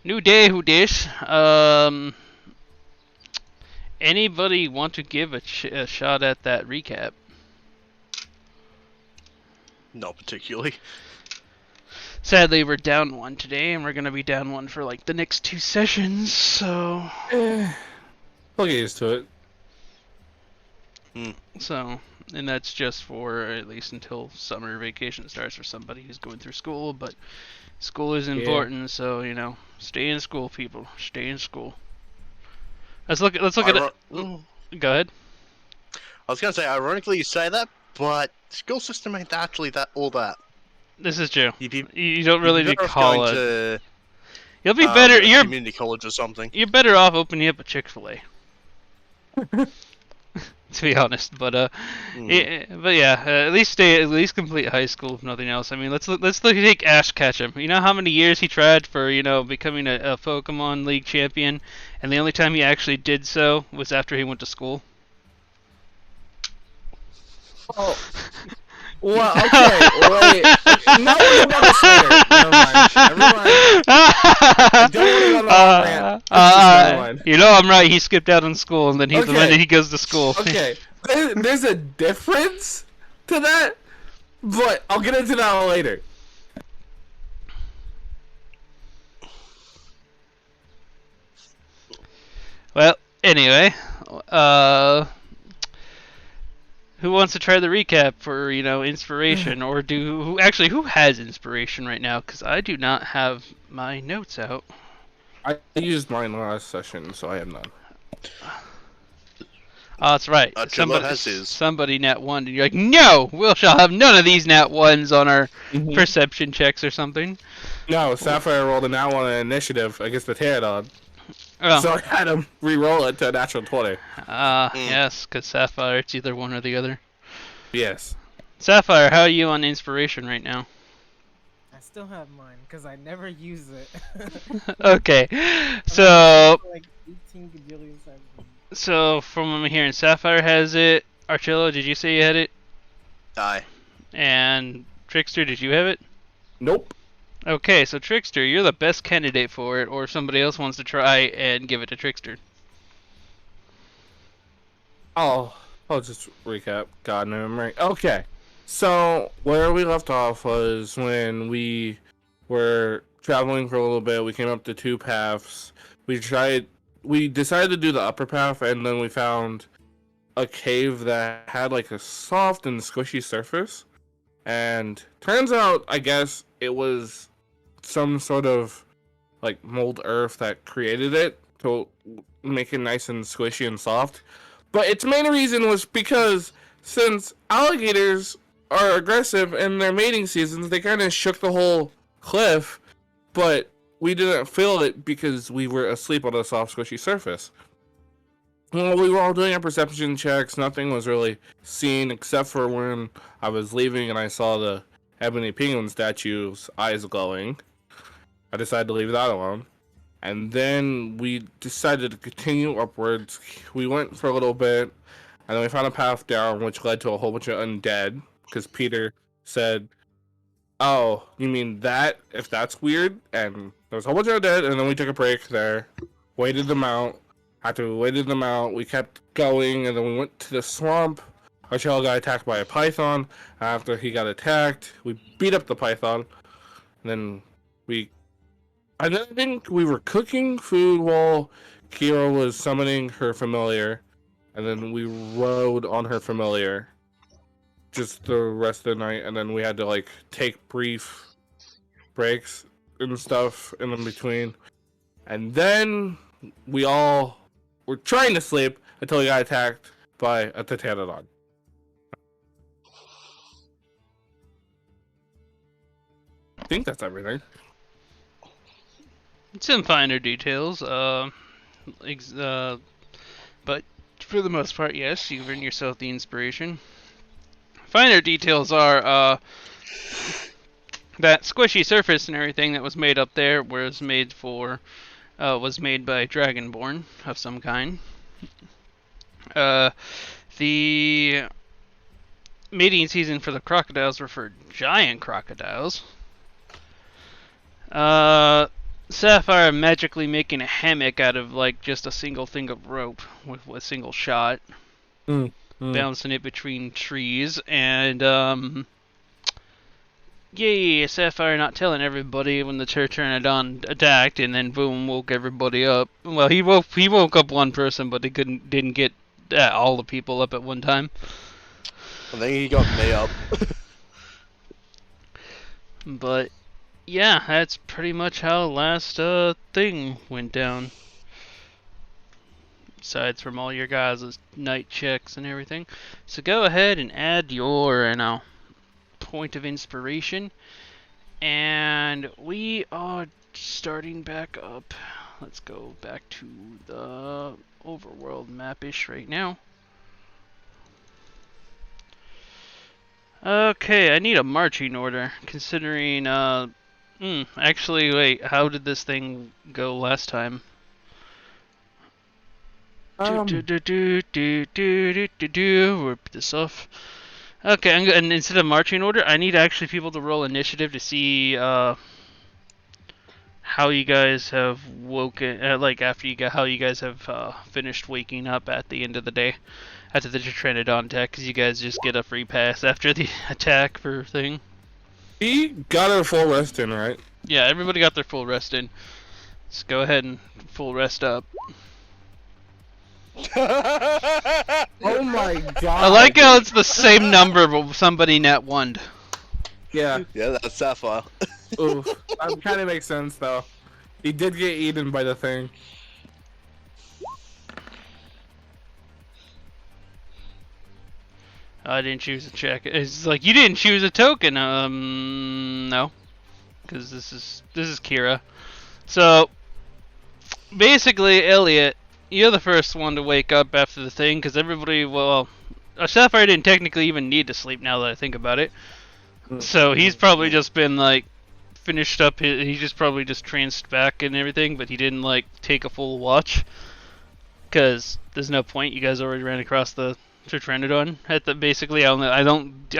New day, who dis? Anybody want to give a shot at that recap? Not particularly. Sadly, we're down one today, and we're gonna be down one for like the next 2 sessions. So, We'll get used to it. So, and that's just for at least until summer vacation starts for somebody who's going through school. But school is important, so stay in school, people. Stay in school. Let's look at it. Go ahead. I was gonna say, ironically, you say that, but the school system ain't actually all that. This is true. You don't really need to call it. You'll be better. You're community college or something. You're better off opening up a Chick-fil-A. To be honest, but at least complete high school if nothing else. I mean, let's take Ash Ketchum. You know how many years he tried for becoming a Pokemon League champion, and the only time he actually did so was after he went to school. Oh. Well, okay, wait. Now we're about to swear. Never mind. I don't want to go on a rant. I'm right. He skipped out on school, and then he goes to school. Okay, there's a difference to that, but I'll get into that later. Well, anyway, who wants to try the recap for inspiration, or who has inspiration right now? Because I do not have my notes out. I used mine last session, so I have none. Oh, that's right. Somebody nat one, and you're like, no, we shall have none of these nat ones on our perception checks or something. No, Sapphire rolled a nat one initiative against the Pterodon. Oh. So I had him re-roll it to a natural 20. Yes, because Sapphire, it's either one or the other. Yes. Sapphire, how are you on inspiration right now? I still have mine, because I never use it. Okay, so... Like 18 gajillion seconds. So, from what I'm hearing, Sapphire has it. Archillo, did you say you had it? Aye. And Trickster, did you have it? Nope. Okay, so Trickster, you're the best candidate for it, or if somebody else wants to try and give it to Trickster. I'll just recap. God, no memory. Okay, so where we left off was when we were traveling for a little bit. We came up to 2 paths. We decided to do the upper path, and then we found a cave that had like a soft and squishy surface. And turns out, I guess, it was some sort of like mold earth that created it to make it nice and squishy and soft. But its main reason was because since alligators are aggressive in their mating seasons, they kind of shook the whole cliff, but we didn't feel it because we were asleep on a soft, squishy surface. Well, we were all doing our perception checks. Nothing was really seen except for when I was leaving and I saw the ebony penguin statue's eyes glowing. I decided to leave that alone. And then we decided to continue upwards. We went for a little bit, and then we found a path down which led to a whole bunch of undead. Because Peter said, "Oh, you mean that? If that's weird?" And there was a whole bunch of undead, and then we took a break there, waited them out. After we waited them out, we kept going, and then we went to the swamp. Our child got attacked by a python. After he got attacked, we beat up the python. And then I think we were cooking food while Kira was summoning her familiar. And then we rode on her familiar just the rest of the night. And then we had to like take brief breaks and stuff in between. And then we all were trying to sleep until we got attacked by a Pterodon. I think that's everything. Some finer details, but for the most part, yes, you've earned yourself the inspiration. Finer details are that squishy surface and everything that was made up there was made by Dragonborn of some kind. The mating season for the crocodiles were for giant crocodiles. Sapphire magically making a hammock out of like just a single thing of rope with a single shot, bouncing it between trees, and yay, Sapphire not telling everybody when the Pteranodon attacked, and then boom, woke everybody up. Well, he woke up one person, but he didn't get all the people up at one time. I think he got me up. But yeah, that's pretty much how the last thing went down. Besides from all your guys' night checks and everything. So go ahead and add your point of inspiration. And we are starting back up. Let's go back to the overworld map-ish right now. Okay, I need a marching order, considering, actually, wait, how did this thing go last time? Rip this off. Okay, and instead of marching order, I need actually people to roll initiative to see, how you guys have woken, like, after you how you guys have, finished waking up at the end of the day. After the Pteranodon attack, because you guys just get a free pass after the attack for thing. He got a full rest in, right? Yeah, everybody got their full rest in. Let's go ahead and full rest up. Oh my god. I like how it's the same number, but somebody net one. Yeah. Yeah, that's Sapphire. Ooh, that kind of makes sense though. He did get eaten by the thing. I didn't choose a check. It's like, you didn't choose a token. No, because this is Kira. So basically, Elliot, you're the first one to wake up after the thing, because everybody, well, Sapphire didn't technically even need to sleep now that I think about it. So he's probably just been like finished up. He just probably just tranced back and everything, but he didn't like take a full watch, because there's no point. You guys already ran across the Pteranodon. Basically, I'm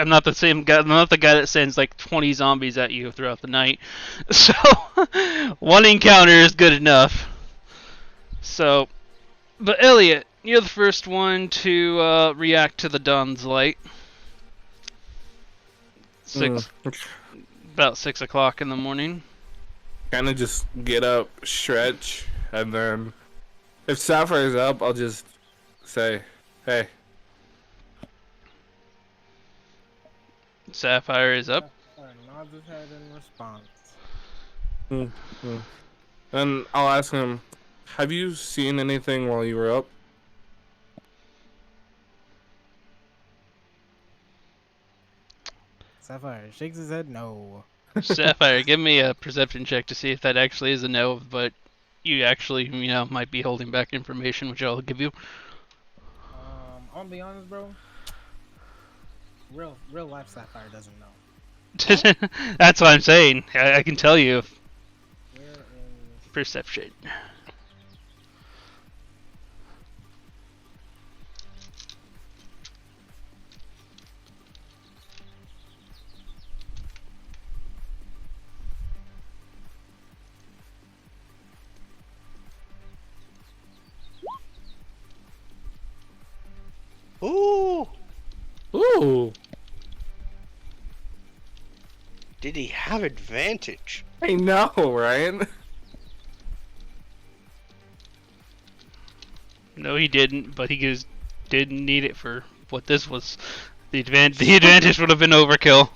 not the same guy. I'm not the guy that sends like 20 zombies at you throughout the night. So one encounter is good enough. So, but Elliot, you're the first one to react to the dawn's light. About 6 o'clock in the morning. Kind of just get up, stretch, and then if Sapphire's up, I'll just say, "Hey." Sapphire is up. Nods his head in response. And I'll ask him, "Have you seen anything while you were up?" Sapphire shakes his head no. Sapphire, give me a perception check to see if that actually is a no, but you actually, might be holding back information, which I'll give you. I'm gonna be honest, bro. Real life Sapphire doesn't know. That's what I'm saying. I can tell you. Where is... Perception. Ooh! Ooh. Did he have advantage? I know, right? No, he didn't, but he just didn't need it for what this was. The advantage would have been overkill.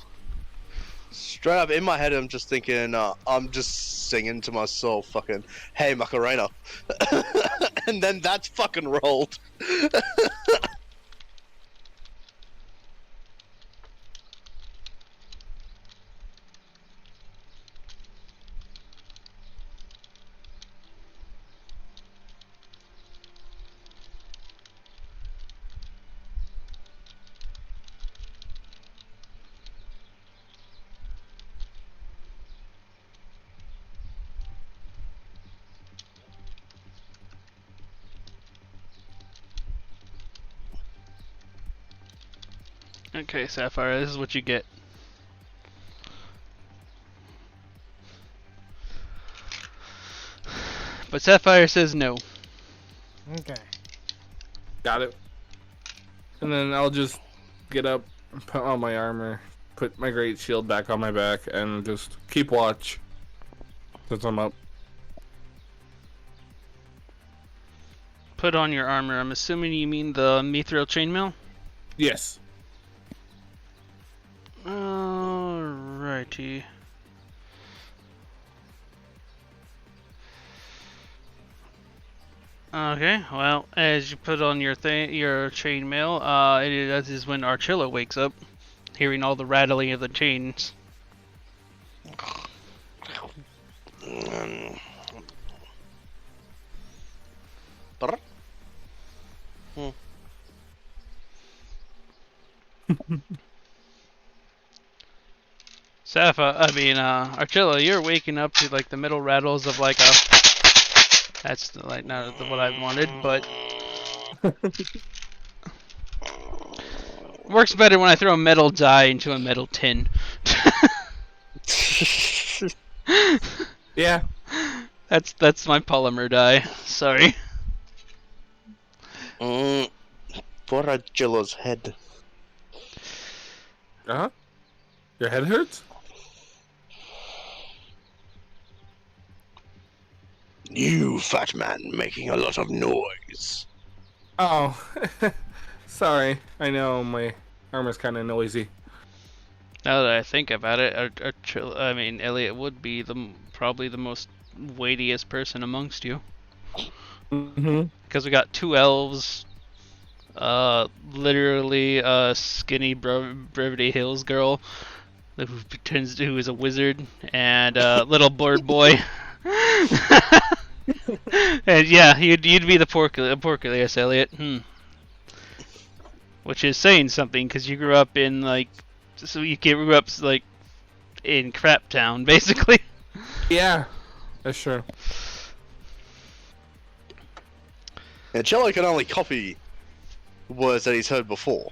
Straight up, in my head, I'm just thinking, I'm just singing to myself, fucking, "Hey, Macarena." And then that's fucking rolled. Okay, Sapphire, this is what you get. But Sapphire says no. Okay. Got it. And then I'll just get up, put on my armor, put my great shield back on my back, and just keep watch since I'm up. Put on your armor. I'm assuming you mean the mithril chainmail? Yes. Alrighty. Okay, well, as you put on your chainmail, that is when Archilla wakes up, hearing all the rattling of the chains. Archilla, you're waking up to like the middle rattles of like a. That's like not what I wanted, but works better when I throw a metal die into a metal tin. Yeah. That's my polymer die. Sorry. For Archilla's head. Uh-huh. Your head hurts? You fat man making a lot of noise. Oh. Sorry. I know my armor's kind of noisy. Now that I think about it, Elliot would be probably the most weightiest person amongst you. Mm-hmm. Because we got 2 elves, literally a skinny Brevity Hills girl who is a wizard, and a little bird boy. And yeah, you'd be the Porculius, Elliot. Which is saying something, because you grew up in in Crap Town, basically. Yeah, that's true. And Cello can only copy words that he's heard before.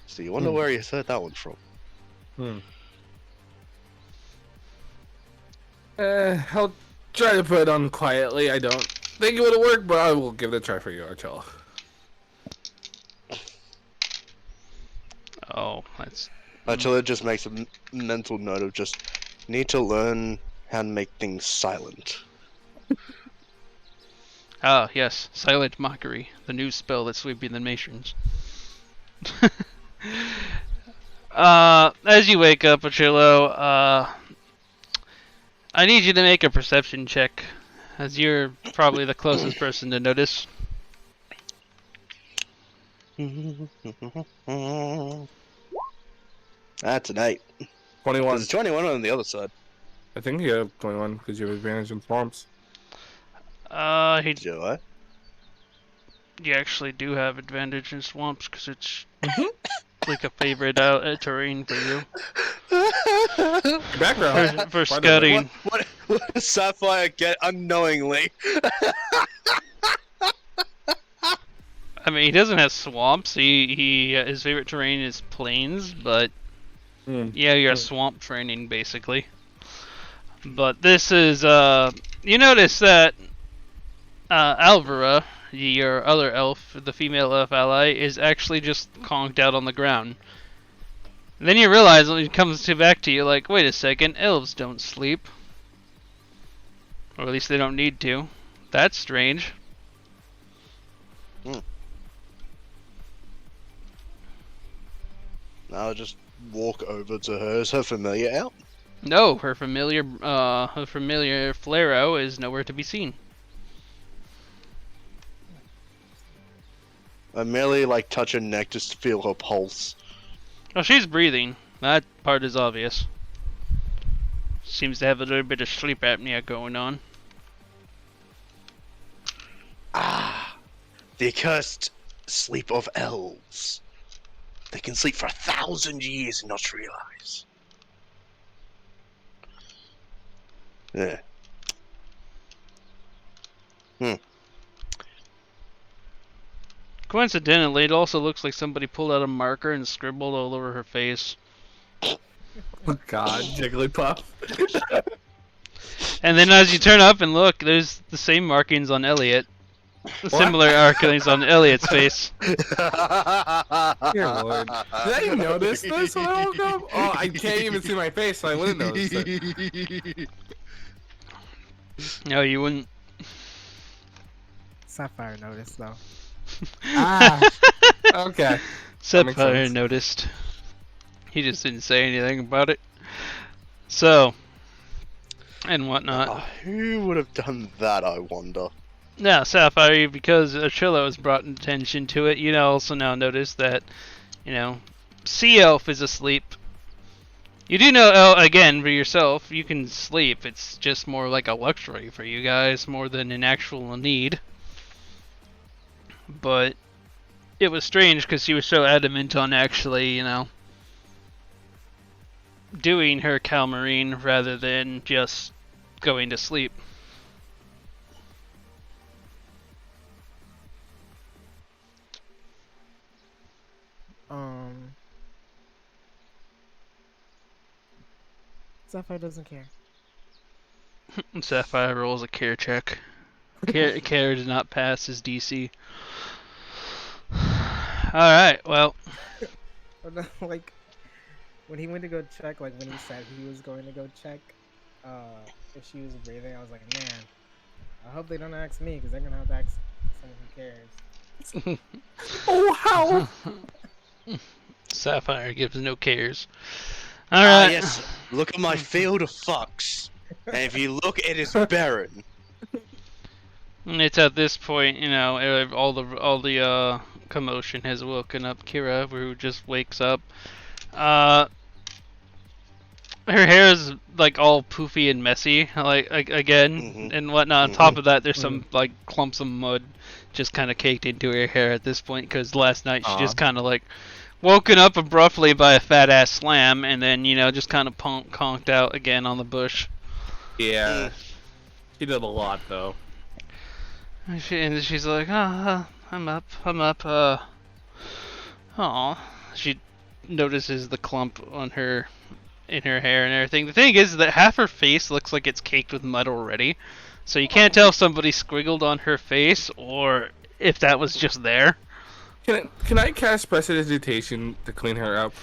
So you wonder where he's heard that one from. I'll try to put it on quietly. I don't think it would have worked, but I will give it a try for you, Archella. Oh, that's... Archella just makes a mental note of just need to learn how to make things silent. Ah, yes, Silent Mockery, the new spell that's sweeping the nations. As you wake up, Achillo, I need you to make a perception check, as you're probably the closest person to notice. That's an 8. 21. There's 21 on the other side. I think you have 21 because you have advantage in swamps. Do I? You actually do have advantage in swamps because it's like a favorite terrain for you. Background for scouting. What does Sapphire get unknowingly? I mean, he doesn't have swamps. His favorite terrain is plains, but yeah, you're a swamp training basically. But this is you notice that Alvara, your other elf, the female elf ally, is actually just conked out on the ground. And then you realize when it comes back to you, like, wait a second, elves don't sleep. Or at least they don't need to. That's strange. I'll just walk over to her. Is her familiar out? No, her familiar Flaro is nowhere to be seen. I merely like touch her neck just to feel her pulse. Oh, she's breathing. That part is obvious. Seems to have a little bit of sleep apnea going on. Ah, the accursed sleep of elves. They can sleep for 1,000 years and not realize. Yeah. Coincidentally, it also looks like somebody pulled out a marker and scribbled all over her face. Oh God, Jigglypuff. And then as you turn up and look, there's the same markings on Elliot. Similar markings on Elliot's face. Dear Lord. Did I notice this when I woke up? Oh, I can't even see my face, so I wouldn't notice it. No, you wouldn't. Sapphire noticed though. Ah. Okay. Sapphire noticed. He just didn't say anything about it. So, and whatnot. Who would have done that, I wonder? Now, Sapphire, because Ochillo has brought attention to it, you also now notice that, Sea Elf is asleep. You do know, again, for yourself, you can sleep. It's just more like a luxury for you guys, more than an actual need. But it was strange because she was so adamant on actually, doing her Calmarine rather than just going to sleep. Sapphire doesn't care. Sapphire rolls a care check. Care did not pass his DC. Alright, well. Like, when he went to go check, like when he said he was going to go check if she was breathing, I was like, man, I hope they don't ask me because they're going to have to ask someone who cares. Oh, how? Sapphire gives no cares. Alright. Yes, look at my field of fucks. And if you look, it is barren. And it's at this point, all the commotion has woken up Kira, who just wakes up. Her hair is like all poofy and messy, like again, and whatnot. On top of that, there's some like clumps of mud just kind of caked into her hair at this point, because last night she just kind of like woken up abruptly by a fat ass slam, and then just kind of conked out again on the bush. Yeah, she did a lot though. And she's like, I'm up. She notices the clump in her hair and everything. The thing is that half her face looks like it's caked with mud already, so you can't tell if somebody squiggled on her face or if that was just there. Can I cast prestidigitation to clean her up?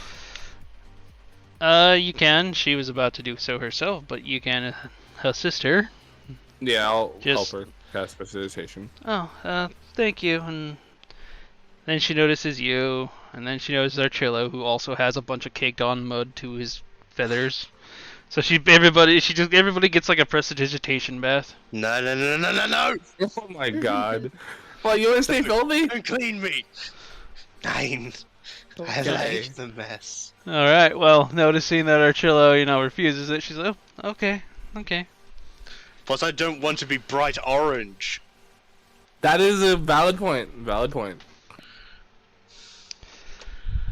You can. She was about to do so herself, but you can assist her. Yeah, I'll help her cast prestidigitation. Oh, thank you. And then she notices you, and then she notices Archillo, who also has a bunch of caked on mud to his feathers. So everybody gets like a prestidigitation bath. No. Oh my god. Well, you wanna stay filthy? Don't clean me. Nine. I like the mess. Alright, well, noticing that Archillo, refuses it, she's like, oh, okay. Plus, I don't want to be bright orange. That is a valid point.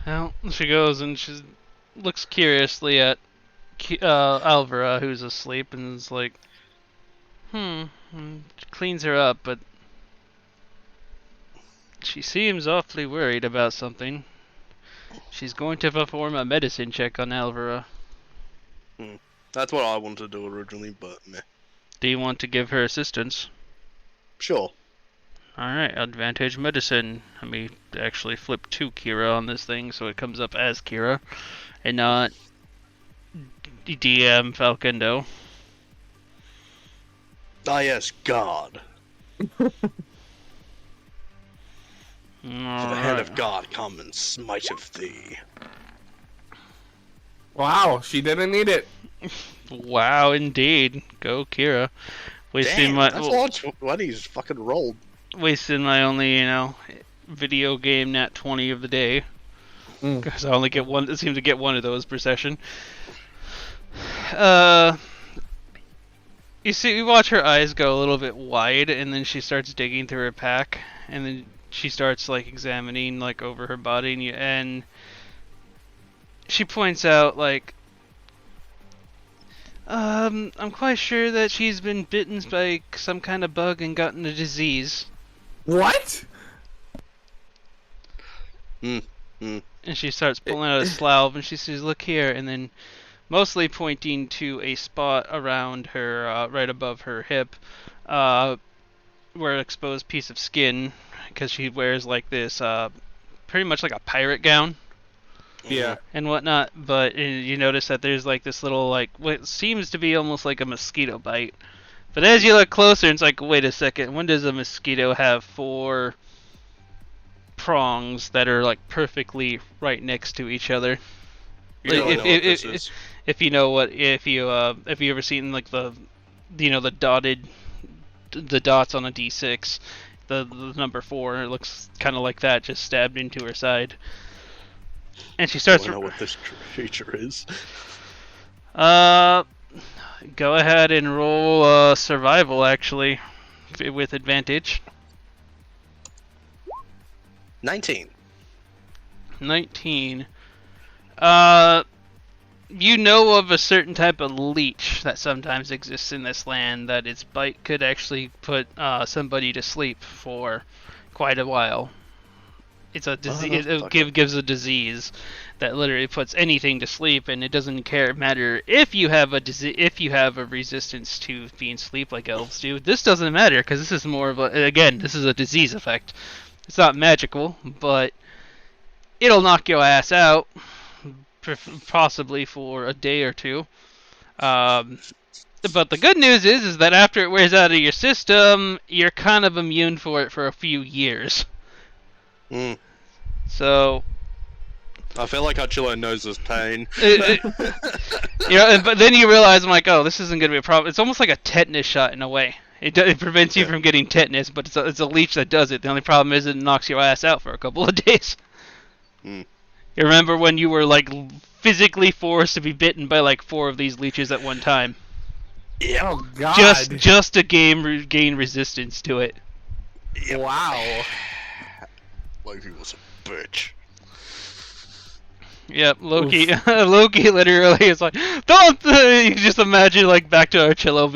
Well, she goes and she looks curiously at Alvara, who's asleep, and is like, and cleans her up, but she seems awfully worried about something. She's going to perform a medicine check on Alvara. That's what I wanted to do originally, but meh. Do you want to give her assistance? Sure. Alright, advantage medicine. Let me actually flip to Kira on this thing so it comes up as Kira and not DM Falcendo. Ah yes, God. For the hand of God come and smite of thee. Wow, she didn't need it. Wow, indeed. Go, Kira. Damn, that's all 20s fucking rolled. Wasting my only, video game nat 20 of the day. Because I only get one. It seems to get one of those per session. You see, we watch her eyes go a little bit wide, and then she starts digging through her pack, and then she starts like examining like over her body, and she points out like, I'm quite sure that she's been bitten by some kind of bug and gotten a disease. What? And she starts pulling out a slough, and she says, "Look here." And then mostly pointing to a spot around her, right above her hip, where an exposed piece of skin, because she wears like this, pretty much like a pirate gown. Yeah. And whatnot, but you notice that there's like this little, like, what seems to be almost like a mosquito bite. But as you look closer, it's like, wait a second, when does a mosquito have 4 prongs that are like perfectly right next to each other? You don't know what this is. If you know what, if you ever seen like the the dots on a D6, the number 4, it looks kind of like that, just stabbed into her side. And she starts. I don't know what this creature is. Go ahead and roll survival, actually, with advantage. 19. 19. You know of a certain type of leech that sometimes exists in this land that its bite could actually put somebody to sleep for quite a while. It's a disease. Gives a disease that literally puts anything to sleep, and it doesn't matter if you have a resistance to being asleep like elves do. This doesn't matter because this is more of this is a disease effect. It's not magical, but it'll knock your ass out, possibly for a day or two. But the good news is that after it wears out of your system, you're kind of immune for it for a few years. So I feel like Achillo knows his pain. But then you realize, I'm like, oh, this isn't going to be a problem. It's almost like a tetanus shot in a way. It prevents you from getting tetanus, but it's a leech that does it. The only problem is it knocks your ass out for a couple of days. You remember when you were like physically forced to be bitten by like 4 of these leeches at one time? Yeah. Oh God. Just to gain resistance to it. Yep. Wow. Like he was a bitch. Yep, Loki. Loki literally is like, don't. You just imagine like back to Archillo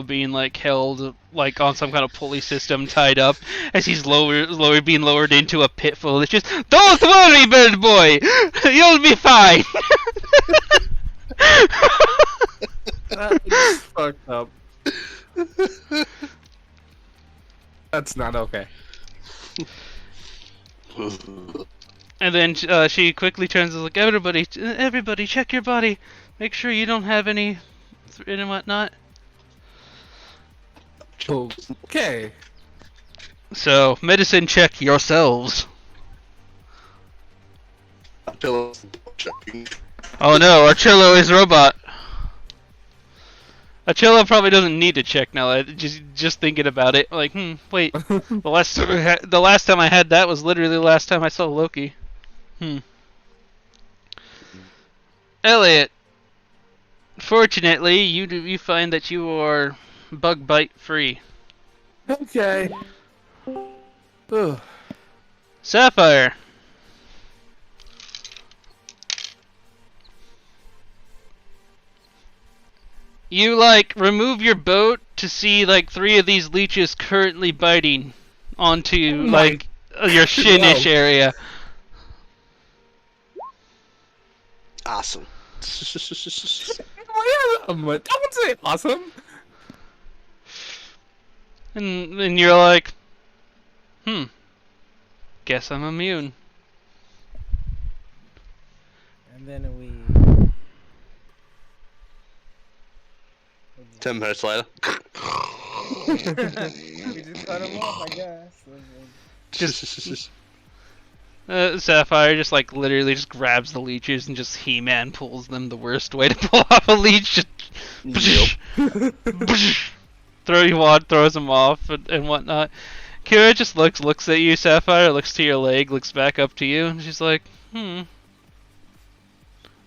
being like held like on some kind of pulley system, tied up as he's being lowered into a pit full. It's just, don't worry, bird boy, you'll be fine. That's fucked up. That's not okay. And then she quickly turns and is like, everybody, check your body. Make sure you don't have any and whatnot. Okay. So, medicine check yourselves. Achillo's checking. Oh no, Archillo is robot. Archillo probably doesn't need to check now. Just thinking about it, like, wait. The last time I had that was literally the last time I saw Loki. Elliot, fortunately, you find that you are bug bite free. Okay. Ugh. Sapphire. You remove your boat to see 3 of these leeches currently biting onto your shinish area. Awesome. Don't say awesome. And you're like, guess I'm immune. And then we 10 minutes later. we just cut him off, I guess. Sapphire just literally just grabs the leeches and just He-Man pulls them the worst way to pull off a leech. Just throws them off and whatnot. Kira just looks at you, Sapphire, looks to your leg, looks back up to you, and she's like,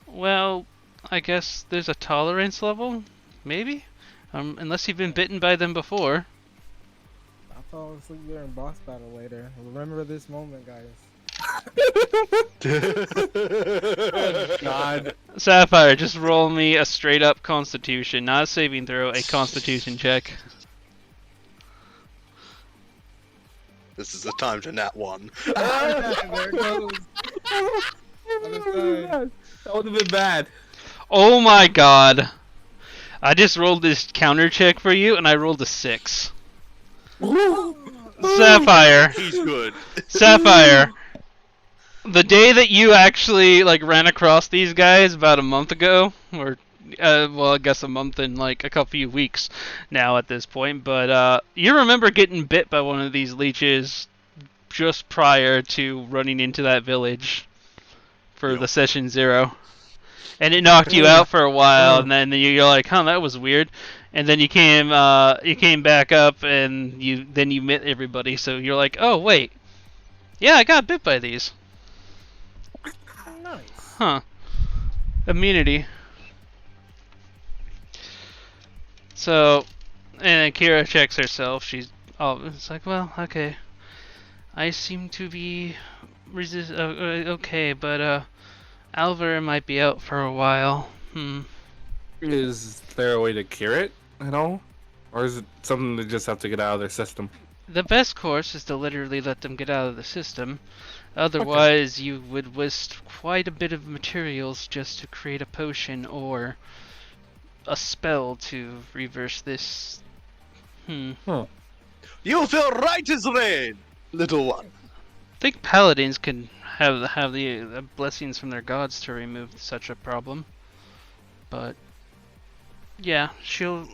well, I guess there's a tolerance level? Maybe? Unless you've been bitten by them before. I'll fall asleep during boss battle later. Remember this moment, guys. Oh, God. Sapphire, just roll me a straight up Constitution, not a saving throw, a Constitution check. This is the time to nat 1. There it goes. That would have been bad. Oh my god. I just rolled this counter check for you, and I rolled a 6. Sapphire. He's good. Sapphire. The day that you actually like ran across these guys about a month ago, or well, I guess a month and like a couple few weeks now at this point, but you remember getting bit by one of these leeches just prior to running into that village for the session 0. And it knocked you out for a while, and then you're like, "Huh, that was weird." And then you came back up, and you met everybody. So you're like, "Oh wait, yeah, I got bit by these." Nice. Huh? Immunity. So, and Kira checks herself. It's like, well, okay. I seem to be okay, but Alvar might be out for a while. Is there a way to cure it at all? Or is it something they just have to get out of their system? The best course is to literally let them get out of the system. Otherwise, you would waste quite a bit of materials just to create a potion or a spell to reverse this. You feel right as rain, little one. I think paladins can have the blessings from their gods to remove such a problem. But yeah, she'll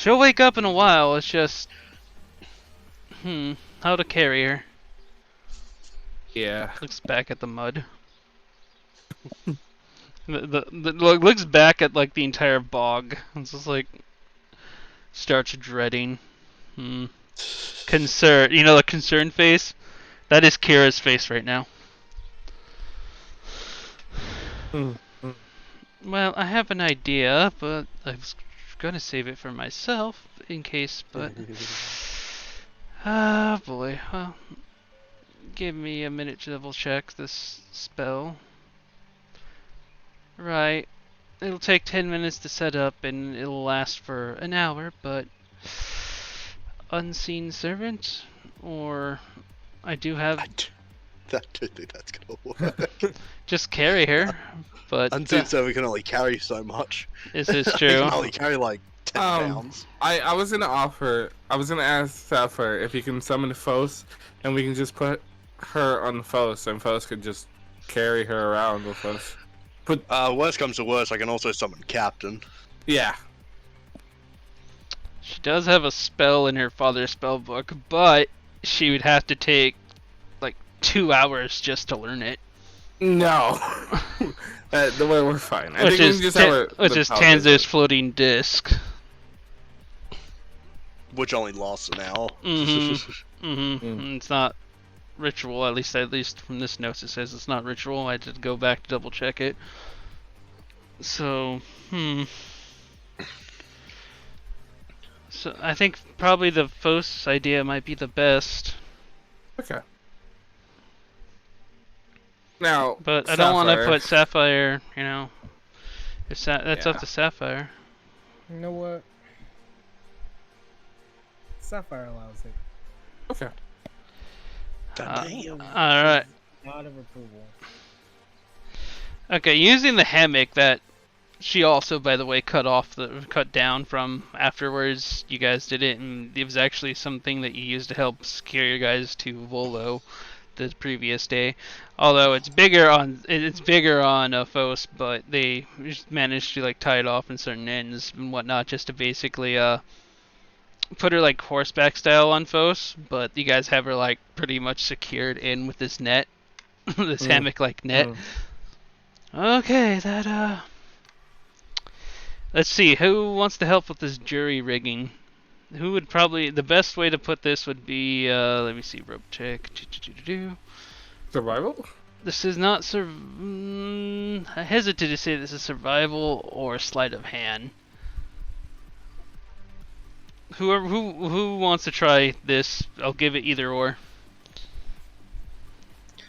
wake up in a while. It's just how to carry her. Yeah. Looks back at the mud. Looks back at like the entire bog. It's just like starts dreading. Concern. You know the concerned face? That is Kira's face right now. Well, I have an idea, but I was gonna save it for myself in case, but ah boy. Well, give me a minute to double check this spell. Right. It'll take 10 minutes to set up and it'll last for an hour, but unseen servant, or I do have I don't think that's gonna work. just carry her, but Unseen servant can only carry so much. this is He true. can only carry like 10 pounds. I was gonna ask Sapphire if he can summon a Phos, and we can just put her on the Phos, and Phos could just carry her around with us. Worst comes to worst, I can also summon Captain. Yeah. She does have a spell in her father's spell book, but she would have to take like 2 hours just to learn it. No. We're fine. I think we can just have which is Tanzer's floating disc. Which only lasts an hour. It's not ritual, at least from this note it says it's not ritual. I had to go back to double check it. So, So I think probably the Phos idea might be the best. Okay. Now, But I don't want to put Sapphire, you know. If that's up to Sapphire. You know what? Sapphire allows it. Okay. Alright. Lot of approval. Okay, using the hammock that she also, by the way, cut down from afterwards. You guys did it, and it was actually something that you used to help secure you guys to Volo the previous day. Although it's bigger on Phos, but they just managed to like tie it off in certain ends and whatnot, just to basically put her like horseback style on Phos. But you guys have her like pretty much secured in with this net, this hammock like net. Okay, that let's see, who wants to help with this jury rigging? Who would probably, the best way to put this would be, let me see, rope check. Survival? This is not I hesitate to say this is survival or sleight of hand. Who wants to try this? I'll give it either or.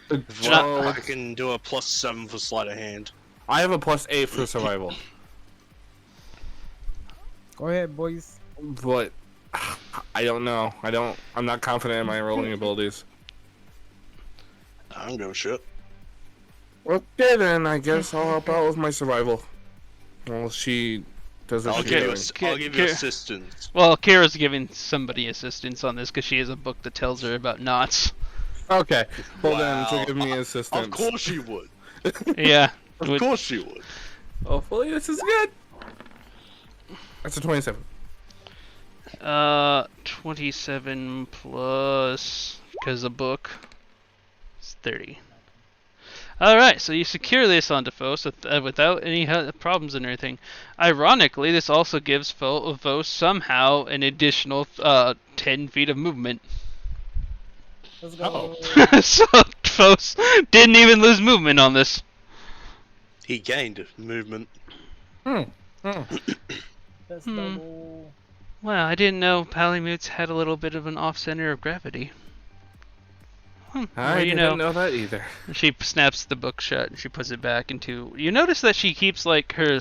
Well, I can do a +7 for sleight of hand. I have a +8 for survival. Go ahead, boys. But I don't know. I'm not confident in my rolling abilities. I don't give a shit. Okay then, I guess I'll help out with my survival. Well, she does what I'll she's give you, doing. I'll give you assistance. Well, Kira's giving somebody assistance on this because she has a book that tells her about knots. Okay, well then Wow. she'll give me Of assistance. course she would. Yeah. Of course she would. Hopefully this is good. That's a 27. 27 plus, because a book, is 30. Alright, so you secure this onto Fos without any problems and everything. Ironically, this also gives Fos somehow an additional 10 feet of movement. Let's go. So Fos didn't even lose movement on this. He gained movement. That's double. Well, I didn't know Palimutes had a little bit of an off-center of gravity. I didn't know that either. She snaps the book shut and she puts it back into. You notice that she keeps like her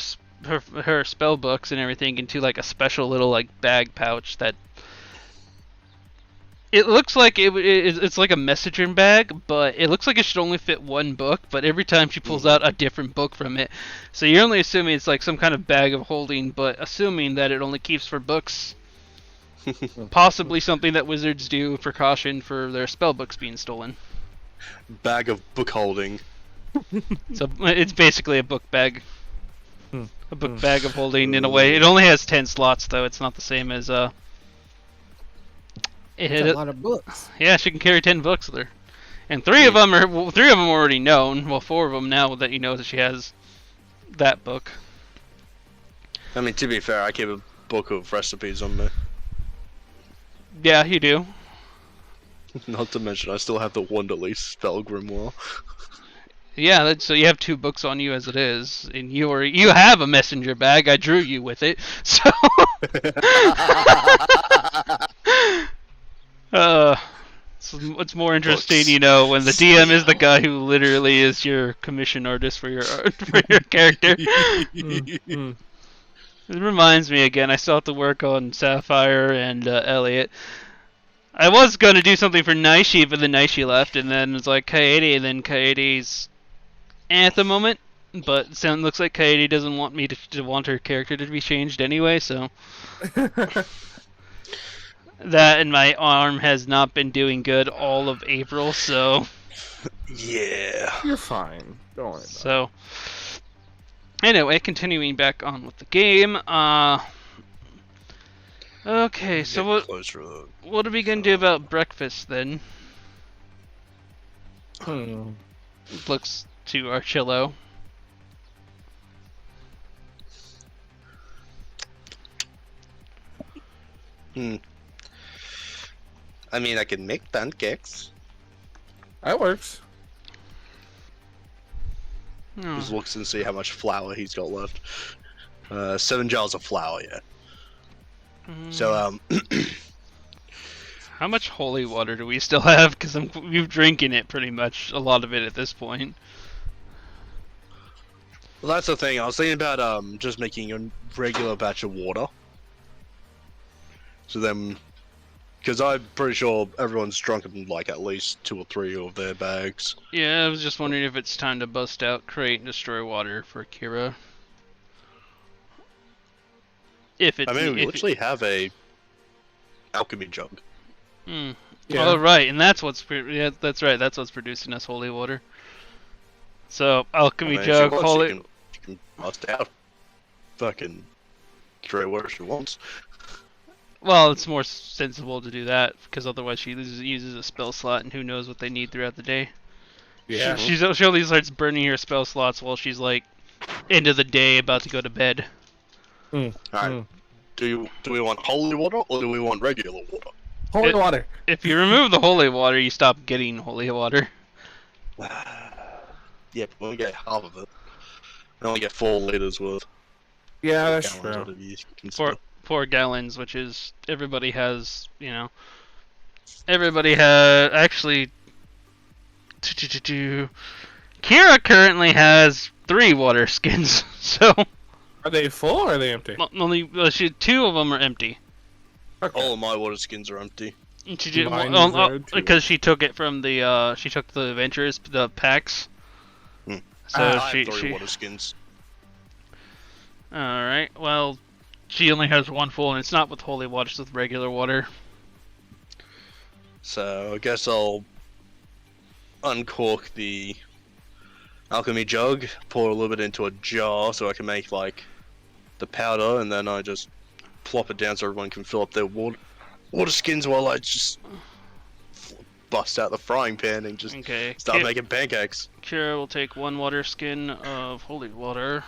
spell books and everything into like a special little like bag pouch that. It looks like it's like a messaging bag, but it looks like it should only fit one book. But every time she pulls out a different book from it, so you're only assuming it's like some kind of bag of holding, but assuming that it only keeps for books. Possibly something that wizards do for caution for their spell books being stolen. Bag of book holding. So it's basically a book bag. A book bag of holding in a way. It only has 10 slots though. It's not the same as That's a lot of books. Yeah, she can carry 10 books with her. And three of them are already known. Well, 4 of them now that you know that she has that book. I mean, to be fair, I keep a book of recipes on me. Yeah, you do. Not to mention, I still have the Wonderly spell grimoire. Yeah, so you have 2 books on you as it is, and you have a messenger bag. I drew you with it, so. It's more interesting, Books. you know, when the DM is the guy who literally is your commission artist for your character. It reminds me again, I still have to work on Sapphire and Elliot. I was going to do something for Naishi, but then Naishi left, and then it's like Kaede, and then Kaede's at the moment. But it looks like Kaede doesn't want me to want her character to be changed anyway, so... That and my arm has not been doing good all of April, so... Yeah. You're fine. Don't worry about So... Anyway, continuing back on with the game, okay, so what are we gonna do about breakfast then? it. Looks to Archillo. I mean, I can make pancakes. That works. Just looks and see how much flour he's got left. 7 jars of flour, yeah. So, How much holy water do we still have? Because we've drinking it pretty much, a lot of it at this point. well, that's the thing. I was thinking about just making a regular batch of water. So then, because I'm pretty sure everyone's drunk in like at least 2 or 3 of their bags. Yeah, I was just wondering if it's time to bust out, create, and destroy water for Kira. If it's, I mean, we literally have a alchemy jug. Yeah. Yeah. Oh right, and that's what's that's right. That's what's producing us holy water. So alchemy I mean, jug, if she wants, holy. she can bust out. Fucking throw where she wants. Well, it's more sensible to do that because otherwise she uses a spell slot, and who knows what they need throughout the day. Yeah. She only starts burning her spell slots while she's like end of the day, about to go to bed. Alright. Do we want holy water or do we want regular water? Holy water. If you remove the holy water, you stop getting holy water. Yeah, but we only get half of it. We only get 4 liters worth. Yeah, that's Gallons, true. whatever you consider. 4 gallons, which is everybody has, you know. Everybody has actually. Kira currently has 3 water skins, so. Are they full or are they empty? Only 2 of them are empty. Okay. All of my water skins are empty. Mine is red, too. Because she took it from the she took the adventures, the packs. So I she have 3 water skins. Alright, well, she only has one full, and it's not with holy water, it's with regular water. So I guess I'll uncork the alchemy jug, pour a little bit into a jar so I can make like the powder, and then I just plop it down so everyone can fill up their water skins while I just bust out the frying pan and just start making pancakes. Kira will take 1 water skin of holy water.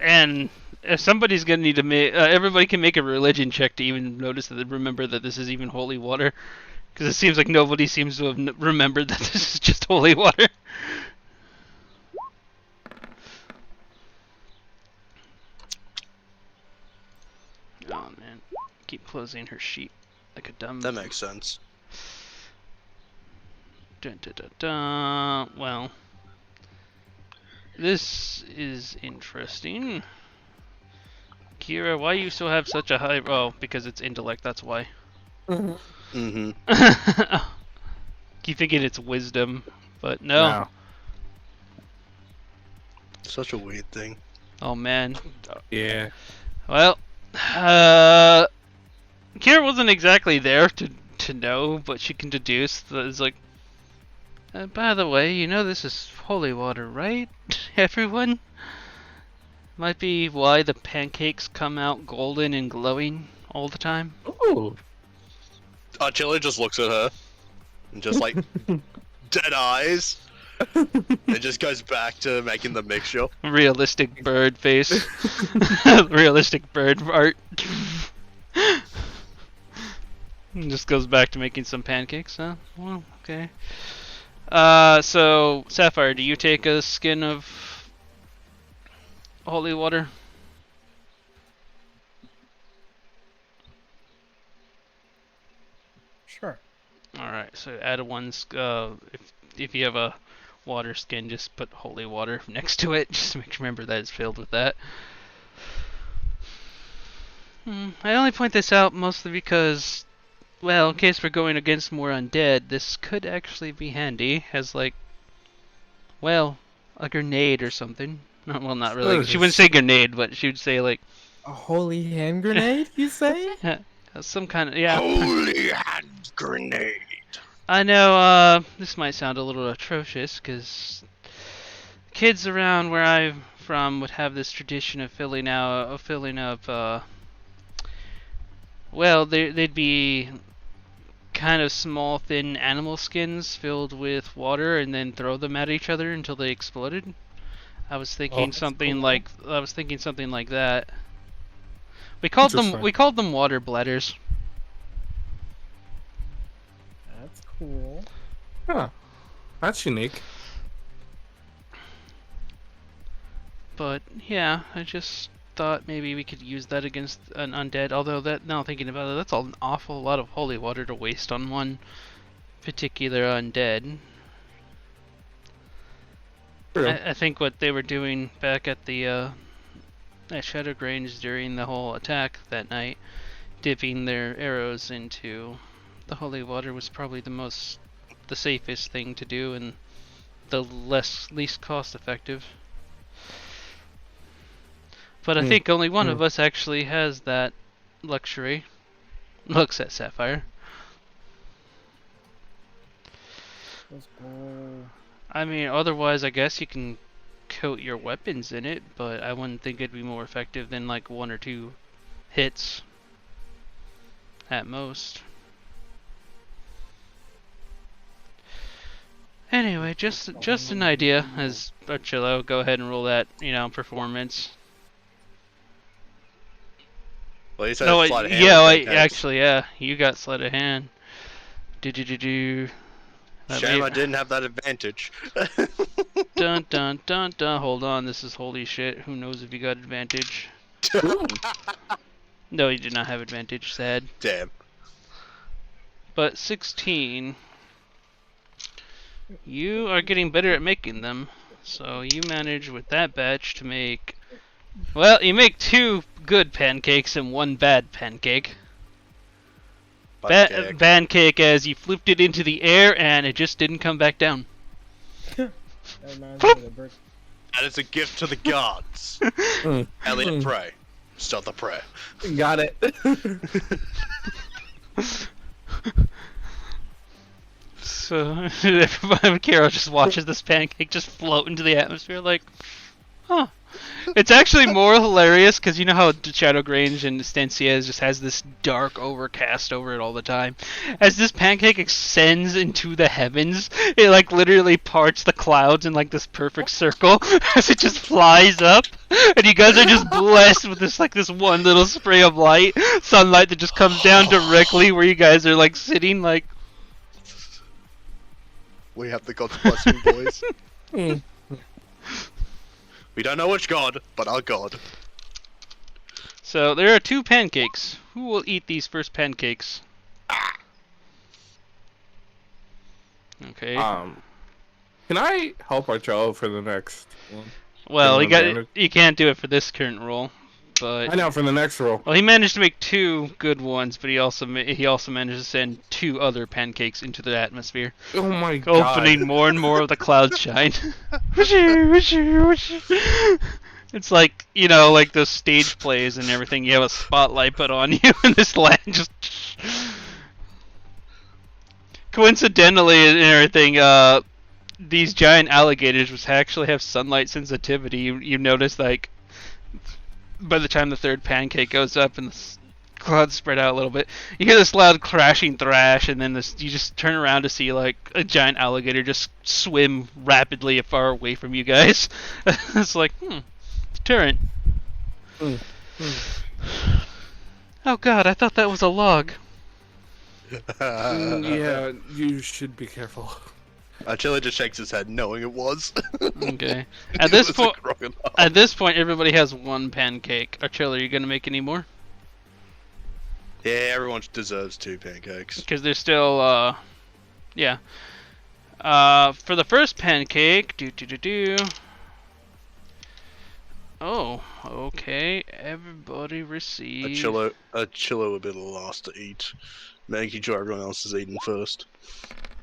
And if somebody's gonna need to make, everybody can make a religion check to even notice that they remember that this is even holy water, because it seems like nobody seems to have remembered that this is just holy water. Oh man, keep closing her sheet like a dumb. That makes sense. Dun, dun, dun, dun. Well, this is interesting. Kira, why you still have such a high... Oh, because it's intellect, that's why. Mm-hmm. Keep thinking it's wisdom, but no. Such a weird thing. Oh man. Yeah. Well, Kira wasn't exactly there to know, but she can deduce that it's like, by the way, you know this is holy water, right? Everyone? Might be why the pancakes come out golden and glowing all the time. Ooh. Chili just looks at her and just like dead eyes. It just goes back to making the mixture. Realistic bird face. Realistic bird art. And just goes back to making some pancakes, huh? Well, okay. So, Sapphire, do you take a skin of holy water? Sure. Alright, so add one, if you have a water skin, just put holy water next to it, just to remember that it's filled with that. I only point this out mostly because, well, in case we're going against more undead, this could actually be handy as, like, well, a grenade or something. Well, not really. She wouldn't say grenade, but she would say, like... A holy hand grenade, you say? Some kind of, yeah. Holy hand grenade! I know, this might sound a little atrocious, because kids around where I'm from would have this tradition of filling up, well, they'd be kind of small, thin animal skins filled with water and then throw them at each other until they exploded. I was thinking something like that. We called them water bladders. That's cool. Huh. That's unique. But yeah, I just thought maybe we could use that against an undead. Although now thinking about it, that's an awful lot of holy water to waste on one particular undead. I think what they were doing back at the at Shadowgrange during the whole attack that night, dipping their arrows into the holy water was probably the safest thing to do and the least cost effective. But I think only one of us actually has that luxury. Looks at Sapphire. Let's go. I mean, otherwise I guess you can coat your weapons in it, but I wouldn't think it'd be more effective than like 1 or 2 hits at most. Anyway, just an idea. As Archillo, go ahead and roll that, performance. Well, you said No, sleight of hand. yeah, with pancakes. actually, yeah, you got sleight of hand. Do. Shame I didn't have that advantage. Dun dun dun dun. Hold on, this is holy shit. Who knows if you got advantage? No, you did not have advantage. Sad. Damn. But 16. You are getting better at making them. So you manage with that batch to make... Well, you make 2 good pancakes and 1 bad pancake. Pancake as you flipped it into the air and it just didn't come back down. That reminds me of the birth. And it's a gift to the gods. Elliot, pray. Start the prayer. Got it. So everybody, Carol just watches this pancake just float into the atmosphere like, huh. It's actually more hilarious because you know how Shadowgrange and Stancia just has this dark overcast over it all the time. As this pancake ascends into the heavens, it like literally parts the clouds in like this perfect circle as it just flies up. And you guys are just blessed with this like this one little spray of sunlight that just comes down directly where you guys are like sitting like. We have the God's blessing, boys. We don't know which god, but our god. So there are 2 pancakes. Who will eat these first pancakes? Okay. Can I help Arcello for the next one? Well, you can't do it for this current roll, but I know for the next roll. well, he managed to make 2 good ones, but he also managed to send 2 other pancakes into the atmosphere, Oh my god. opening more and more of the clouds shine. It's like, you know, like those stage plays and everything. You have a spotlight put on you, and this land just. Coincidentally and everything, these giant alligators, which actually have sunlight sensitivity, you notice like. By the time the 3rd pancake goes up and the clouds spread out a little bit, you hear this loud crashing thrash, and then you just turn around to see like a giant alligator just swim rapidly far away from you guys. It's like, deterrent. Oh god, I thought that was a log. Yeah, you should be careful. Chili just shakes his head, knowing it was. Okay. At this point, everybody has 1 pancake. Archilla, are you gonna make any more? Yeah, everyone deserves 2 pancakes. Because there's still, yeah. For the first pancake, Oh, okay. Everybody receives. Chilo would be the last to eat, making sure everyone else is eating first.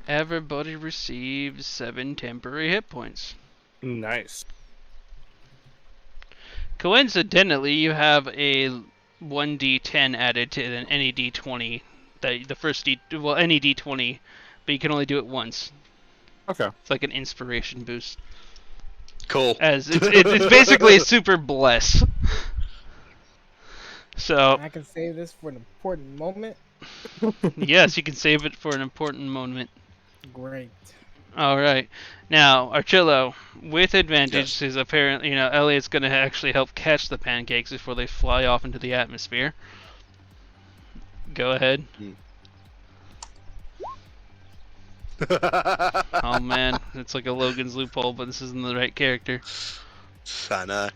Everybody receives 7 temporary hit points. Nice. Coincidentally, you have a 1d10 added to any d20. Any d20, but you can only do it once. Okay. It's like an inspiration boost. Cool. As it's basically a super bless. So I can save this for an important moment. yes, you can save it for an important moment. Great. All right. Now, Archillo, with advantage, is apparently, Elliot's going to actually help catch the pancakes before they fly off into the atmosphere. Go ahead. Oh man, it's like a Logan's loophole, but this isn't the right character. I know.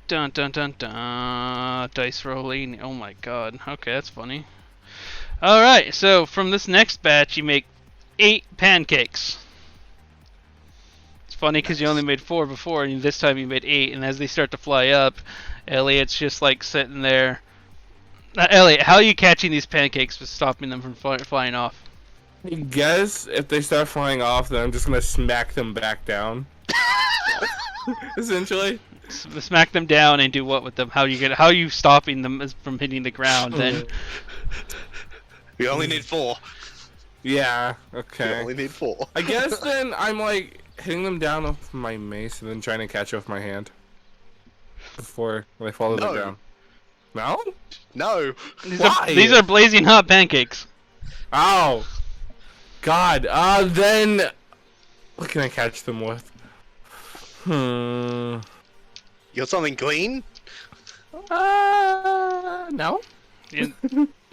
Dun dun dun dun. Dice rolling. Oh my god. Okay, that's funny. Alright, so from this next batch, you make 8 pancakes. It's funny because you only made 4 before, and this time you made 8, and as they start to fly up, Elliot's just like sitting there. Elliot, how are you catching these pancakes with stopping them from flying off? I guess if they start flying off, then I'm just gonna smack them back down. Essentially. Smack them down and do what with them? How are you stopping them from hitting the ground then? We only need 4. Yeah, We okay. only need 4. I guess then I'm like hitting them down with my mace and then trying to catch it with my hand before they fall to the ground. No? No. These are blazing hot pancakes. Oh. God. Then what can I catch them with? You got something clean? No.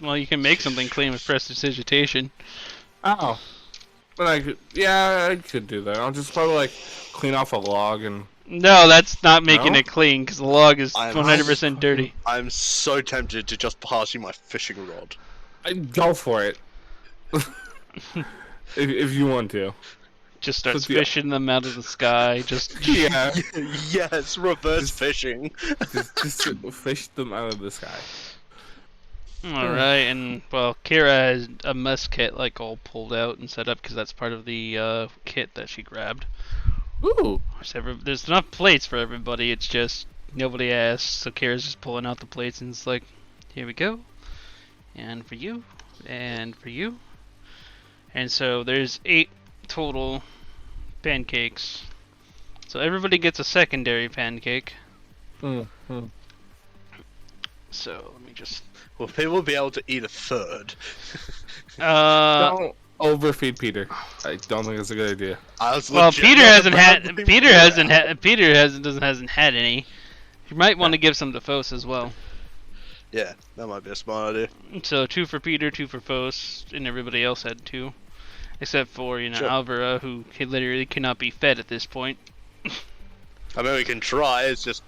Well, you can make something clean with prestidigitation. Oh. But I could do that. I'll just probably like clean off a log and. No, that's not making No? it clean because the log is 100% dirty. I'm so tempted to just pass you my fishing rod. Go for it. if you want to. Just starts fishing them out of the sky. Just Yeah. Yes, reverse fishing. just fish them out of the sky. Alright, and well, Kira has a mess kit like all pulled out and set up because that's part of the kit that she grabbed. Ooh. There's enough plates for everybody, it's just nobody asked, so Kira's just pulling out the plates and it's like, here we go. And for you, and for you. And so there's 8 total pancakes. So everybody gets a secondary pancake. Mm-hmm. So let me just. Will people be able to eat a third? Don't overfeed Peter. I don't think it's a good idea. Well, Peter hasn't had any. You might want to give some to Fos as well. Yeah, that might be a smart idea. So 2 for Peter, 2 for Fos, and everybody else had 2. Except for, Sure. Alvara, who literally cannot be fed at this point. I mean, we can try, it's just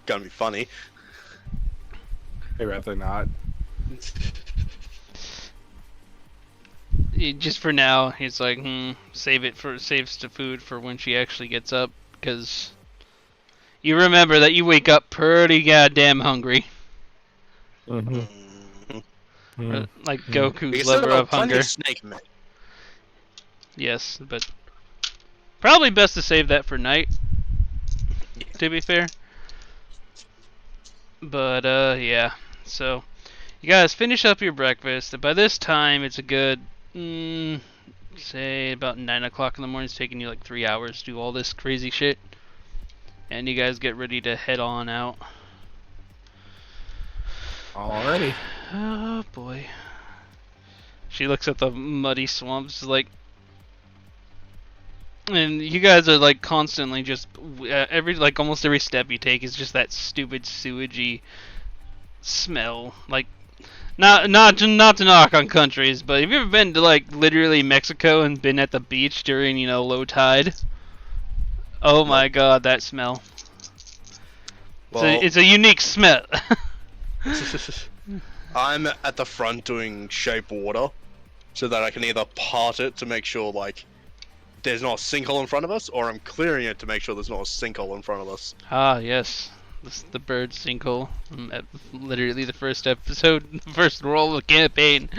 gonna be funny. I'd rather not. Just for now, he's like, saves the food for when she actually gets up, because you remember that you wake up pretty goddamn hungry. Mm-hmm. Like Goku's Because lever of plenty hunger. of snake meat. Yes, but probably best to save that for night, to be fair. But, yeah. So, you guys finish up your breakfast. By this time, it's a good, say, about 9 o'clock in the morning. It's taking you like 3 hours to do all this crazy shit. And you guys get ready to head on out. Alrighty. Oh, boy. She looks at the muddy swamps like... And you guys are like constantly just... almost every step you take is just that stupid sewagey smell. Like, not to knock on countries, but have you ever been to like literally Mexico and been at the beach during, low tide? Oh my god, that smell. Well, It's a unique smell. I'm at the front doing shape water, so that I can either part it to make sure, like, there's not a sinkhole in front of us, or I'm clearing it to make sure there's not a sinkhole in front of us. Ah, yes. This is the bird sinkhole. Literally the first episode, the first roll of the campaign.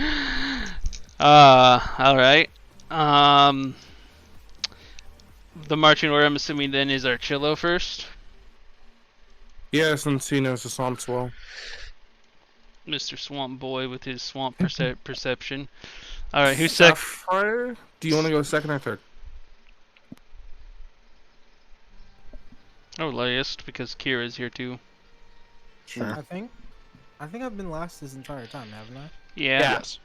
Alright. The marching order, I'm assuming then, is Archillo first. Yeah, since he knows the swamps well. Mr. Swamp Boy with his swamp perception. Alright, who's second? Sapphire? Do you want to go second or third? Oh, last, because Kira's here too. Sure. I think I've been last this entire time, haven't I? Yeah. Yes.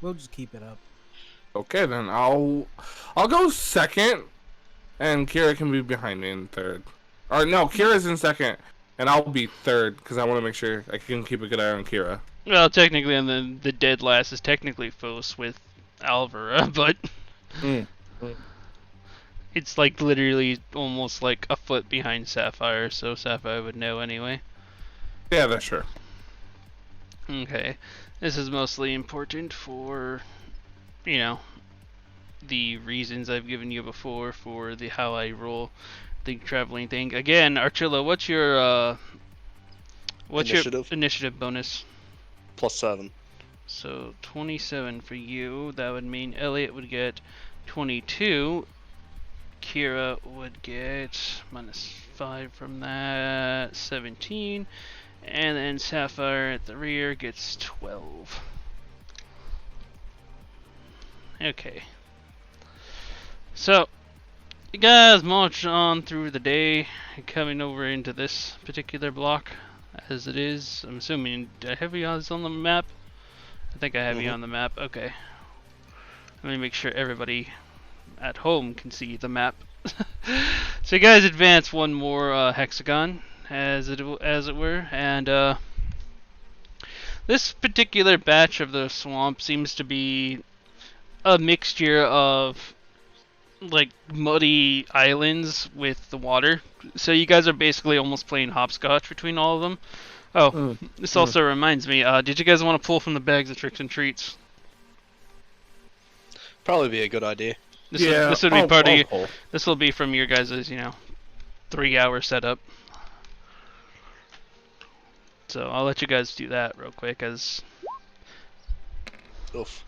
We'll just keep it up. Okay, then I'll go second, and Kira can be behind me in third. Or no, Kira's in second, and I'll be third because I want to make sure I can keep a good eye on Kira. Well, technically, and the dead last is technically Fos with Alvara, but it's like literally almost like a foot behind Sapphire, so Sapphire would know anyway. Yeah, that's true. Okay, this is mostly important for, the reasons I've given you before for the how I roll the traveling thing. Again, Archillo, what's your Initiative? initiative bonus? +7. So 27 for you. That would mean Elliot would get 22. Kira would get -5 from that, 17. And then Sapphire at the rear gets 12. Okay. So, you guys march on through the day, coming over into this particular block, as it is. I'm assuming, do I have you guys on the map? I think I have you on the map. Okay. Let me make sure everybody at home can see the map. So you guys advance one more hexagon, as it were, and this particular batch of the swamp seems to be a mixture of like muddy islands with the water. So you guys are basically almost playing hopscotch between all of them. Oh, this also reminds me, did you guys want to pull from the bags of tricks and treats? Probably be a good idea. This would be part of your, this will be from your guys' 3-hour setup. So I'll let you guys do that real quick as. Oof.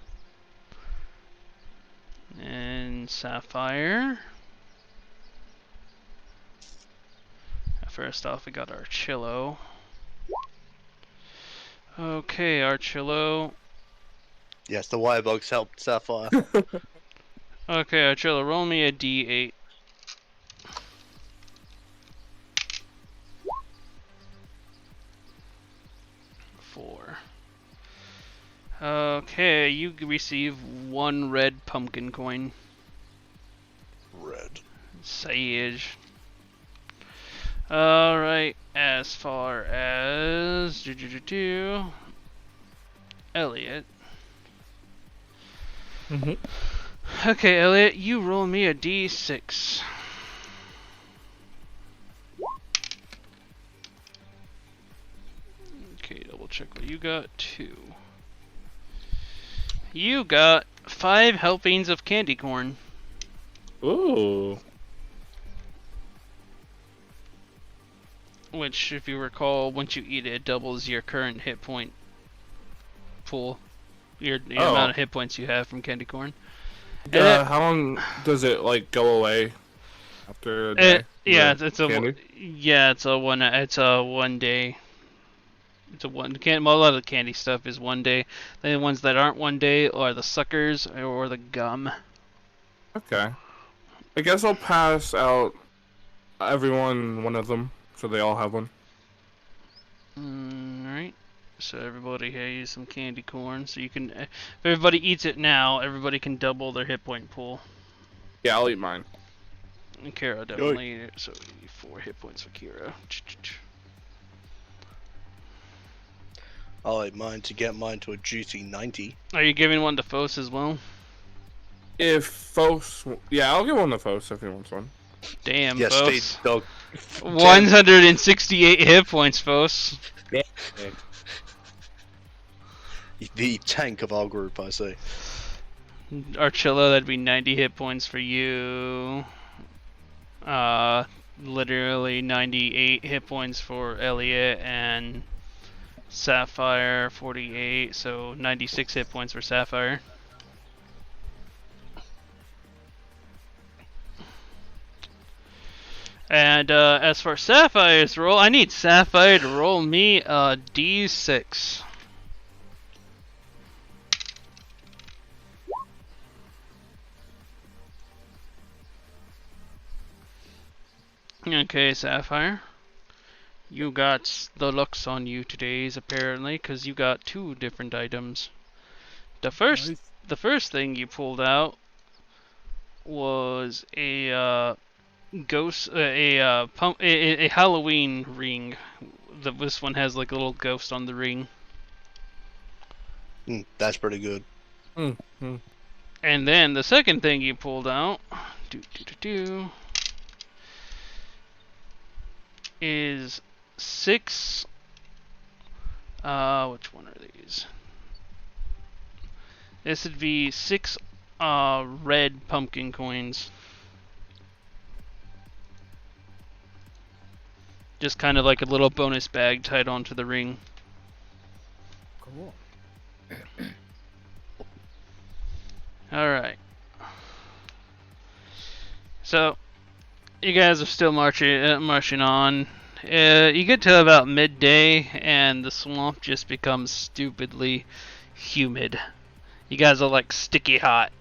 And Sapphire. First off, we got Archillo. Okay, Archillo. Yes, the wire bugs helped Sapphire. Okay, Archillo, roll me a d8. Four. Okay, you receive 1 red pumpkin coin. Red. Sage. Alright, as far as Elliot. Okay, Elliot, you roll me a d6. Okay, double check what you got. 2. You got 5 helpings of candy corn. Ooh. Which, if you recall, once you eat it, it doubles your current hit point pool. Your amount of hit points you have from candy corn. How long does it like go away after a day? Yeah, The it's a candy? it's a 1 day. It's a lot of the candy stuff is 1 day. The ones that aren't 1 day are the suckers or the gum. Okay. I guess I'll pass out everyone one of them, so they all have one. Alright. So everybody has some candy corn. So you can, if everybody eats it now, everybody can double their hit point pool. Yeah, I'll eat mine. And Kira definitely ate it, so 4 hit points for Kira. I'll eat mine to get mine to a juicy 90. Are you giving one to Fos as well? If Fos, yeah, I'll give one to Fos if he wants one. Damn, Yes, Fos. feed dog. 168 hit points, Fos. The tank of our group, I say. Archilla, that'd be 90 hit points for you. Literally 98 hit points for Elliot, and Sapphire 48, so 96 hit points for Sapphire. And as for Sapphire's roll, I need Sapphire to roll me a d6. Okay, Sapphire. You got the looks on you today's apparently, because you got 2 different items. The first thing you pulled out was a a Halloween ring. This one has like a little ghost on the ring. That's pretty good. And then the second thing you pulled out is 6 which one are these? This would be 6 red pumpkin coins. Just kind of like a little bonus bag tied onto the ring. Cool. Alright. So, you guys are still marching on. You get to about midday, and the swamp just becomes stupidly humid. You guys are like sticky hot.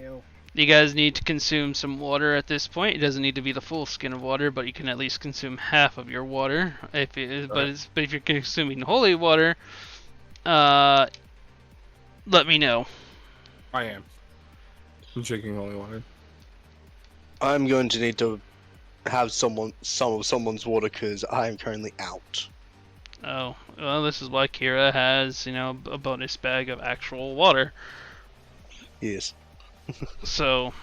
Ew. You guys need to consume some water at this point. It doesn't need to be the full skin of water, but you can at least consume half of your water. But if you're consuming holy water, let me know. I am. I'm drinking holy water. I'm going to need to have some of someone's water because I am currently out. Oh, well, this is why Kira has, a bonus bag of actual water. Yes. So.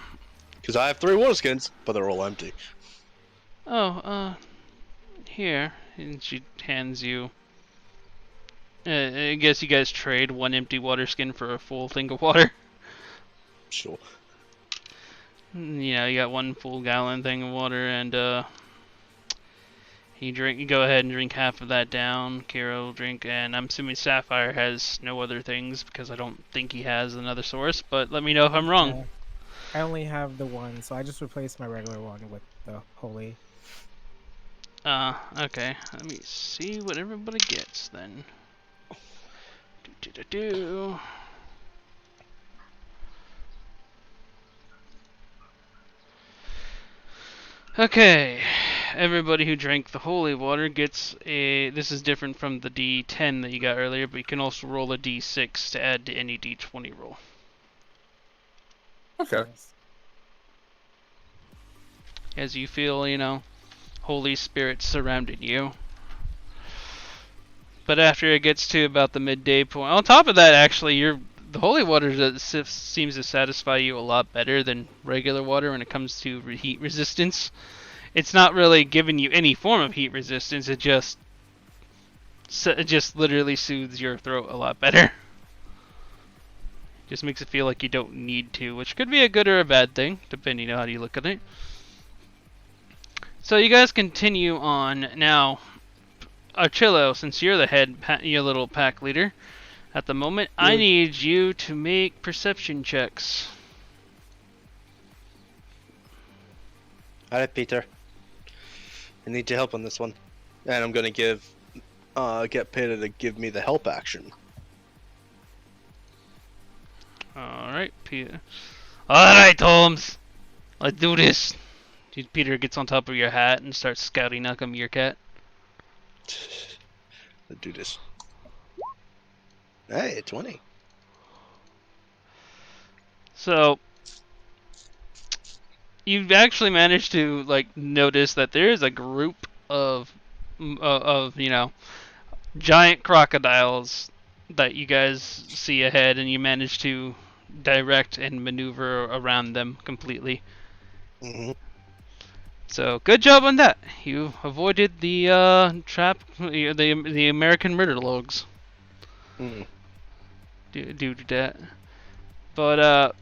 Because I have 3 water skins, but they're all empty. Here. And she hands you. I guess you guys trade 1 empty water skin for a full thing of water. Sure. You got 1 full gallon thing of water, and You go ahead and drink half of that down. Kira will drink, and I'm assuming Sapphire has no other things because I don't think he has another source. But let me know if I'm wrong. I only have the one, so I just replaced my regular one with the holy. Okay. Let me see what everybody gets then. Do. Okay, everybody who drank the holy water gets a. This is different from the D10 that you got earlier, but you can also roll a D6 to add to any D20 roll. Okay. As you feel, Holy Spirit surrounding you. But after it gets to about the midday point, on top of that, actually, the holy water seems to satisfy you a lot better than regular water when it comes to heat resistance. It's not really giving you any form of heat resistance. It just literally soothes your throat a lot better. Just makes it feel like you don't need to, which could be a good or a bad thing, depending on how you look at it. So you guys continue on now. Archillo, since you're the head, your little pack leader at the moment, I need you to make perception checks. Alright, Peter. I need your help on this one. And I'm gonna get Peter to give me the help action. Alright, Peter. Alright, Holmes! Let's do this! Peter gets on top of your hat and starts scouting out a meerkat. Let's do this. Hey, 20. So, you've actually managed to notice that there is a group of giant crocodiles that you guys see ahead, and you manage to direct and maneuver around them completely. Mm-hmm. So good job on that. You avoided the trap, the American murder logs. Mm. Due to that, but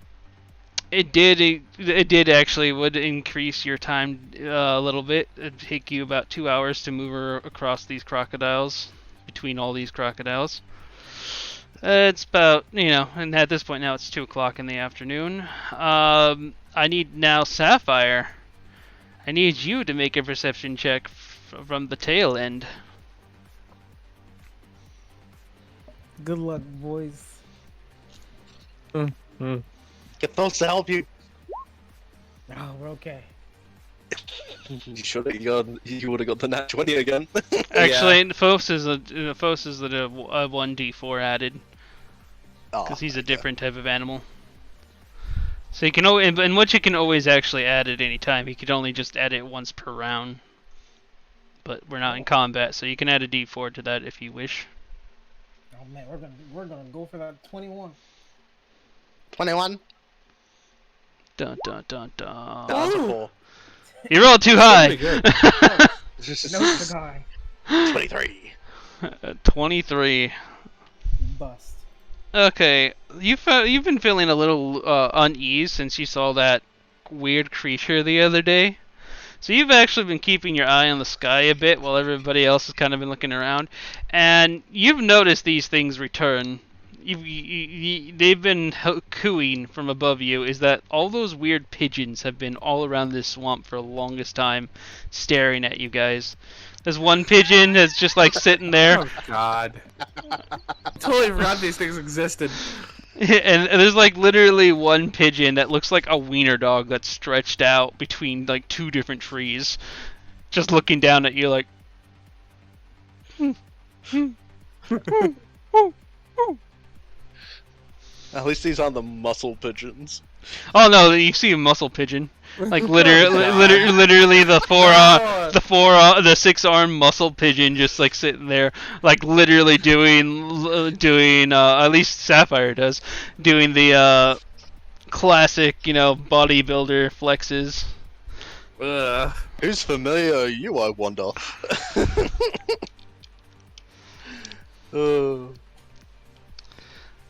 it did actually would increase your time a little bit. It'd take you about 2 hours to move across these crocodiles, between all these crocodiles. It's about, and at this point now it's 2 o'clock in the afternoon. I need now Sapphire. I need you to make a perception check from the tail end. Good luck, boys. Get folks to help you. Oh, we're okay. You would have got the nat 20 again. Actually, yeah. Phos is a 1d4 added. Because he's a different type of animal. So you can and what you can always actually add at any time. You could only just add it once per round. But we're not in combat, so you can add a d4 to that if you wish. Oh man, we're gonna go for that 21. 21. Dun dun dun dun. That's a 4. You rolled too high. No cigar. 23. 23. Bust. Okay, you've been feeling a little unease since you saw that weird creature the other day. So you've actually been keeping your eye on the sky a bit while everybody else has kind of been looking around, and you've noticed these things return. They've been cooing from above you. Is that all those weird pigeons have been all around this swamp for the longest time, staring at you guys. There's one pigeon that's just sitting there. Oh God! I totally forgot these things existed. And there's literally one pigeon that looks like a wiener dog that's stretched out between 2 different trees, just looking down at you . At least these aren't the muscle pigeons. Oh no, you see a muscle pigeon. Literally the the 6-arm muscle pigeon just sitting there, literally doing at least Sapphire does, doing the classic, bodybuilder flexes. Who's familiar are you, I wonder?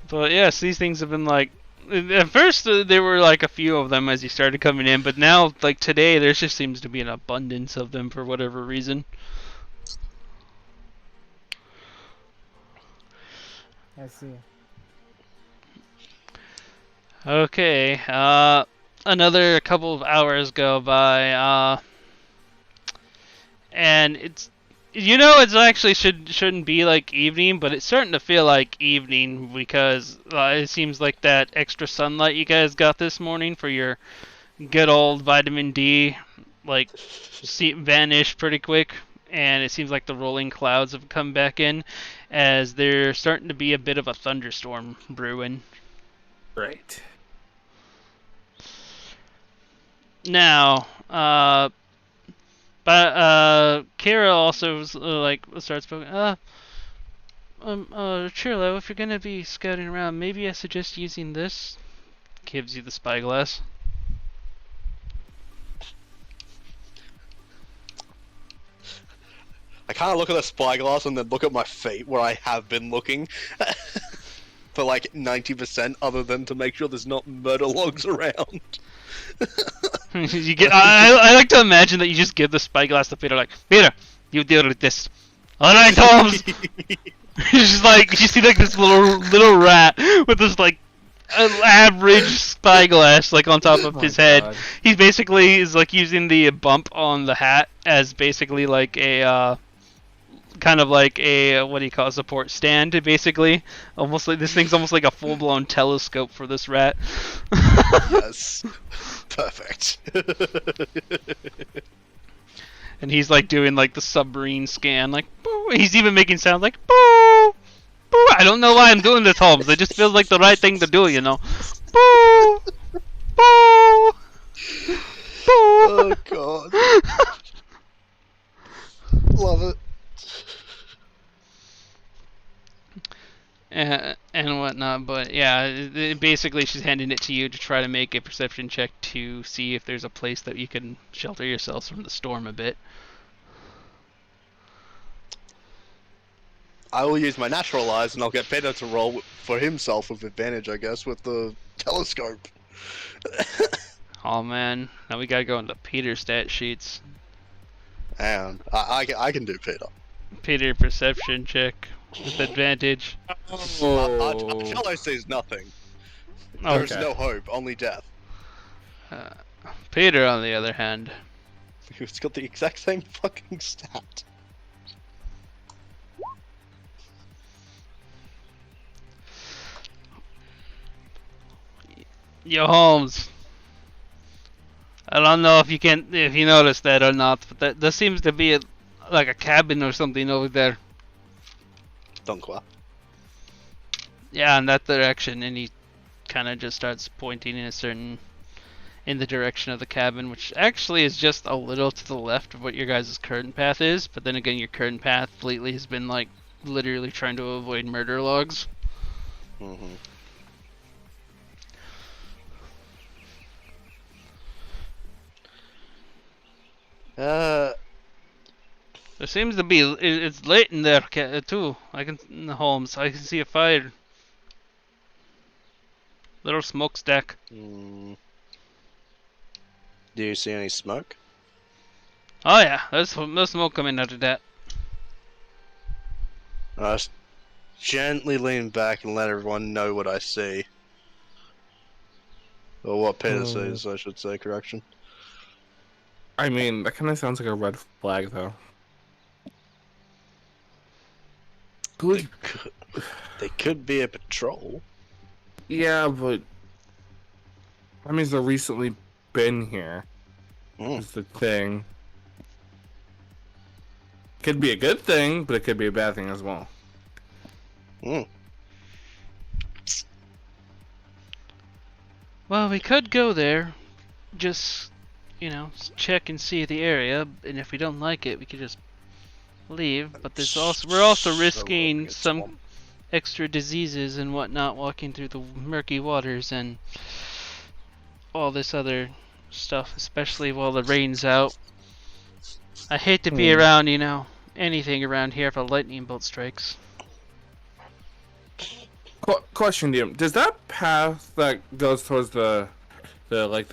But yes, these things have been at first there were a few of them as you started coming in, but now today there just seems to be an abundance of them for whatever reason. I see. Okay. Another couple of hours go by. And it's actually shouldn't be like evening, but it's starting to feel like evening because it seems like that extra sunlight you guys got this morning for your good old vitamin D, like, vanished pretty quick, and it seems like the rolling clouds have come back in, as there's starting to be a bit of a thunderstorm brewing. Right. Now, but Kira also starts spoken. Churlo, if you're gonna be scouting around, maybe I suggest using this. Gives you the spyglass. I kind of look at the spyglass and then look at my feet where I have been looking for like 90%, other than to make sure there's not murder logs around. I like to imagine that you just give the spyglass to Peter, like, Peter, you deal with this. All right, Holmes. It's just like you see like this little rat with this like average spyglass like on top of his head. God. He basically is like using the bump on the hat as basically like a kind of like a what do you call it, support stand, basically. Almost like this thing's almost like a full-blown telescope for this rat. Yes. Perfect. And he's like doing like the submarine scan, like boo. He's even making sounds like boo, boo. I don't know why I'm doing this, Holmes. It just feels like the right thing to do, you know. Boo, boo, boo. Oh god. Love it. And whatnot, but yeah, basically she's handing it to you to try to make a perception check to see if there's a place that you can shelter yourselves from the storm a bit. I will use my natural eyes and I'll get Peter to roll for himself with advantage, I guess, with the telescope. Oh man, now we gotta go into Peter's stat sheets. And I can do Peter. Peter perception check with advantage. Arcello sees nothing. There's no hope, only death. Peter, on the other hand, It's got the exact same fucking stat. yo Holmes. I don't know if you noticed that or not, but there seems to be like a cabin or something over there. Don't qua. Yeah, in that direction, and he kind of just starts pointing in the direction of the cabin, which actually is just a little to the left of what your guys' current path is. But then again, your current path lately has been like literally trying to avoid murder logs. Mm-hmm. There seems to be it's late in there too. In the homes, I can see a fire. Little smokestack. Do you see any smoke? Oh yeah, there's smoke coming out of that. I just gently lean back and let everyone know what I see. Or what Peter sees, I should say, correction. I mean, that kind of sounds like a red flag, though. Good. They could be a patrol. Yeah, but that means they've recently been here. Is the thing. Could be a good thing, but it could be a bad thing as well. Well, we could go there, just check and see the area, and if we don't like it, we could just leave. But we're also risking some extra diseases and whatnot walking through the murky waters and all this other stuff, especially while the rain's out. I hate to be around, anything around here if a lightning bolt strikes. Question to you: does that path that goes towards the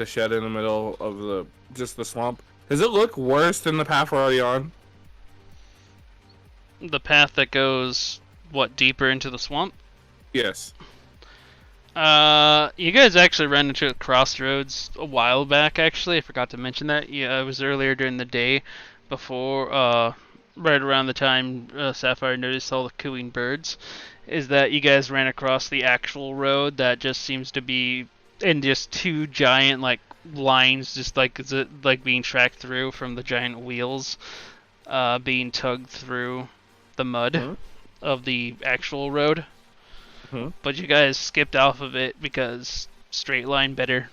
shed in the middle of the swamp, does it look worse than the path we're already on? The path that goes deeper into the swamp? Yes. You guys actually ran into a crossroads a while back. Actually, I forgot to mention that. Yeah, it was earlier during the day, before right around the time Sapphire noticed all the cooing birds. Is that you guys ran across the actual road that just seems to be in just two giant like lines, just like like being tracked through from the giant wheels, being tugged through the mud Hmm? of the actual road. Hmm? But you guys skipped off of it because straight line better.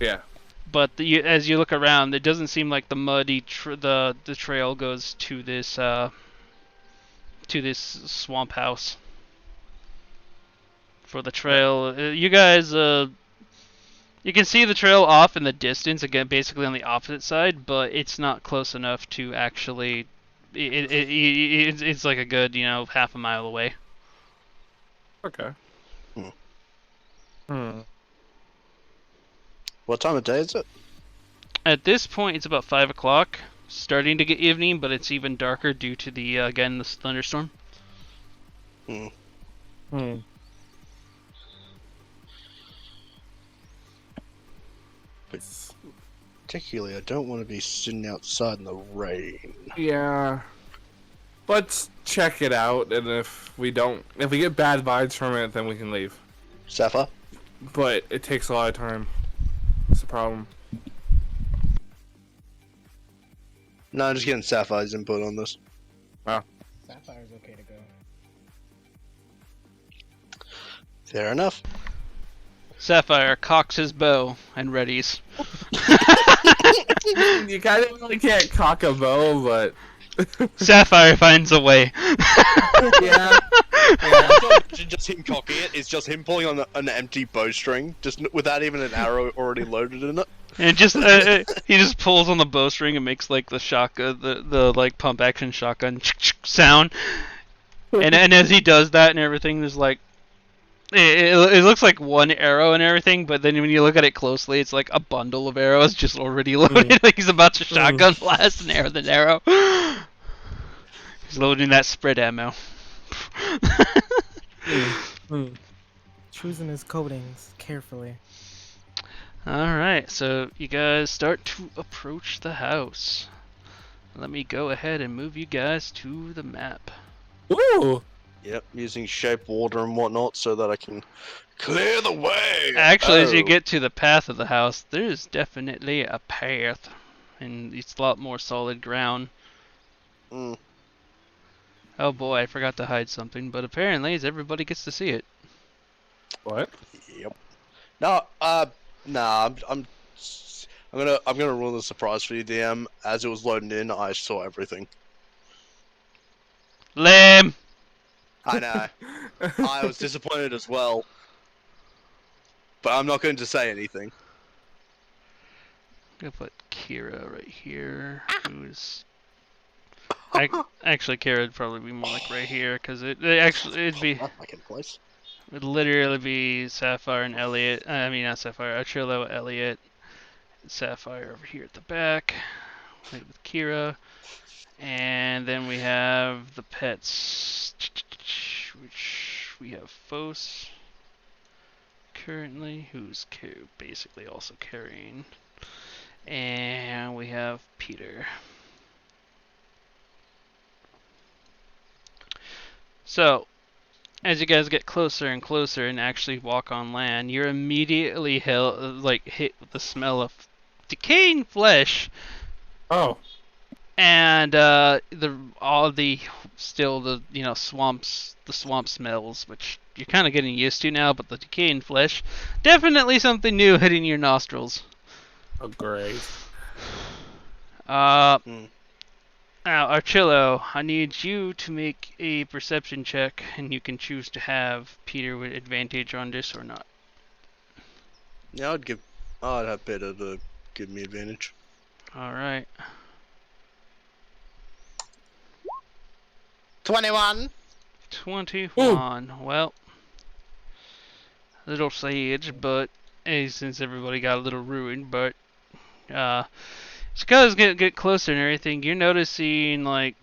Yeah. But as you look around, it doesn't seem like the muddy the trail goes to this swamp house. For the trail, you guys you can see the trail off in the distance again, basically on the opposite side, but it's not close enough to actually. It's like a good half a mile away. Okay. Hmm. Hmm. What time of day is it? At this point, it's about 5 o'clock. Starting to get evening, but it's even darker due to the again the thunderstorm. Hmm. Hmm. Particularly, I don't want to be sitting outside in the rain. Yeah. Let's check it out, and if we get bad vibes from it, then we can leave. Sapphire? But it takes a lot of time. That's the problem. No, I'm just getting Sapphire's input on this. Sapphire's okay to go. Fair enough. Sapphire cocks his bow and readies. You kind of really can't cock a bow, but Sapphire finds a way. yeah. Just him cocking it. It's just him pulling on an empty bowstring, just without even an arrow already loaded in it. And just he just pulls on the bowstring and makes like the shotgun, the like pump action shotgun sound. And as he does that and everything, there's like it looks like one arrow and everything, but then when you look at it closely, it's like a bundle of arrows just already loaded. Like he's about to shotgun blast an arrow. He's loading that spread ammo. Choosing his coatings carefully. Alright, so you guys start to approach the house. Let me go ahead and move you guys to the map. Ooh. Yep, using shape water and whatnot so that I can clear the way. Actually, as you get to the path of the house, there's definitely a path. And it's a lot more solid ground. Mm. Oh boy, I forgot to hide something, but apparently everybody gets to see it. What? Yep. No, nah. I'm gonna ruin the surprise for you, DM. As it was loading in, I saw everything. Lame! I know. I was disappointed as well. But I'm not going to say anything. I'm gonna put Kira right here, who's... Actually, Kira would probably be more like right here, because it'd be... That's my place. It'd literally be Sapphire and Elliot. I mean, not Sapphire, Achillo, Elliot, Sapphire over here at the back, right with Kira. And then we have the pets, which we have Fos currently, who's basically also carrying. And we have Peter. So, as you guys get closer and closer and actually walk on land, you're immediately hit with the smell of decaying flesh. Oh. And all the swamp smells, which you're kind of getting used to now, but the decaying flesh, definitely something new hitting your nostrils. Oh, great. Now, Archillo, I need you to make a perception check, and you can choose to have Peter with advantage on this or not. Yeah, I'd have Peter to give me advantage. All right. 21. 21. Well, a little sage, but since everybody got a little ruined, but as you guys get closer and everything, you're noticing like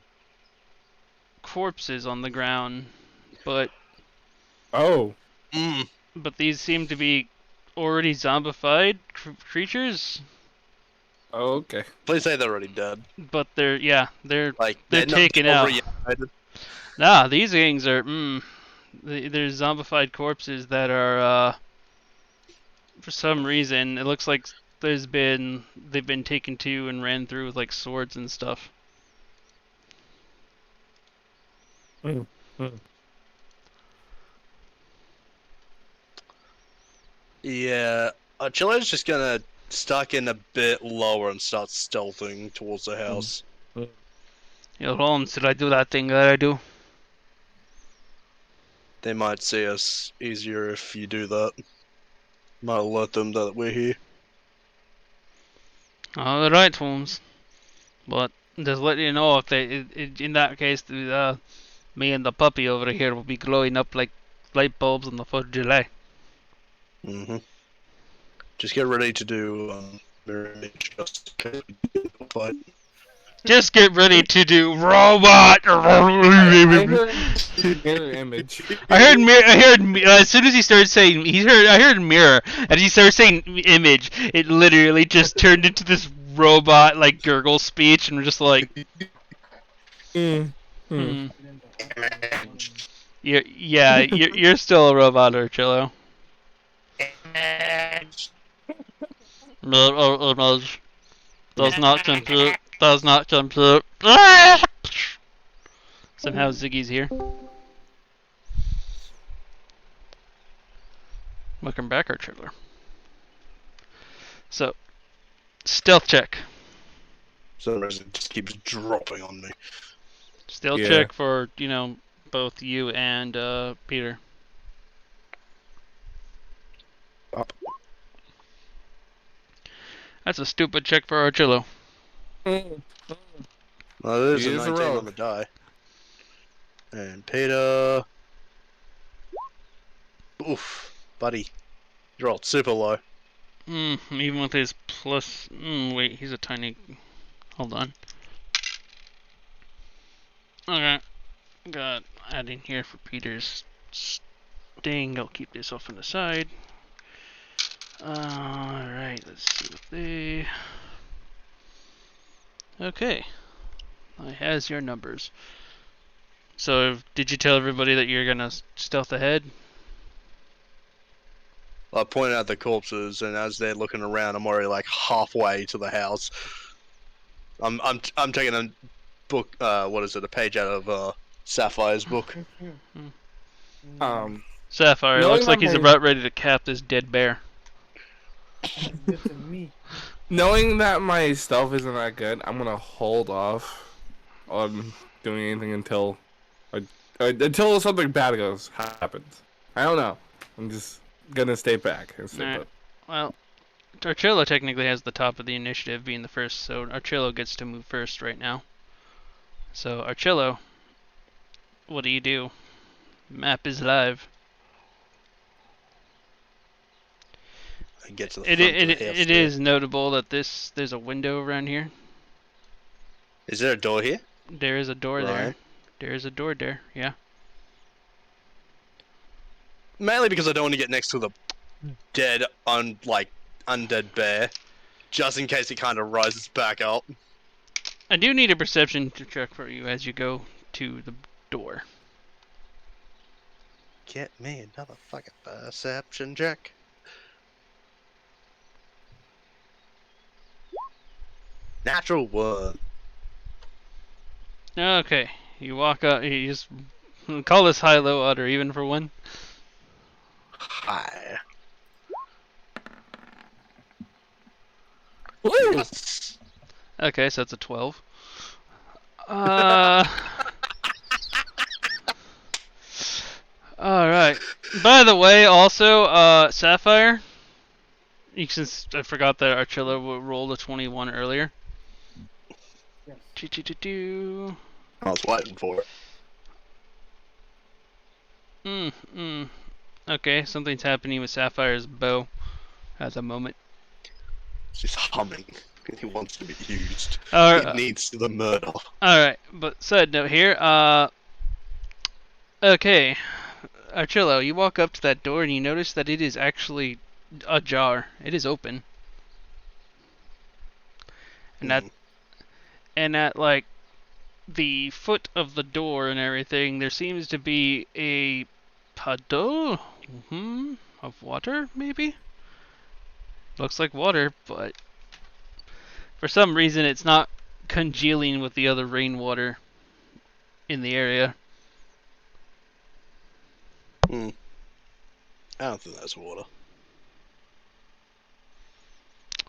corpses on the ground, but Oh. Mm. But these seem to be already zombified creatures. Oh, okay. Please say they're already dead. But they're Like they're not taken out. reanimated. Nah, these things are they're zombified corpses that are for some reason it looks like they've been taken to and ran through with like swords and stuff. Mm. Yeah, Chile's just gonna stuck in a bit lower and start stealthing towards the house. Yo, Holmes, did I do that thing that I do? They might see us easier if you do that. Might alert them that we're here. All right, Holmes. But just let you know if in that case, me and the puppy over here will be glowing up like light bulbs on the 4th of July. Mm-hmm. Just get ready to do mirror image just in case we get into a fight. Just get ready to do robot. I heard mirror image. I heard as soon as he started saying I heard mirror, and he started saying image. It literally just turned into this robot like gurgle speech, and we're just like, you're still a robot, Archillo. Image does not compute. Does not compute. Somehow Ziggy's here. Welcome back, Archillo. So, stealth check. For some reason it just keeps dropping on me. Stealth check for, both you and Peter. Up. That's a stupid check for Archillo. Well, it is a 19 on the die. And Peter... Oof, buddy. You rolled super low. Even with his plus... wait, he's a tiny... Hold on. Okay. Got adding here for Peter's sting. I'll keep this off on the side. Alright, let's see what they... Okay. I has your numbers. So, did you tell everybody that you're gonna stealth ahead? I pointed out the corpses, and as they're looking around, I'm already like halfway to the house. I'm taking a book. What is it? A page out of Sapphire's book. Sapphire looks like he's about ready to cap this dead bear. Knowing that my stealth isn't that good, I'm gonna hold off on doing anything until something bad happens. I don't know. I'm just gonna stay back and stay put. Well, Archillo technically has the top of the initiative, being the first, so Archillo gets to move first right now. So Archillo, what do? Map is live. I get to the front of the house. It is notable that there's a window around here. Is there a door here? There is a door there. There is a door there. Yeah. Mainly because I don't want to get next to the dead, undead bear, just in case it kind of rises back up. I do need a perception check for you as you go to the door. Get me another fucking perception check. Natural 1. Okay, you walk up. You just call this high, low, odd, or even for one. Hi. Woo! Okay, so that's a 12. Alright. By the way, also, Sapphire, since I forgot that Archillo rolled a 21 earlier. I was waiting for it. Okay, something's happening with Sapphire's bow at the moment. She's humming. He wants to be used. Alright. He needs the murder. Alright, but side note here, okay. Archillo, you walk up to that door and you notice that it is actually ajar. It is open. And at like the foot of the door and everything, there seems to be a puddle of water, maybe? Looks like water, but for some reason it's not congealing with the other rainwater in the area. I don't think that's water.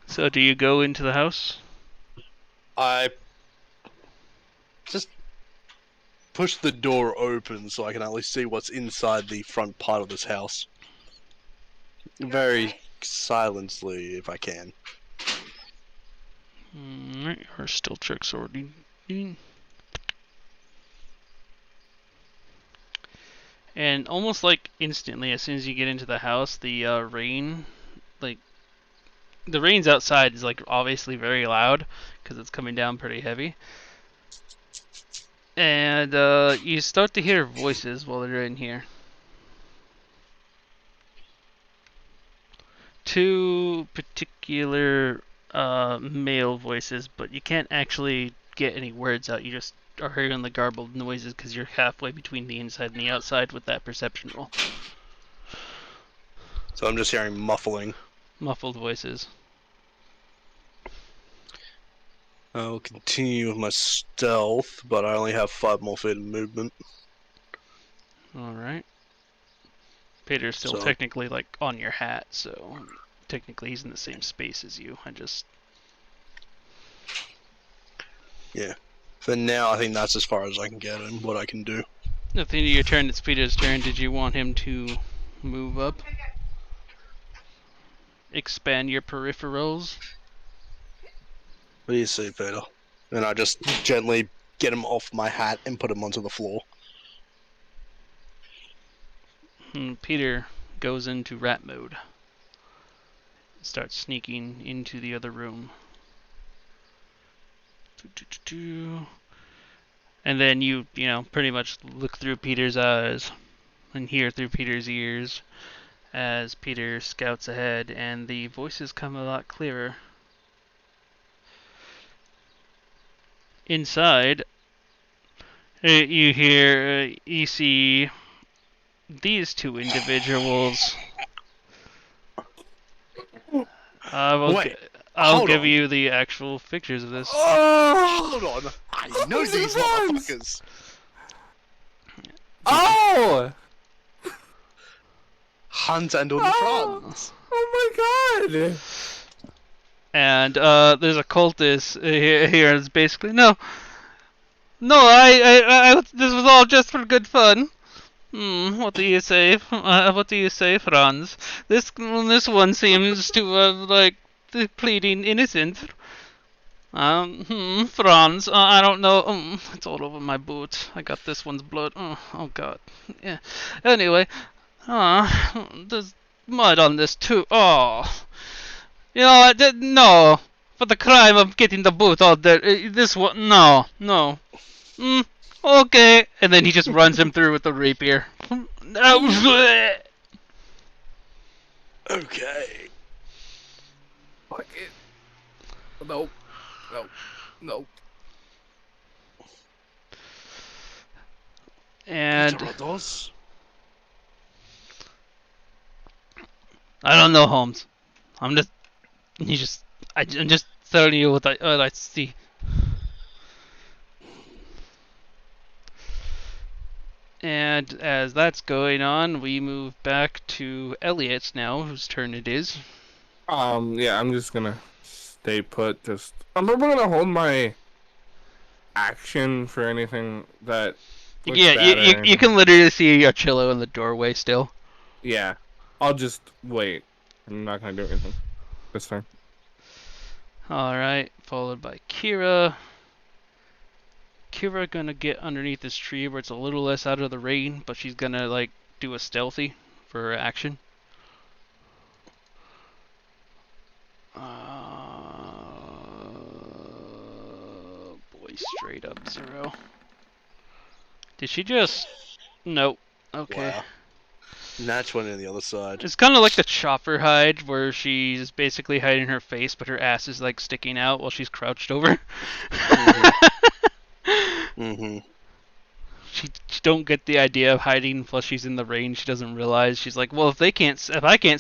So do you go into the house? I just push the door open so I can at least see what's inside the front part of this house. Very silently, if I can. Alright, our still checks already. And almost like instantly, as soon as you get into the house, the rain, like, the rain's outside is like obviously very loud because it's coming down pretty heavy. And you start to hear voices while they're in here. Two particular male voices, but you can't actually get any words out. You just are hearing the garbled noises because you're halfway between the inside and the outside with that perception roll. So I'm just hearing muffling. Muffled voices. I'll continue with my stealth, but I only have 5 more feet of movement. Alright. Peter's still technically like on your hat, so technically he's in the same space as you. Yeah. For now, I think that's as far as I can get and what I can do. At the end of your turn, it's Peter's turn. Did you want him to move up? Expand your peripherals? What do you see, Peter? And I just gently get him off my hat and put him onto the floor. Peter goes into rat mode. Starts sneaking into the other room. And then you pretty much look through Peter's eyes and hear through Peter's ears as Peter scouts ahead, and the voices come a lot clearer. Inside, you see these two individuals. I'll give you the actual pictures of this. Oh, hold on. I know these motherfuckers. Oh! Hanz and Franz. Oh my god! And there's a cultist here. It's basically no. I this was all just for good fun. What do you say? What do you say, Franz? This one seems to like pleading innocent. Franz, I don't know. It's all over my boot. I got this one's blood. Oh God. Yeah. Anyway, there's mud on this too. Oh. No. For the crime of getting the boot all there. This one, no. Okay. And then he just runs him through with the rapier. Okay. Fuck it. No. And Those? I don't know, Holmes. I'm just telling you what I see. And as that's going on, we move back to Elliot's now, whose turn it is. Yeah, I'm just gonna stay put. I'm probably gonna hold my action for anything that. Yeah, you can literally see Archillo in the doorway still. Yeah, I'll just wait. I'm not gonna do anything this time. Alright, followed by Kira. Kira gonna get underneath this tree where it's a little less out of the rain, but she's gonna like do a stealthy for her action. Boy, straight up 0. Did she just? Nope. Okay. Wow. Nat 20 on the other side. It's kind of like the chopper hide, where she's basically hiding her face, but her ass is like sticking out while she's crouched over. Mm-hmm. She don't get the idea of hiding while she's in the rain. She doesn't realize. She's like, well, if I can't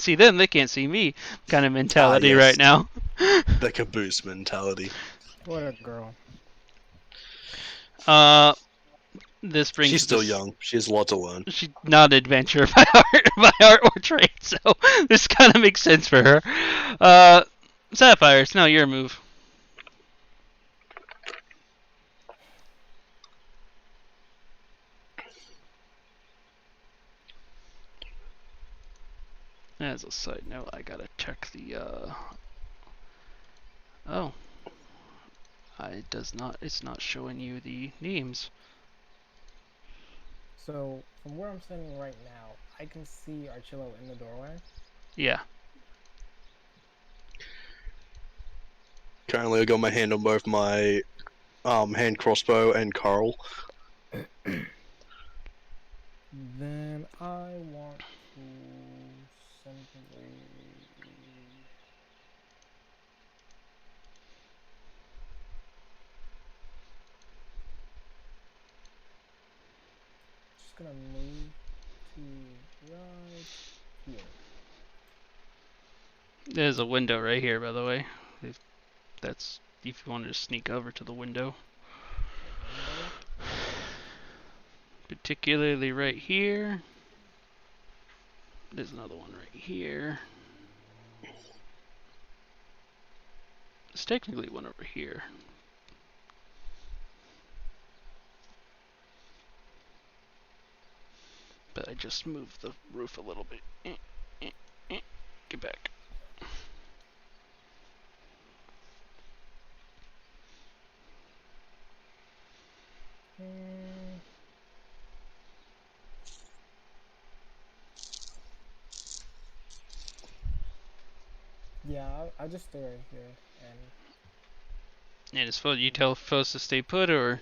see them, they can't see me. Kind of mentality yes. right now. The caboose mentality. What a girl. This brings. She's still young. She has a lot to learn. She's not an adventurer by art or trade, so this kind of makes sense for her. Sapphire, it's now your move. As a side note, I gotta check the. Oh, it's not showing you the names. So, from where I'm standing right now, I can see Archillo in the doorway. Yeah. Currently, I got my hand on both my hand crossbow and Carl. Then I want to simply. Just gonna move to right here. There's a window right here, by the way. If you wanted to sneak over to the window. Particularly right here. There's another one right here. There's technically one over here. But I just moved the roof a little bit. Get back. Yeah, I'll just stay right here. And it's supposed you tell Foes to stay put, or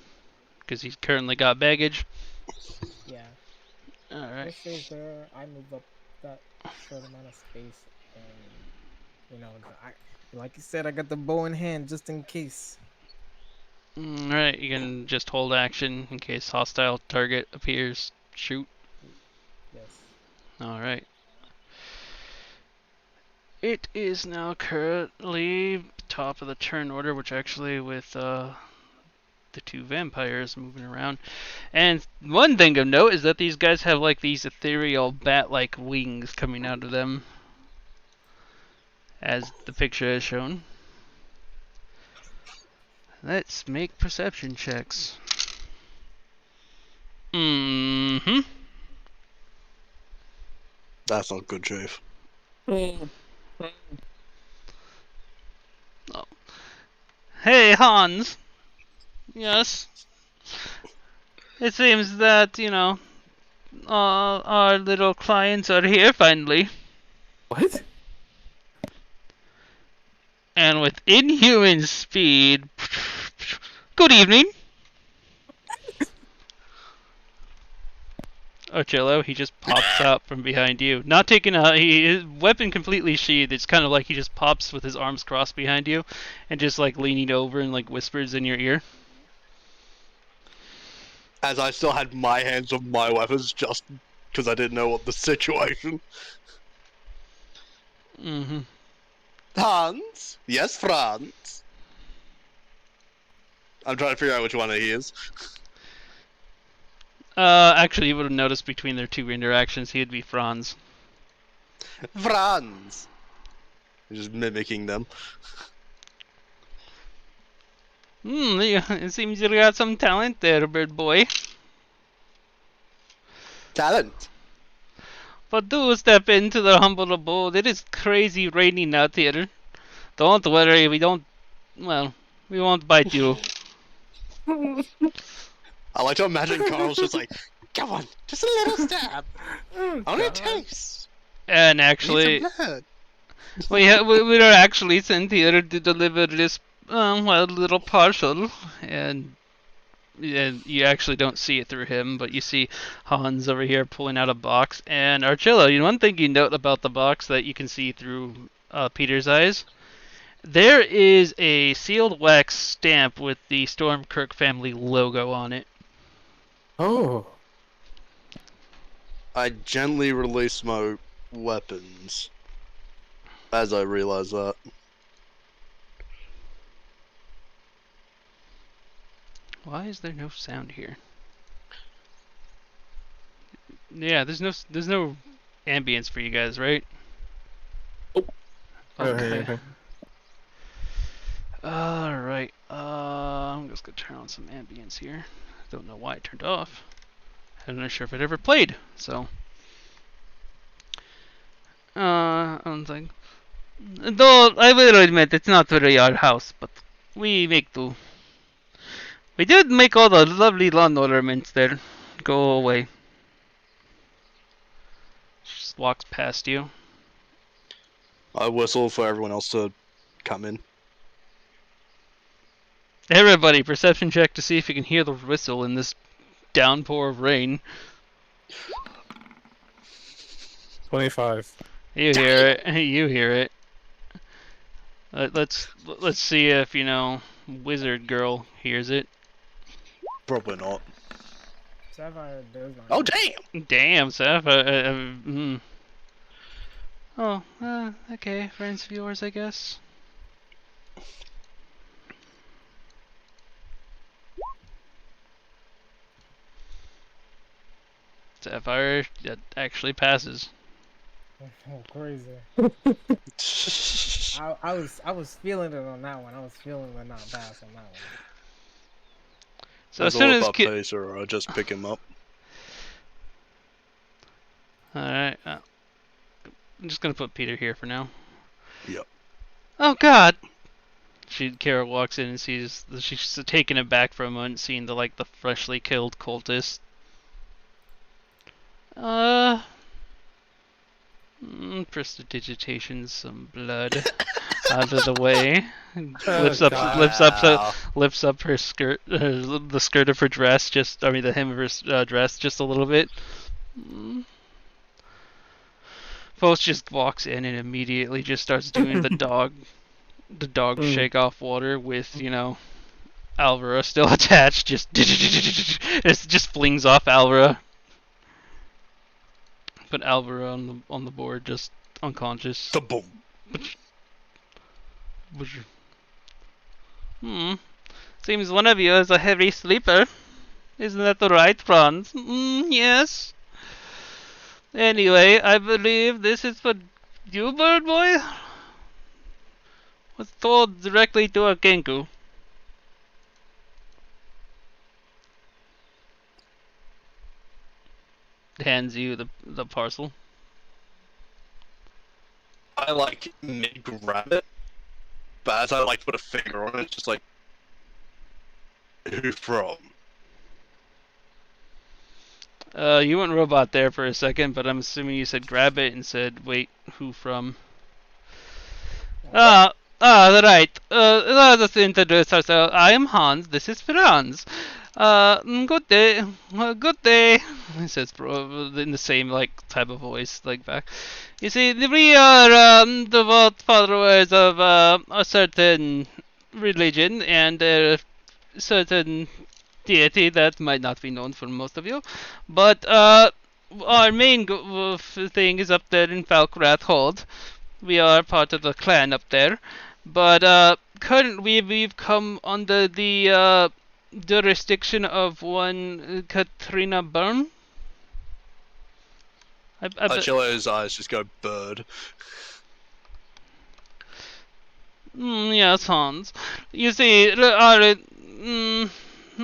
because he's currently got baggage. Yeah. All right. It stays there. I move up that short amount of space, and like you said, I got the bow in hand just in case. Alright, you can just hold action in case hostile target appears. Shoot. Yes. Alright. It is now currently top of the turn order, which actually with the two vampires moving around. And one thing of note is that these guys have like these ethereal bat-like wings coming out of them, as the picture has shown. Let's make perception checks. Mm-hmm. That's not good, Chief. Oh. Hey, Hanz. Yes. It seems that, our little clients are here finally. What? And with inhuman speed. Good evening. Archillo, he just pops out from behind you. Not taking his weapon completely sheathed. It's kind of like he just pops with his arms crossed behind you and just like leaning over and like whispers in your ear. As I still had my hands on my weapons just because I didn't know what the situation. Mm-hmm. Hanz? Yes, Franz? I'm trying to figure out which one he is. Actually, you would have noticed between their two interactions, he'd be Franz. Franz! Just mimicking them. It seems you got some talent there, bird boy. Talent? But do step into the humble abode. It is crazy raining out here. Don't worry, we won't bite you. I like to imagine Carl's just like, come on, just a little stab. Only a taste. And actually, Need some blood. we are actually sent here to deliver this little parcel, and and you actually don't see it through him, but you see Hanz over here pulling out a box. And Archilla, one thing you note about the box that you can see through Peter's eyes, there is a sealed wax stamp with the Stormkirk family logo on it. Oh. I gently release my weapons as I realize that. Why is there no sound here? Yeah, there's no ambience for you guys, right? Oh. I don't hear Okay. anything. Alright, I'm just gonna turn on some ambience here. Don't know why it turned off. I'm not sure if it ever played, so. I don't think. Though, I will admit, it's not really our house, but we make do. We did make all the lovely lawn ornaments there go away. Just walks past you. I whistle for everyone else to come in. Everybody, perception check to see if you can hear the whistle in this downpour of rain. 25. You hear it. You hear it. Let's see if Wizard Girl hears it. Probably not. Sapphire does not. Oh damn! Damn, Sapphire. Oh, okay, friends, viewers, I guess. Sapphire, that actually passes. Oh, crazy. I was feeling it on that one. I was feeling the not pass on that one. So as It's soon all as about pace, or I just pick him up. Alright, I'm just gonna put Peter here for now. Yep. Oh God! Kara walks in and sees she's taken aback for a moment, seeing the freshly killed cultist. Prestidigitation, some blood out of the way. Lifts up her skirt, the skirt of her dress, the hem of her dress, just a little bit. Foch just walks in and immediately just starts doing the dog shake off water with Alvaro still attached. Just flings off Alvaro. Put Alvaro on the board, just unconscious. The boom. Seems one of you is a heavy sleeper. Isn't that right, Franz? Yes. Anyway, I believe this is for you, bird boy. Was told directly to a Kenku. Hands you the parcel. I mid grab it, but as I put a finger on it, it's just who from? You went robot there for a second, but I'm assuming you said grab it and said wait, who from? Right. Let's introduce ourselves. I am Hanz. This is Franz. Good day. Good day. He says in the same type of voice back. You see, we are devout followers of a certain religion and a certain deity that might not be known for most of you, but our main thing is up there in Falkrath Hold. We are part of the clan up there, but currently we've come under the jurisdiction of one Katrina Byrne. Chilo's eyes just go bird. Yes, Hans. You see,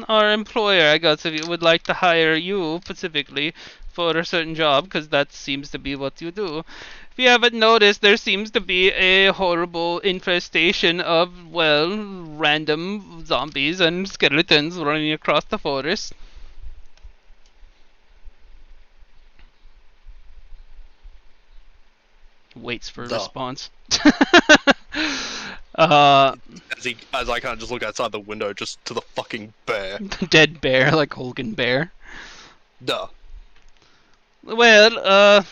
our employer, I guess, if you would like to hire you specifically for a certain job, because that seems to be what you do. If you haven't noticed, there seems to be a horrible infestation of, random zombies and skeletons running across the forest. Waits for a response. Uh, As I kind of just look outside the window, just to the fucking bear. dead bear, like Hogan Bear. Duh. Well,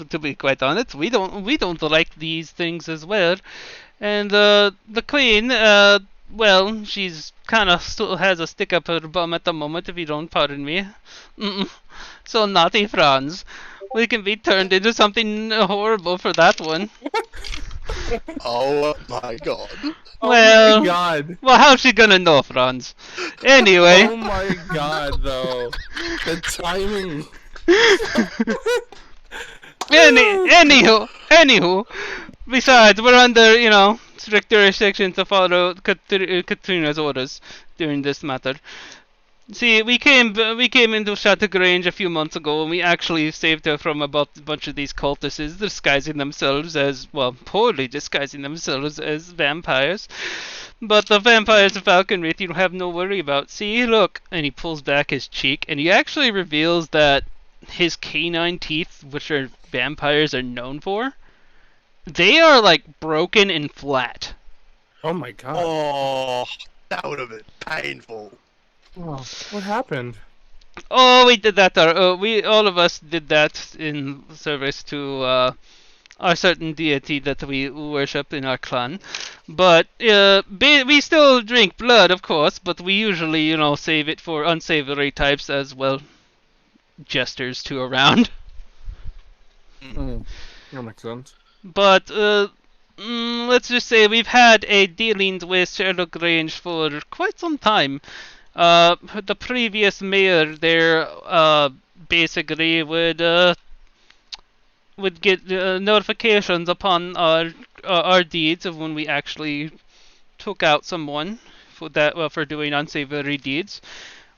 to be quite honest, we don't like these things as well. And the queen, well, she's kind of still has a stick up her bum at the moment, if you don't pardon me. So naughty, Franz. We can be turned into something horrible for that one. Oh my god. Well, Oh my god. well, how's she gonna know, Franz? Anyway. Oh my god, though. The timing. Anywho, besides, we're under, strict jurisdiction to follow Katrina's orders during this matter. See, we came into Chateau Grange a few months ago, and we actually saved her from a bunch of these cultists disguising themselves as, well, poorly disguising themselves as vampires. But the vampires of Falconry you have no worry about. See, look, and he pulls back his cheek, and he actually reveals that his canine teeth, which are vampires are known for, they are like broken and flat. Oh my god. Oh, that would have been painful. Oh, what happened? Oh, we did that. All of us did that in service to our certain deity that we worship in our clan. But we still drink blood, of course. But we usually, save it for unsavory types as well. Jesters to around. That makes sense. But let's just say we've had a dealings with Sherlock Grange for quite some time. The previous mayor there basically would get notifications upon our deeds of when we actually took out someone for doing unsavory deeds.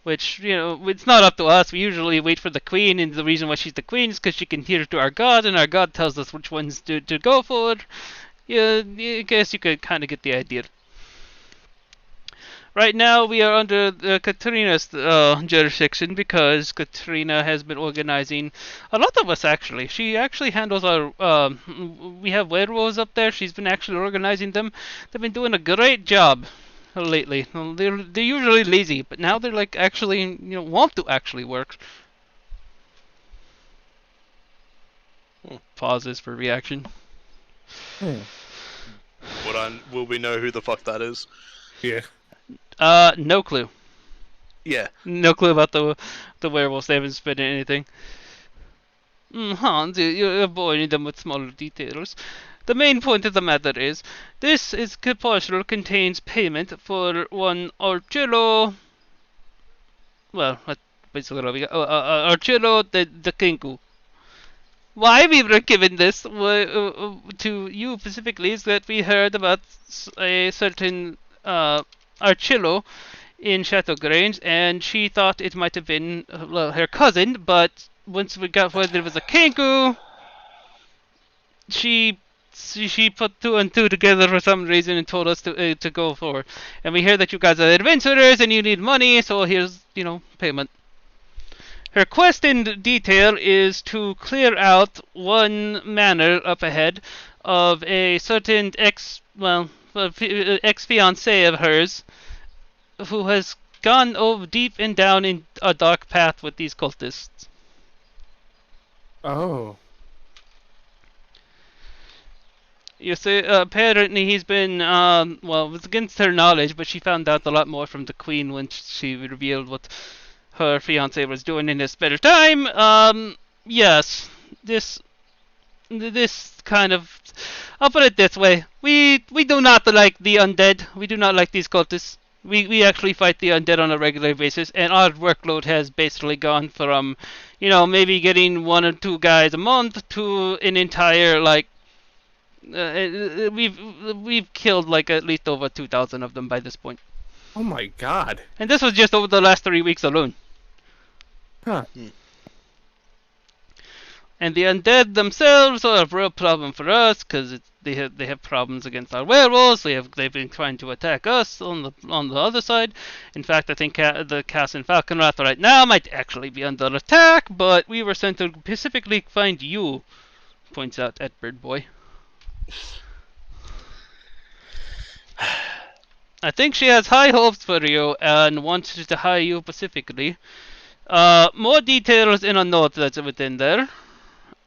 Which, it's not up to us. We usually wait for the queen, and the reason why she's the queen is because she can hear to our god, and our god tells us which ones to go for. Yeah, I guess you could kind of get the idea. Right now, we are under Katrina's jurisdiction because Katrina has been organizing a lot of us, actually. She actually handles our... we have werewolves up there. She's been actually organizing them. They've been doing a great job lately. They're usually lazy, but now they're like actually, want to actually work. Pauses for reaction. Will we know who the fuck that is? Yeah. No clue. Yeah. No clue about the werewolves. They haven't spent anything. Hanz, you're avoiding them with smaller details. The main point of the matter is, this parcel contains payment for one Arcello. Well, that's basically what we got. Arcello the Kinku. Why we were given this to you specifically is that we heard about a certain Arcello in Chateau Grange, and she thought it might have been her cousin, but once we got whether it was a Kinku, she put two and two together for some reason and told us to go for. And we hear that you guys are adventurers and you need money, so here's, payment. Her quest in detail is to clear out one manor up ahead of a certain ex-fiancé of hers who has gone deep and down in a dark path with these cultists. Oh. You see, apparently he's been, it was against her knowledge, but she found out a lot more from the Queen when she revealed what her fiancé was doing in his spare time. Yes, this kind of, I'll put it this way, we do not like the undead, we do not like these cultists. We actually fight the undead on a regular basis, and our workload has basically gone from, maybe getting 1 or 2 guys a month to an entire, we've killed at least over 2,000 of them by this point. Oh my god. And this was just over the last 3 weeks alone. Huh. And the undead themselves are a real problem for us because they have problems against our werewolves. They've been trying to attack us on the other side. In fact, I think the cast in Falconrath right now might actually be under attack. But we were sent to specifically find you. Points out Edward Boy. I think she has high hopes for you and wants to hire you specifically. More details in a note that's within there.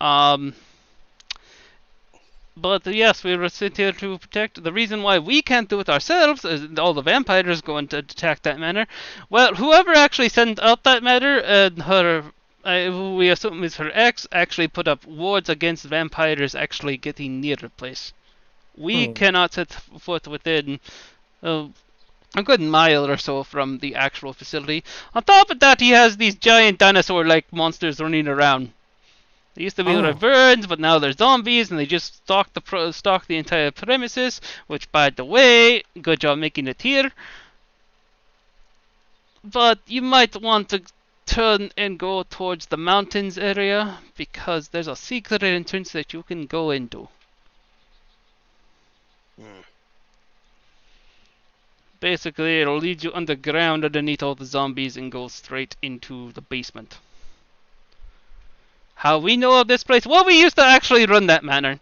Um, but yes, we were sent here to protect. The reason why we can't do it ourselves is all the vampires going to attack that manor. Well, whoever actually sent out that matter, who we assume is her ex, actually put up wards against vampires actually getting near the place. We cannot set foot within a good mile or so from the actual facility. On top of that, he has these giant dinosaur-like monsters running around. They used to be reverends, but now they're zombies, and they just stalk the entire premises. Which, by the way, good job making it here. But you might want to turn and go towards the mountains area, because there's a secret entrance that you can go into. Basically, it'll lead you underground underneath all the zombies and go straight into the basement. How we know of this place? Well, we used to actually run that manor.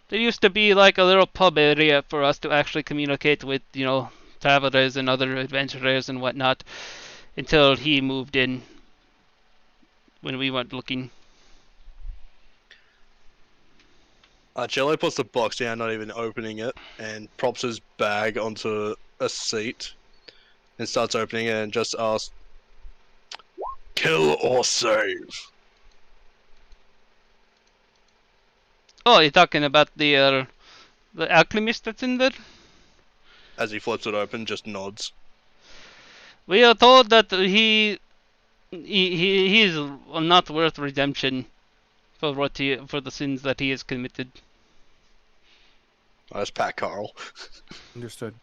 There used to be like a little pub area for us to actually communicate with, travelers and other adventurers and whatnot, until he moved in when we weren't looking. Jello puts the box down, not even opening it, and props his bag onto a seat and starts opening it and just asks, "Kill or save?" Oh, you're talking about the alchemist that's in there? As he flips it open, just nods. We are told that he is not worth redemption for the sins that he has committed. That's Pat Carl. Understood.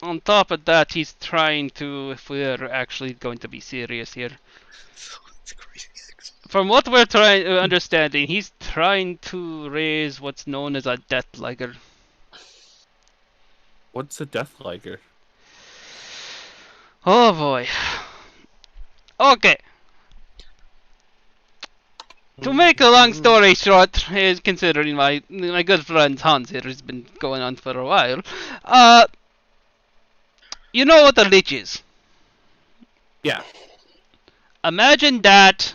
On top of that, he's trying to, if we're actually going to be serious here, It's crazy. from what we're understanding, he's trying to raise what's known as a death liger. What's a death liger? Oh boy. Okay. To make a long story short, is considering my good friend Hanz here has been going on for a while. You know what a lich is? Yeah. Imagine that,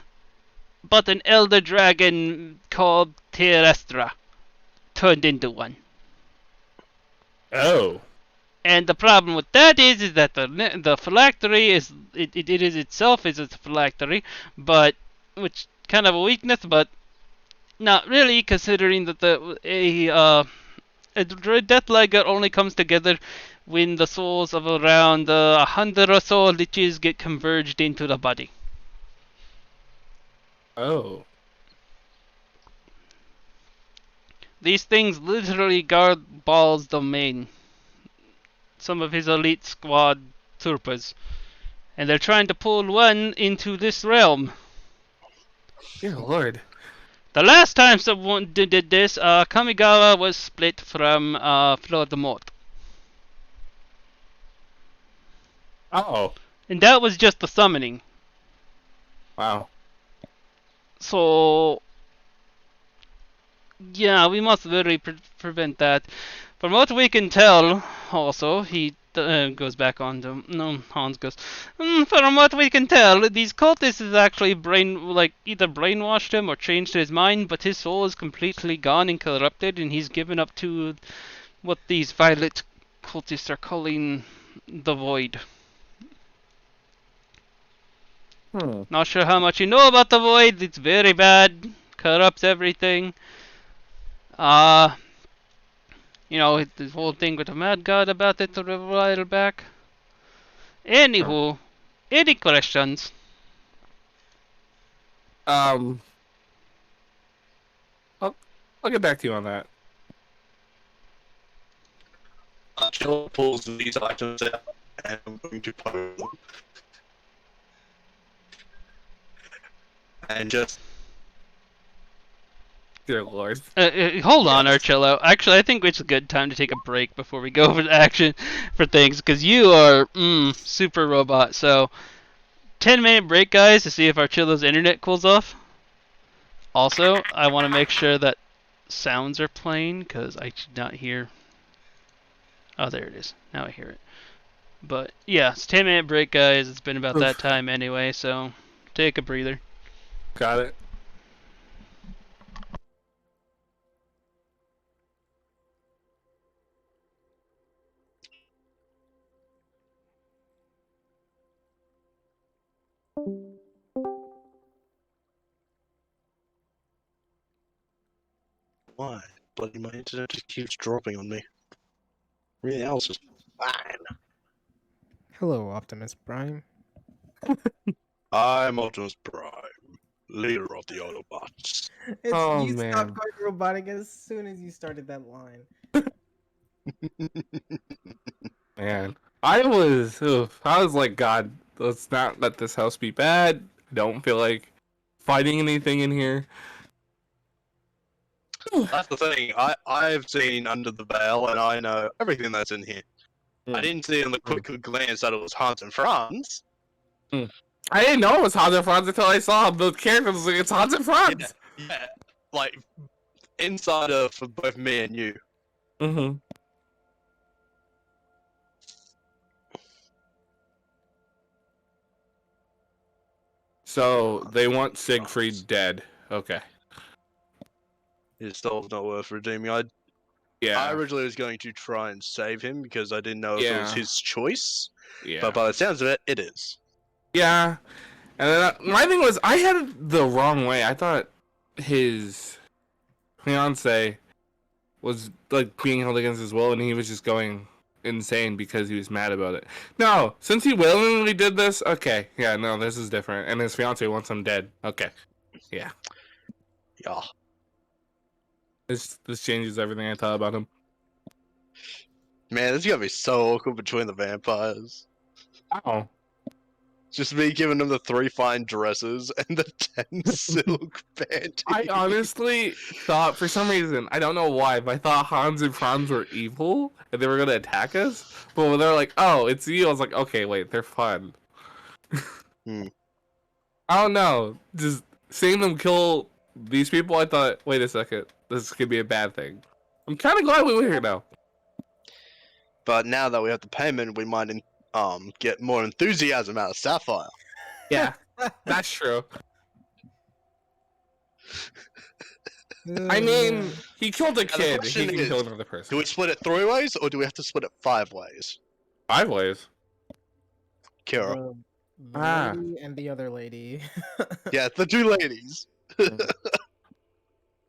but an elder dragon called Terrestra turned into one. Oh. And the problem with that is that the phylactery is it is itself is a phylactery, but which kind of a weakness, but not really, considering that a death liger only comes together when the souls of around 100 or so liches get converged into the body. Oh. These things literally guard Baal's domain. Some of his elite squad troopers. And they're trying to pull one into this realm. Dear Lord. The last time someone did this, Kamigawa was split from Fleur de Mort. Oh. And that was just the summoning. Wow. So, yeah, we must really prevent that. From what we can tell, also, he goes back on to... No, Hans goes... from what we can tell, these cultists has actually either brainwashed him or changed his mind, but his soul is completely gone and corrupted, and he's given up to what these violet cultists are calling the Void. Not sure how much you know about the Void. It's very bad. Corrupts everything. The whole thing with the Mad God about it a while back. Anywho, any questions? I'll get back to you on that. Jill pulls these items out, and I'm going to pose them. And just... Dear Lord. Hold on, Archillo. Actually, I think it's a good time to take a break before we go over the action for things, because you are super robot. So, 10-minute break, guys, to see if Archillo's internet cools off. Also, I want to make sure that sounds are playing, because I did not hear Oh, there it is. Now I hear it. But yeah, it's 10-minute break, guys. It's been about that time anyway, so take a breather. Got it. Why? Bloody my internet just keeps dropping on me. Everything else is fine. Hello, Optimus Prime. I'm Optimus Prime, leader of the Autobots. Oh, You stopped man. going robotic as soon as you started that line. Man, I was like, God, let's not let this house be bad. I don't feel like fighting anything in here. That's the thing. I've seen Under the Veil, and I know everything that's in here. I didn't see in the quick glance that it was Hanz and Franz. I didn't know it was Hans and Franz until I saw the characters. Like, it's Hans and Franz. Yeah, like insider for both me and you. Mm-hmm. So they want Siegfried dead. Okay. His soul's not worth redeeming. I Yeah. originally was going to try and save him because I didn't know if it was Yeah. his choice. Yeah. But by the sounds of it, it is. Yeah. And then my thing was, I had it the wrong way. I thought his fiance was like being held against his will, and he was just going insane because he was mad about it. No, since he willingly did this, okay, yeah, no, this is different. And his fiance wants him dead. Okay, yeah, Yeah. this changes everything I thought about him. Man, this is gonna be so awkward between the vampires. Oh, Just me giving them the 3 fine dresses and the 10 silk panties. I honestly thought, for some reason, I don't know why, but I thought Hans and Franz were evil and they were gonna attack us. But when they're like, "Oh, it's you," I was like, "Okay, wait, they're fun." Hmm. I don't know. Just seeing them kill these people, I thought, wait a second, this could be a bad thing. I'm kind of glad we were here now. But now that we have the payment, we might get more enthusiasm out of Sapphire. Yeah, that's true. I mean, he killed a Now, the kid. He question can is, kill another person. do we split it 3 ways, or do we have to split it 5 ways? 5 ways. Kira. The lady and the other lady. Yeah, the 2 ladies.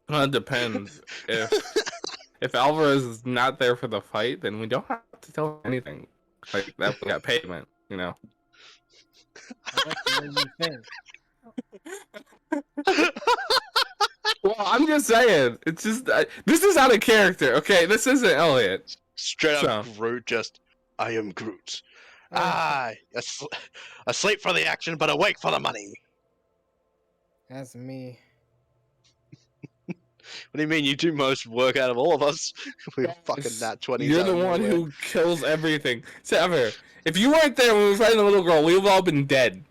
Well, it depends. If Alvarez is not there for the fight, then we don't have to tell him anything. Like that, we got payment, you know. That's what you think. Well, I'm just saying. It's just this is out of character. Okay, this isn't Elliot. Straight up Groot, just, I am Groot. Asleep for the action, but awake for the money. That's me. What do you mean? You do most work out of all of us. We're fucking nat 20. You're the one who kills everything. Sever, if you weren't there when we were fighting the little girl, we would have all been dead.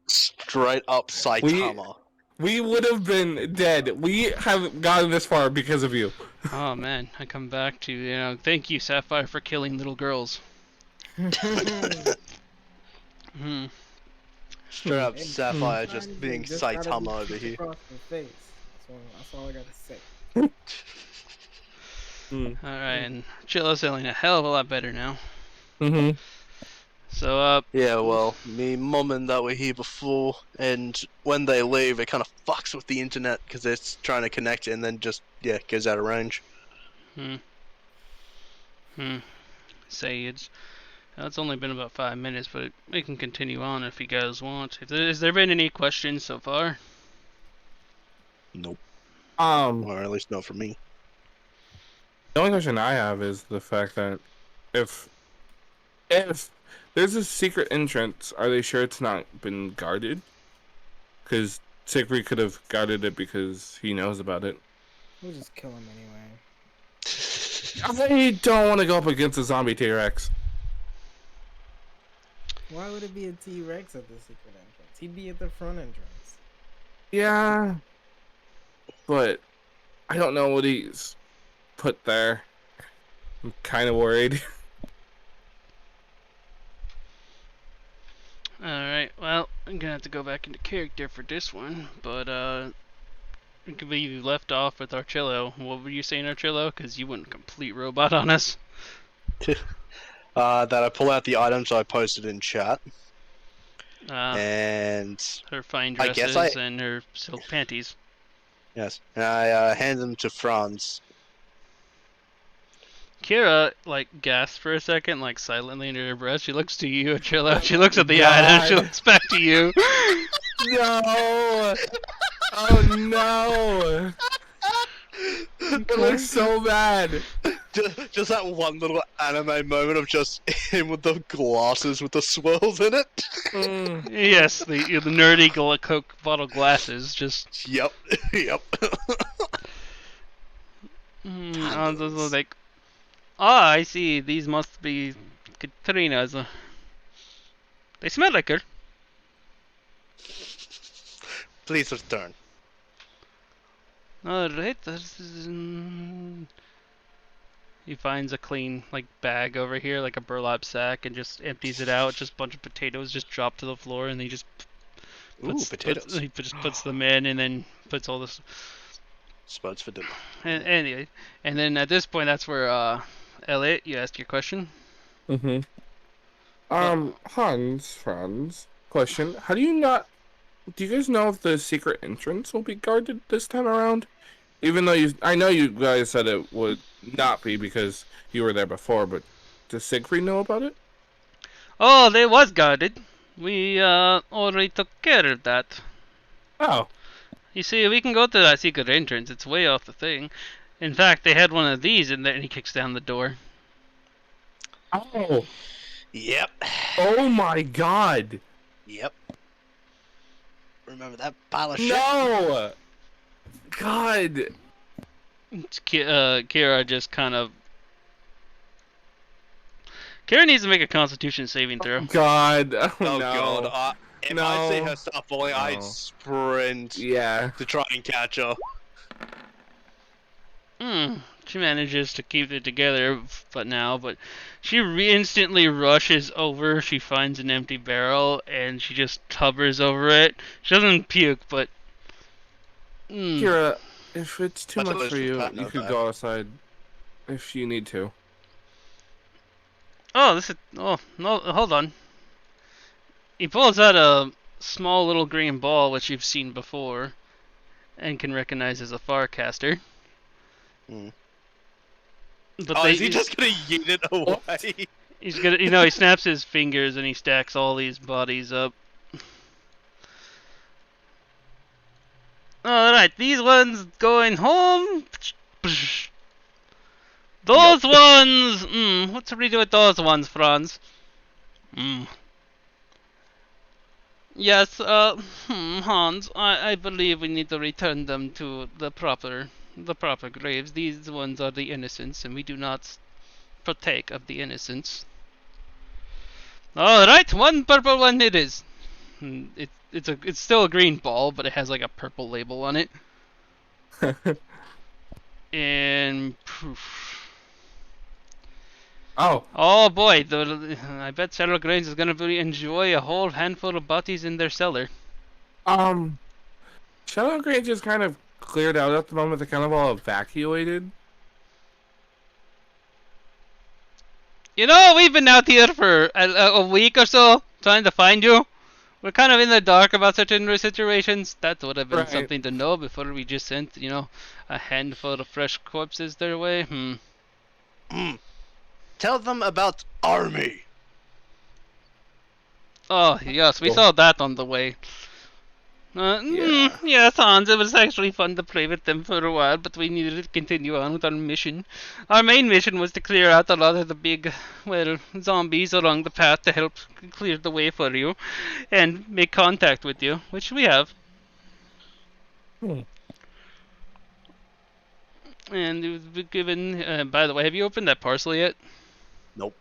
Straight up Saitama. We would have been dead. We haven't gotten this far because of you. Oh man, I come back to, thank you, Sapphire, for killing little girls. Straight up Sapphire just being Just gotta Saitama be over kicked here. across the face. That's all I gotta say. Alright, and Chilla's feeling a hell of a lot better now. Mm-hmm. So, Yeah, well, me mum and that were here before, and when they leave, it kind of fucks with the internet because it's trying to connect and then just, goes out of range. Say it's only been about 5 minutes, but we can continue on if you guys want. Has there been any questions so far? Nope. Or at least not for me. The only question I have is the fact that if there's a secret entrance, are they sure it's not been guarded? Because Siegfried could have guarded it because he knows about it. We'll just kill him anyway. I don't want to go up against a zombie T-Rex. Why would it be a T-Rex at the secret entrance? He'd be at the front entrance. Yeah, but I don't know what he's put there. I'm kind of worried. I'm gonna have to go back into character for this one, but we left off with Archillo. What were you saying, Archillo? Because you went complete robot on us. That I pull out the items I posted in chat, Uh, and her fine I dresses guess and her silk panties. yes, and I hand them to Franz. Kira, like, gasps for a second, like, silently under her breath. She looks to you, Archillo. She looks at the God. item. She looks back to you. No! Oh no! It looks so bad. Just that one little anime moment of just him with the glasses with the swirls in it. Mm. Yes, the nerdy Coke bottle glasses. Just. Yep, yep. I was like, I see. These must be Katrina's. They smell like her. Please return. Alright, he finds a clean bag over here, like a burlap sack, and just empties it out. Just a bunch of potatoes just drop to the floor, and he just Potatoes. he just puts them in, and then puts all this. Spuds for dinner. Anyway, and then at this point, that's where Elliot, you asked your question. Mm-hmm. Franz, question. How do you not... Do you guys know if the secret entrance will be guarded this time around? Even though I know you guys said it would not be because you were there before, but does Siegfried know about it? Oh, they was guarded. We already took care of that. Oh. You see, we can go to that secret entrance. It's way off the thing. In fact, they had one of these in there, and he kicks down the door. Oh. Yep. Oh my god. Yep. Remember that pile of shit? No! God. Kira just kind of... Kira needs to make a Constitution saving throw. God. Oh, Oh no. god. If No. I see her start falling, No. I'd sprint Yeah. to try and catch her. She manages to keep it together, but she instantly rushes over. She finds an empty barrel and she just hovers over it. She doesn't puke, but Kira, if it's too I thought much it for was you, fat, you no could fat. go outside if you need to. Oh, no, hold on. He pulls out a small little green ball, which you've seen before, and can recognize as a Farcaster. But Oh, is he just gonna yeet it away? He's gonna, he snaps his fingers and he stacks all these bodies up. Alright, these ones going home. Those ones! What's we do with those ones, Franz? Yes, Hans, I believe we need to return them to the proper graves. These ones are the innocents, and we do not partake of the innocents. Alright, one purple one it is. It's still a green ball, but it has like a purple label on it. And oh boy, I bet Shadow Grange is gonna enjoy a whole handful of bodies in their cellar. Shadow Grange is kind of cleared out at the moment. They're kind of all evacuated. We've been out here for a week or so trying to find you. We're kind of in the dark about certain situations. That would have been something to know before we just sent, a handful of fresh corpses their way. Tell them about Army. Oh, yes, we saw that on the way. Yes, Hans, it was actually fun to play with them for a while, but we needed to continue on with our mission. Our main mission was to clear out a lot of the big, zombies along the path to help clear the way for you and make contact with you, which we have. And it was given, by the way, have you opened that parcel yet? Nope.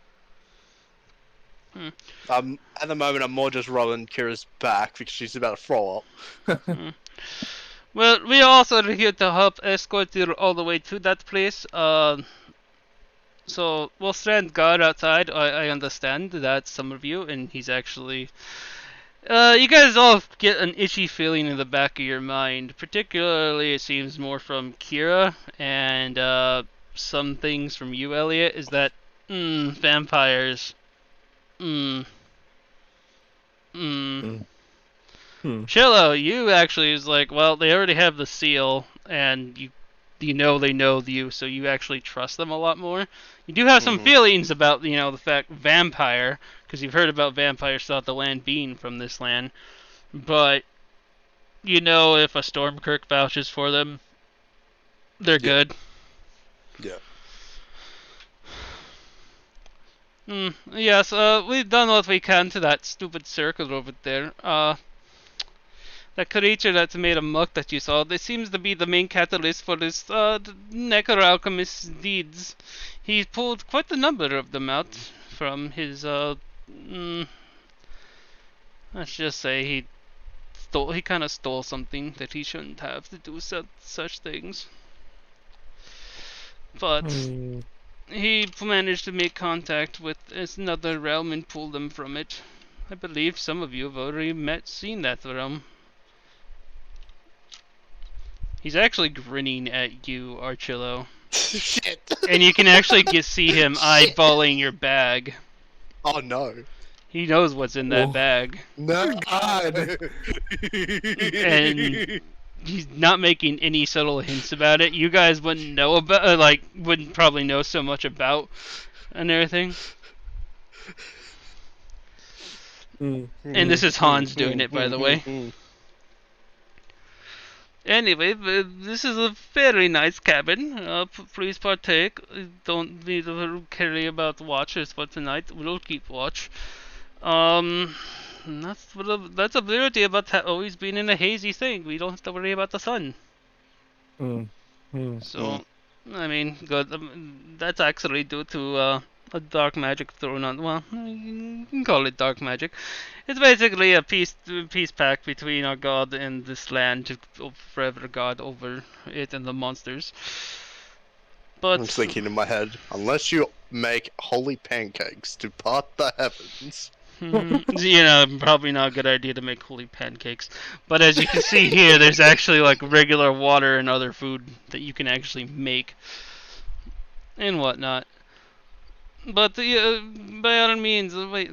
At the moment, I'm more just rubbing Kira's back because she's about to throw up. Well, we also are here to help escort you all the way to that place. So we'll stand guard outside. I understand that some of you, and he's actually You guys all get an itchy feeling in the back of your mind. Particularly, it seems more from Kira and some things from you, Elliot. Is that vampires? Mm, mm. Mm. Hmm. Chillo, you actually is like, well, they already have the seal, and you know they know you, so you actually trust them a lot more. You do have some feelings about, the fact vampire, because you've heard about vampires throughout the land being from this land, but if a Stormkirk vouches for them, they're good. Yeah. Yes, we've done what we can to that stupid circle over there. That creature that's made of muck that you saw, this seems to be the main catalyst for this necroalchemist's deeds. He pulled quite a number of them out from his, let's just say he kind of stole something that he shouldn't have to do such things. But he managed to make contact with another realm and pull them from it. I believe some of you have already seen that realm. He's actually grinning at you, Archillo. Shit. And you can actually see him eyeballing your bag. Oh no. He knows what's in that bag. No. God. And he's not making any subtle hints about it. You guys wouldn't know about, wouldn't probably know so much about and everything. And this is Hanz doing it, by the way. Anyway, this is a very nice cabin. Please partake. Don't need to carry about watches for tonight. We'll keep watch. That's a beauty about always being in a hazy thing. We don't have to worry about the sun. So, I mean, good. That's actually due to a dark magic thrown on. Well, you can call it dark magic. It's basically a peace pact between our god and this land to forever guard over it and the monsters. But I'm thinking in my head, unless you make holy pancakes to part the heavens. Probably not a good idea to make holy pancakes. But as you can see here, there's actually regular water and other food that you can actually make and whatnot. But by all means, wait.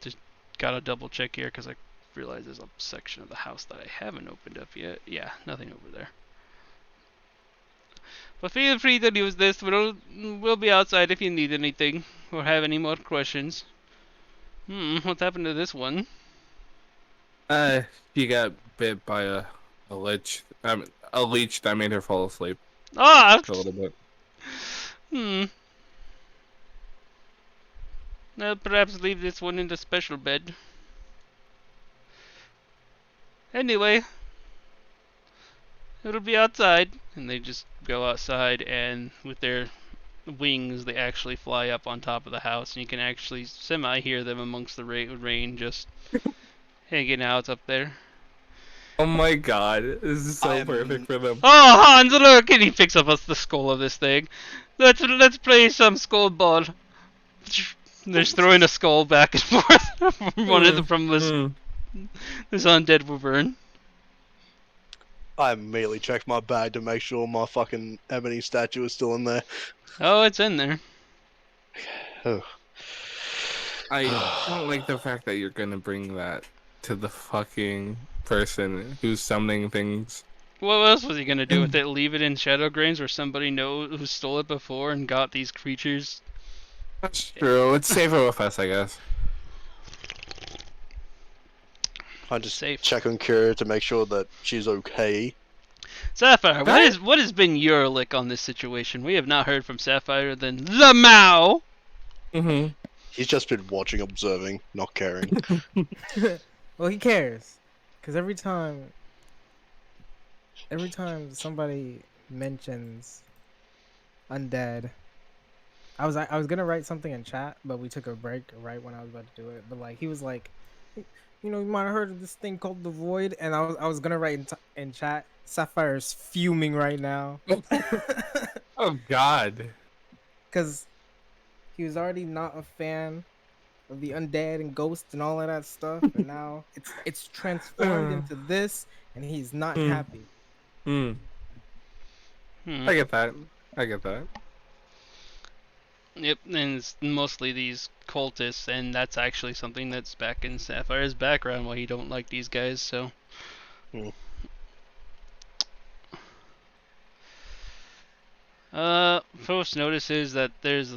Just gotta double check here because I realize there's a section of the house that I haven't opened up yet. Yeah, nothing over there. But feel free to use this. We'll be outside if you need anything or have any more questions. What happened to this one? She got bit by a lich. A leech that made her fall asleep. Ah! For a little bit. Perhaps leave this one in the special bed. Anyway, it'll be outside. And they just go outside, and with their wings, they actually fly up on top of the house, and you can actually semi-hear them amongst the rain just hanging out up there. Oh my god, this is so perfect for them. Oh, Hanz, look! And he picks up the skull of this thing. Let's play some skull ball. They're just throwing a skull back and forth from this undead wyvern. I immediately checked my bag to make sure my fucking ebony statue is still in there. Oh, it's in there. I don't like the fact that you're gonna bring that to the fucking person who's summoning things. What else was he gonna do with it? Leave it in Shadowgrains where somebody who stole it before and got these creatures? That's true. It's safer with us, I guess. I just check on Kira to make sure that she's okay. Sapphire, what has been your lick on this situation? We have not heard from Sapphire than the Mao. He's just been watching, observing, not caring. Well, he cares, because every time somebody mentions undead, I was gonna write something in chat, but we took a break right when I was about to do it. But he was like, you might have heard of this thing called the Void, and I was gonna write in chat. Sapphire's fuming right now. Oh God. Because he was already not a fan of the undead and ghosts and all of that stuff, and now it's transformed into this, and he's not Hmm. happy. Hmm. Hmm. I get that. I get that. Yep, and it's mostly these cultists, and that's actually something that's back in Sapphire's background why he don't like these guys, so. Hmm. Post notices that there's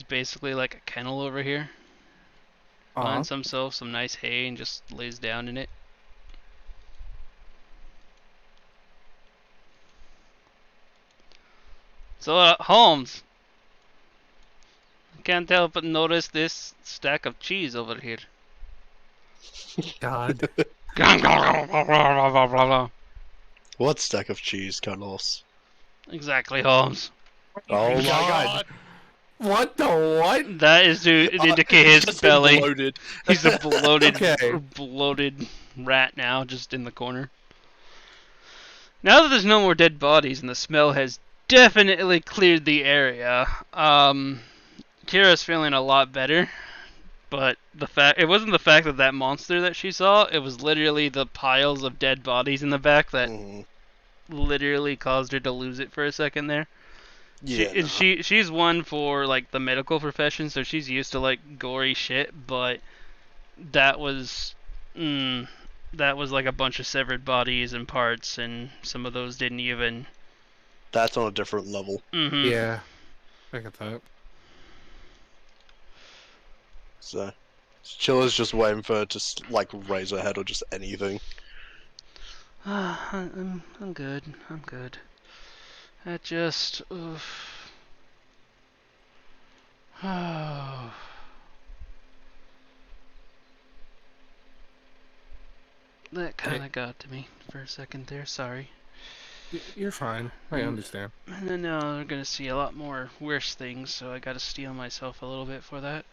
basically like a kennel over here. Finds himself some nice hay and just lays down in it. So, Holmes, can't help but notice this stack of cheese over here. God. What stack of cheese, Carlos? Exactly, Holmes. Oh my God. god! What the what? That is to indicate his Just belly. bloated. He's a bloated, Okay. bloated rat now, just in the corner. Now that there's no more dead bodies and the smell has definitely cleared the area, Kira's feeling a lot better. But it wasn't the fact of that monster that she saw. It was literally the piles of dead bodies in the back that literally caused her to lose it for a second there. Yeah. She's one for like the medical profession, so she's used to like gory shit. But that was that was like a bunch of severed bodies and parts, and some of those didn't even. That's on a different level. Mm-hmm. Yeah. I get that. So, Chilla's just waiting for her to like raise her head or just anything. I'm good. I'm good. I just. Oh. That kind of got to me for a second there. Sorry. You're fine. I understand. And then now they're gonna see a lot more worse things, so I gotta steel myself a little bit for that.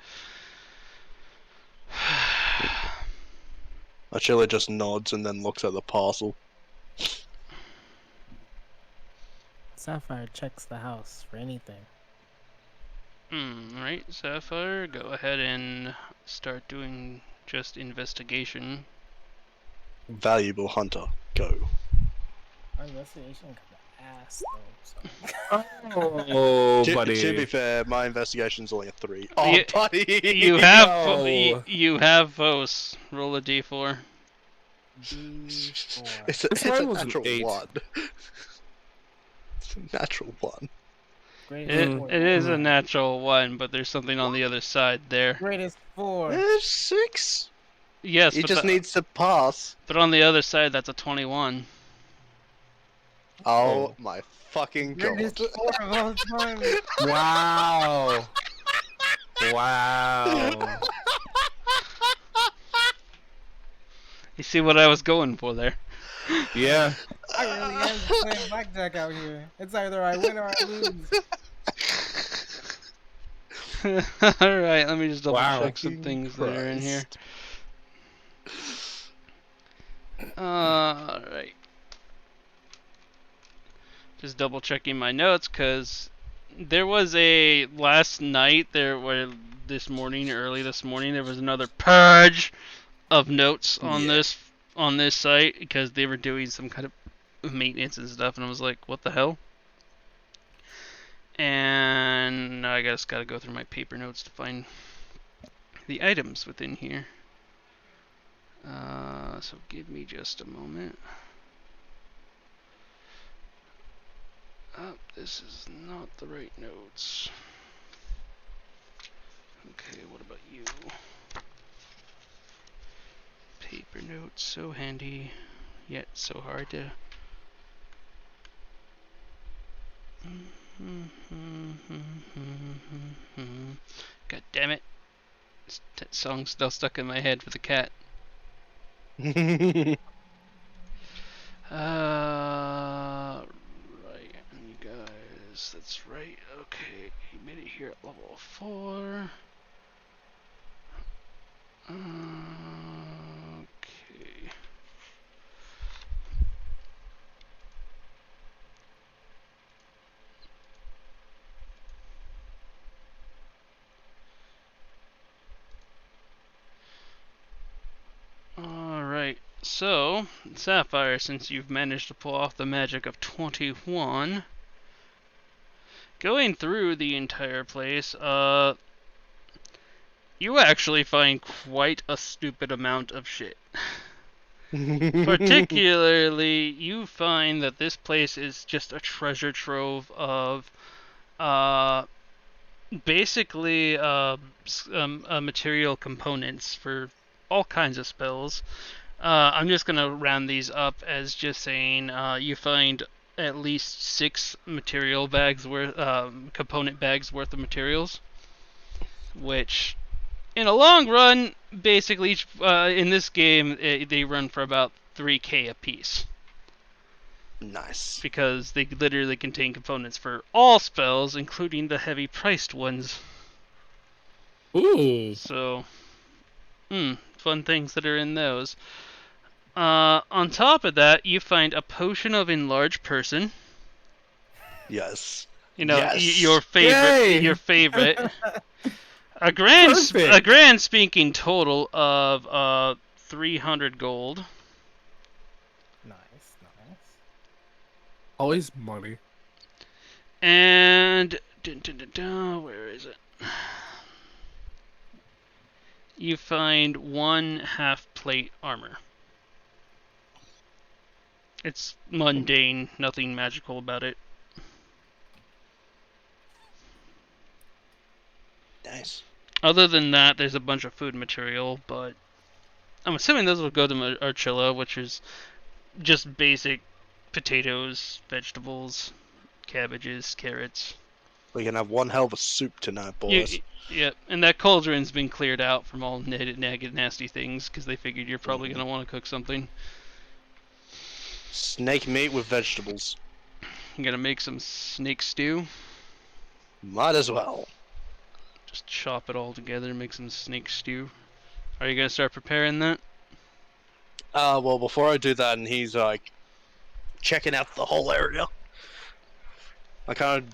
Chilla just nods and then looks at the parcel. Sapphire checks the house for anything. Right, Sapphire, go ahead and start doing just investigation. Valuable hunter, go. Our investigation kind of ass though. So. Oh, To buddy. be fair, my investigation's only a 3. Oh, You- buddy! You have No. you have Vos. Roll a d4. D4. It's This a one was an natural 8. 1. It's a natural 1. Greatest It 4. is a natural 1, but there's something on the other side there. Greatest 4. There's 6. Yes, He but just needs to pass. but on the other side that's a 21. Oh my fucking god. Greatest 4 of all time. Wow. Wow. You see what I was going for there? Yeah. I really am playing blackjack out here. It's either I win or I lose. Alright, let me just double Wow. check some things that are in here. Christ. Alright. Just double checking my notes, because there was a last night, early this morning, there was another purge of notes on this site, because they were doing some kind of maintenance and stuff, and I was like, what the hell? And now I just gotta go through my paper notes to find the items within here. So give me just a moment. Oh, this is not the right notes. Okay, what about you? Paper notes, so handy, yet so hard to... God damn it. That song's still stuck in my head with the cat. Right, you guys, that's right. Okay, he made it here at level 4. Okay. So, Sapphire, since you've managed to pull off the magic of 21, going through the entire place, you actually find quite a stupid amount of shit. Particularly, you find that this place is just a treasure trove of, basically, material components for all kinds of spells. I'm just gonna round these up as just saying, you find at least 6 material bags worth, component bags worth of materials, which, in a long run, basically, in this game, they run for about 3k a piece. Nice. Because they literally contain components for all spells, including the heavy priced ones. Ooh. So, fun things that are in those. On top of that, you find a potion of enlarged person. Yes. You know, Yes. your favorite. Yay! Your favorite. A grand speaking total of 300 gold. Nice. Always money. And where is it? You find 1 half plate armor. It's mundane, nothing magical about it. Nice. Other than that, there's a bunch of food material, but I'm assuming those will go to Archilla, which is just basic potatoes, vegetables, cabbages, carrots. We can have one hell of a soup tonight, boys. Yep, and that cauldron's been cleared out from all nasty things, because they figured you're probably going to want to cook something. Snake meat with vegetables. I'm going to make some snake stew. Might as well. Just chop it all together and make some snake stew. Are you going to start preparing that? Well, before I do that, and he's like checking out the whole area, I kind of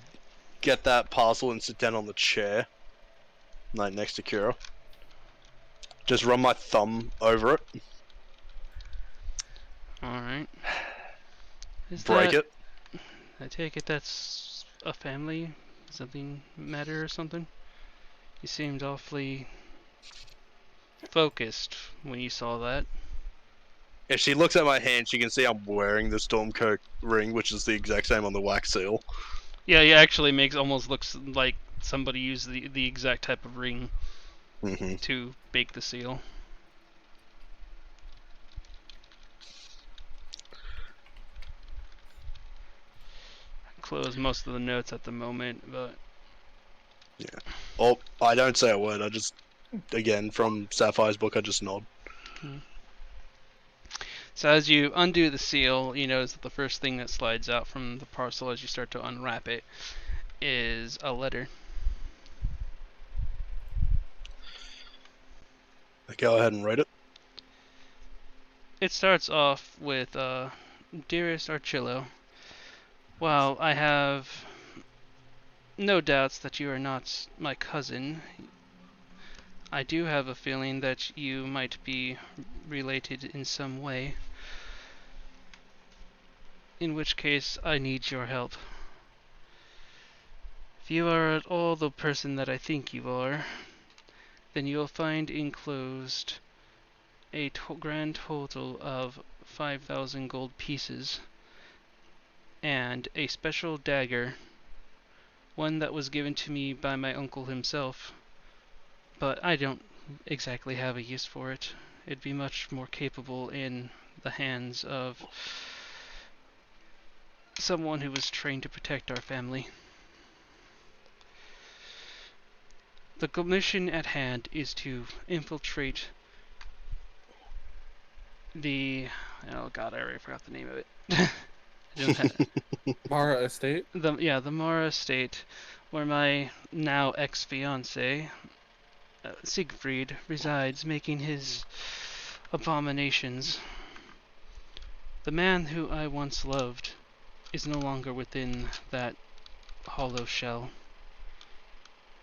get that parcel and sit down on the chair, like next to Kira. Just run my thumb over it. Alright. Break it. I take it that's a family? Something matter or something? You seemed awfully focused when you saw that. If she looks at my hand, she can see I'm wearing the Stormcoat ring, which is the exact same on the wax seal. Yeah, it actually almost looks like somebody used the exact type of ring to bake the seal. Close most of the notes at the moment, but yeah. Oh, I don't say a word. I just, again, from Sapphire's book, I just nod. So as you undo the seal, you notice that the first thing that slides out from the parcel as you start to unwrap it is a letter. Go ahead and read it. It starts off with, Dearest Archillo, while I have no doubts that you are not my cousin, I do have a feeling that you might be related in some way, in which case I need your help. If you are at all the person that I think you are, then you will find enclosed a grand total of 5,000 gold pieces, and a special dagger, one that was given to me by my uncle himself, but I don't exactly have a use for it. It'd be much more capable in the hands of someone who was trained to protect our family. The mission at hand is to infiltrate the... oh god, I already forgot the name of it. I don't have Mara Estate? the Mara Estate, where my now ex-fiancé, Siegfried, resides, making his abominations. The man who I once loved is no longer within that hollow shell.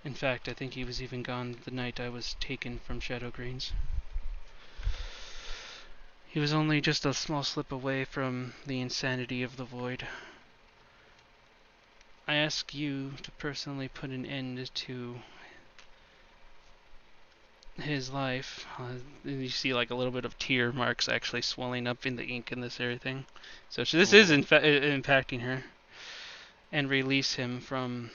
In fact, I think he was even gone the night I was taken from Shadowgreens. He was only just a small slip away from the insanity of the void. I ask you to personally put an end to his life. You see like a little bit of tear marks actually swelling up in the ink in this everything. So this is impacting her. And release him from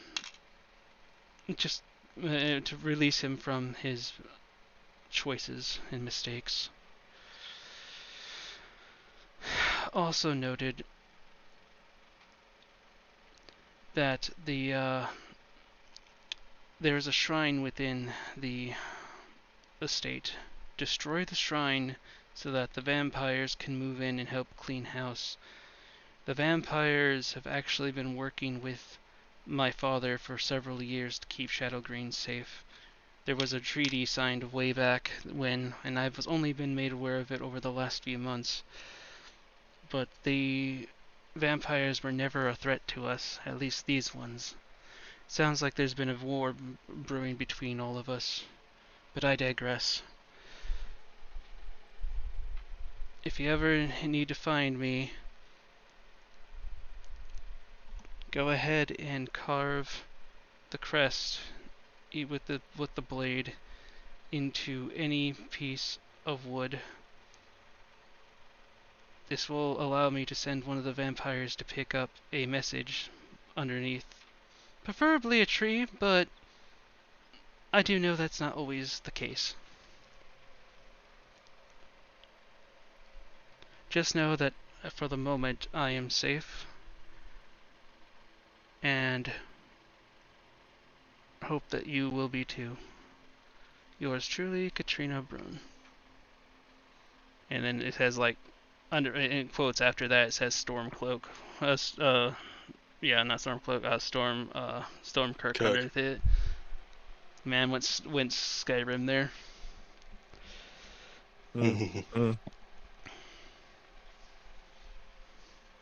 just to release him from his choices and mistakes. Also noted that there is a shrine within the estate. Destroy the shrine so that the vampires can move in and help clean house. The vampires have actually been working with my father for several years to keep Shadow Green safe. There was a treaty signed way back when, and I've only been made aware of it over the last few months. But the vampires were never a threat to us, at least these ones. Sounds like there's been a war brewing between all of us. But I digress. If you ever need to find me, go ahead and carve the crest with the blade into any piece of wood. This will allow me to send one of the vampires to pick up a message underneath. Preferably a tree, but I do know that's not always the case. Just know that for the moment I am safe. And hope that you will be too. Yours truly, Katrina Brun. And then it has like in quotes after that it says Stormcloak. Yeah, not Stormcloak. Stormkirk underneath it. Man, went Skyrim there.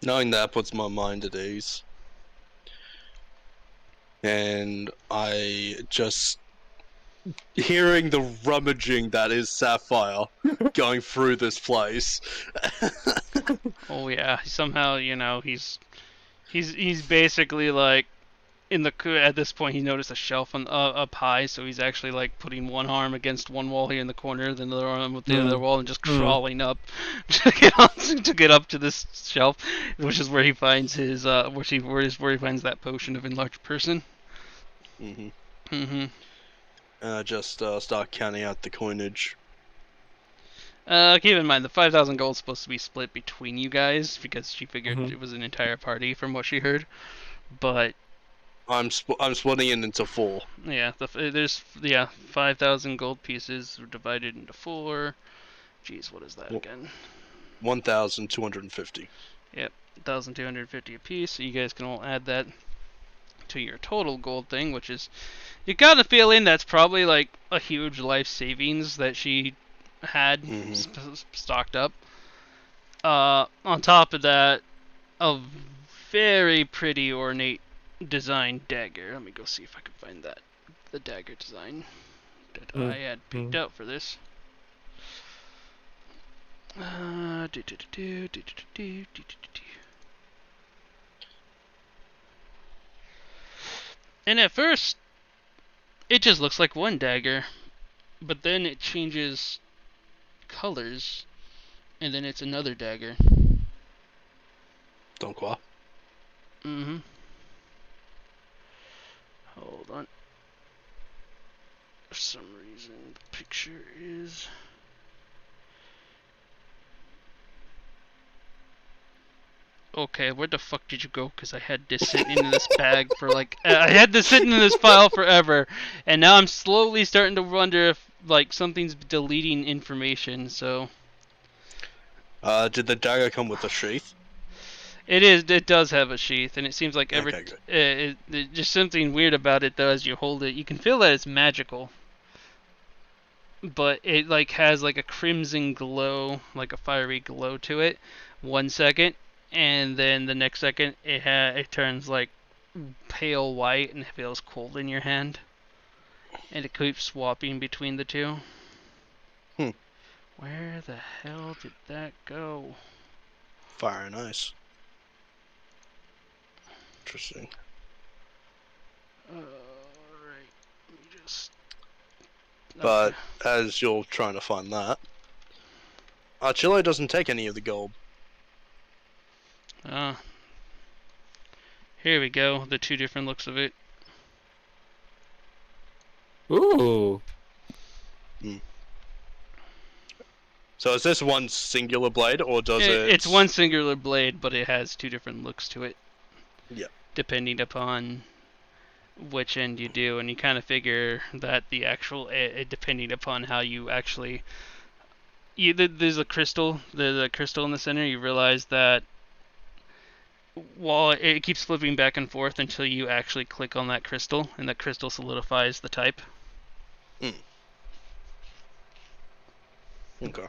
Knowing that puts my mind at ease. And I just hearing the rummaging that is Sapphire going through this place. Oh yeah, somehow he's basically like at this point he noticed a shelf on up high, so he's actually like putting one arm against one wall here in the corner, then the other arm with the other wall, and just crawling up to get up to this shelf, which is where he finds his where he finds that potion of enlarged person. Just start counting out the coinage. Keep in mind the 5,000 gold is supposed to be split between you guys because she figured it was an entire party from what she heard, but I'm splitting it into 4. Yeah, there's 5,000 gold pieces divided into 4. Jeez, what is that again? 1,250. Yep, 1,250 a piece. So you guys can all add that to your total gold thing, which is, you gotta feel in that's probably like a huge life savings that she had stocked up. On top of that, a very pretty ornate design dagger. Let me go see if I can find the dagger design that I had picked out for this. And at first it just looks like one dagger, but then it changes colors and then it's another dagger. Don't qua. Hold on. For some reason, the picture is... Okay, where the fuck did you go? Because I had this sitting in this bag for like... I had this sitting in this file forever, and now I'm slowly starting to wonder if like something's deleting information, so... Did the dagger come with a sheath? It does have a sheath, and it seems like just something weird about it though. As you hold it, you can feel that it's magical, but it like has like a crimson glow, like a fiery glow to it. 1 second, and then the next second, it turns like pale white and it feels cold in your hand, and it keeps swapping between the two. Where the hell did that go? Fire and ice. Interesting. Alright. Let me just. But as you're trying to find that, Archillo doesn't take any of the gold. Here we go. The two different looks of it. Ooh. So is this one singular blade, or does it? It's one singular blade, but it has two different looks to it. Yeah. Depending upon which end you do, and you kind of figure that the actual, depending upon how you actually, there's a crystal, there's a crystal in the center. You realize that while it keeps flipping back and forth until you actually click on that crystal, and that crystal solidifies the type. Okay.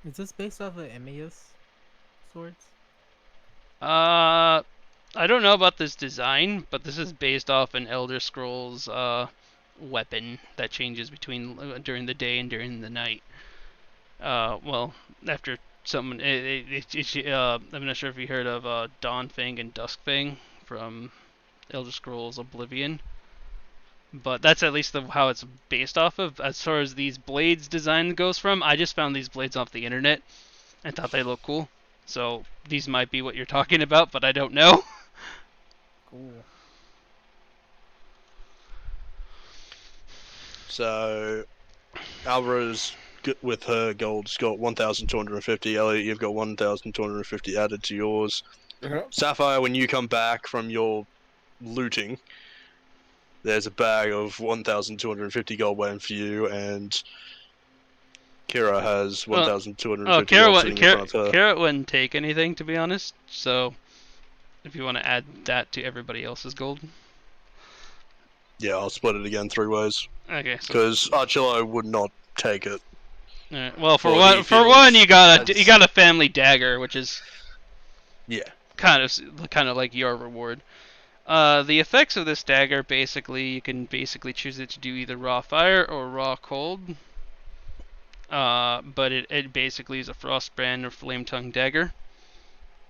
Is this based off of Emmaus swords? I don't know about this design, but this is based off an Elder Scrolls weapon that changes between during the day and during the night. Well, after someone, I'm not sure if you heard of Dawnfang and Duskfang from Elder Scrolls Oblivion, but that's at least how it's based off of. As far as these blades design goes from, I just found these blades off the internet and thought they looked cool. So these might be what you're talking about, but I don't know. Cool. So Alva's with her gold's got 1,250. Elliot, you've got 1,250 added to yours. Sapphire, when you come back from your looting, there's a bag of 1,250 gold waiting for you, and Kira has 1,250 gold sitting in front of her. Kira wouldn't take anything, to be honest. So, if you want to add that to everybody else's gold. Yeah, I'll split it again 3 ways. Okay. Because Archillo would not take it. Well, for one, you got a family dagger, which is kind of like your reward. The effects of this dagger, basically, you can choose it to do either raw fire or raw cold. But it basically is a frostbrand or flame tongue dagger.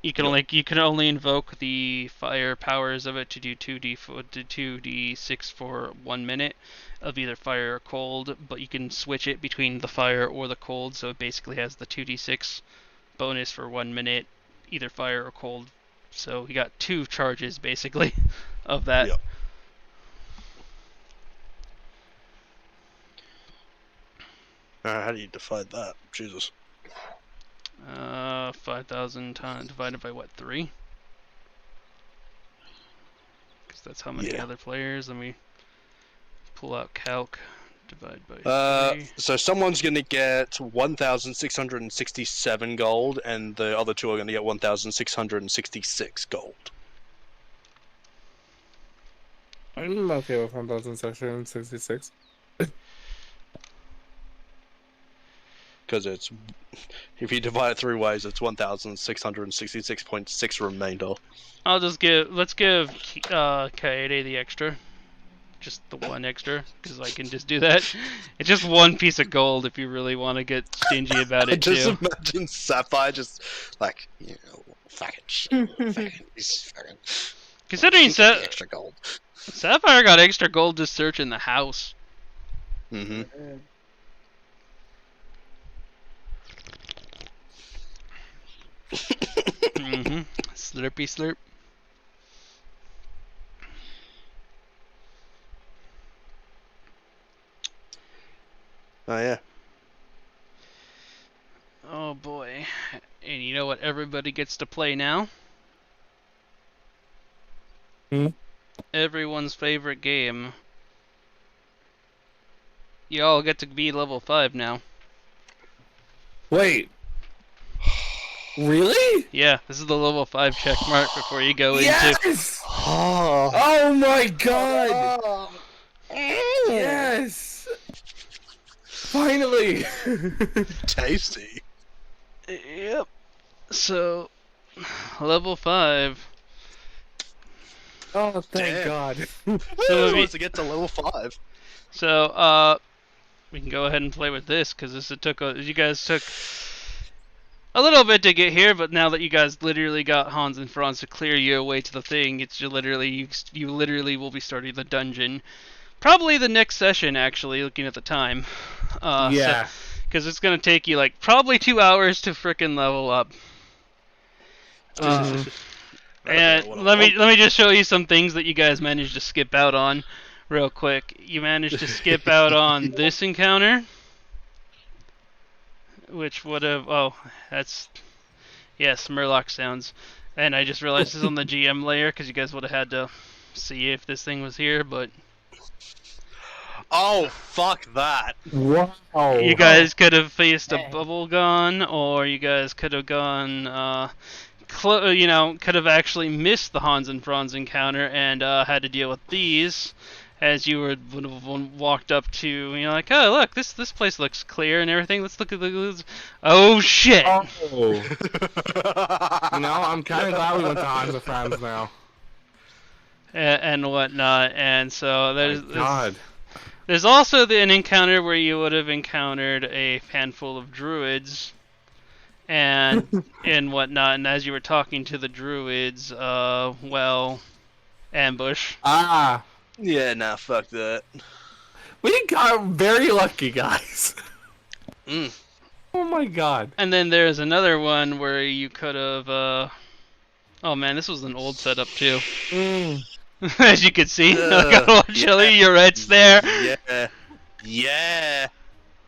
You can only invoke the fire powers of it to do 2d6 for 1 minute of either fire or cold, but you can switch it between the fire or the cold, so it basically has the 2d6 bonus for 1 minute, either fire or cold. So you got 2 charges basically of that. Yep. How do you divide that? Jesus. 5,000 divided by what, 3? Because that's how many other players. Let me pull out calc. Divide by 3. So someone's going to get 1,667 gold, and the other 2 are going to get 1,666 gold. I'm okay with 1,666. Because it's, if you divide it 3 ways, it's 1,666.6 remainder. Let's give Kaede the extra. Just the 1 extra, because I can just do that. It's just 1 piece of gold if you really want to get stingy about it, just too. imagine Sapphire just, like, fucking shit. fucking... Considering extra gold. Sapphire got extra gold just searching the house. Mm-hmm. Slurpy slurp. Oh, yeah. Oh, boy. And you know what everybody gets to play now? Everyone's favorite game. You all get to be level 5 now. Wait. Really? Yeah, this is the level 5 check mark before you go into... Yes! Oh my god! Yes! Finally! Tasty. Yep. So, level 5. Oh, thank Damn. God. So Who wants to get to level 5? So we can go ahead and play with this because you guys took a little bit to get here, but now that you guys literally got Hanz and Franz to clear your way to the thing, you literally will be starting the dungeon. Probably the next session, actually, looking at the time. Yeah. Because it's gonna take you like probably 2 hours to frickin' level up. And let me just show you some things that you guys managed to skip out on, real quick. You managed to skip out on this encounter, which would have yes, Murloc sounds. And I just realized this is on the GM layer because you guys would have had to see if this thing was here, but Oh, fuck that. Wow. you guys could have faced a bubble gun, or you guys could have gone, could have actually missed the Hanz and Franz encounter and had to deal with these, as you would have walked up to, like, oh look, this place looks clear and everything. Let's look at the. Oh shit! Oh. I'm kind of glad we went to Hanz and Franz now. And whatnot, and so God. there's also an encounter where you would have encountered a handful of druids and whatnot, and as you were talking to the druids, ambush. Ah. Yeah, nah, fuck that. We got very lucky, guys. Oh my God. And then there's another one where you could have, oh man, this was an old setup too. As you can see, Chili, your red's there. Yeah.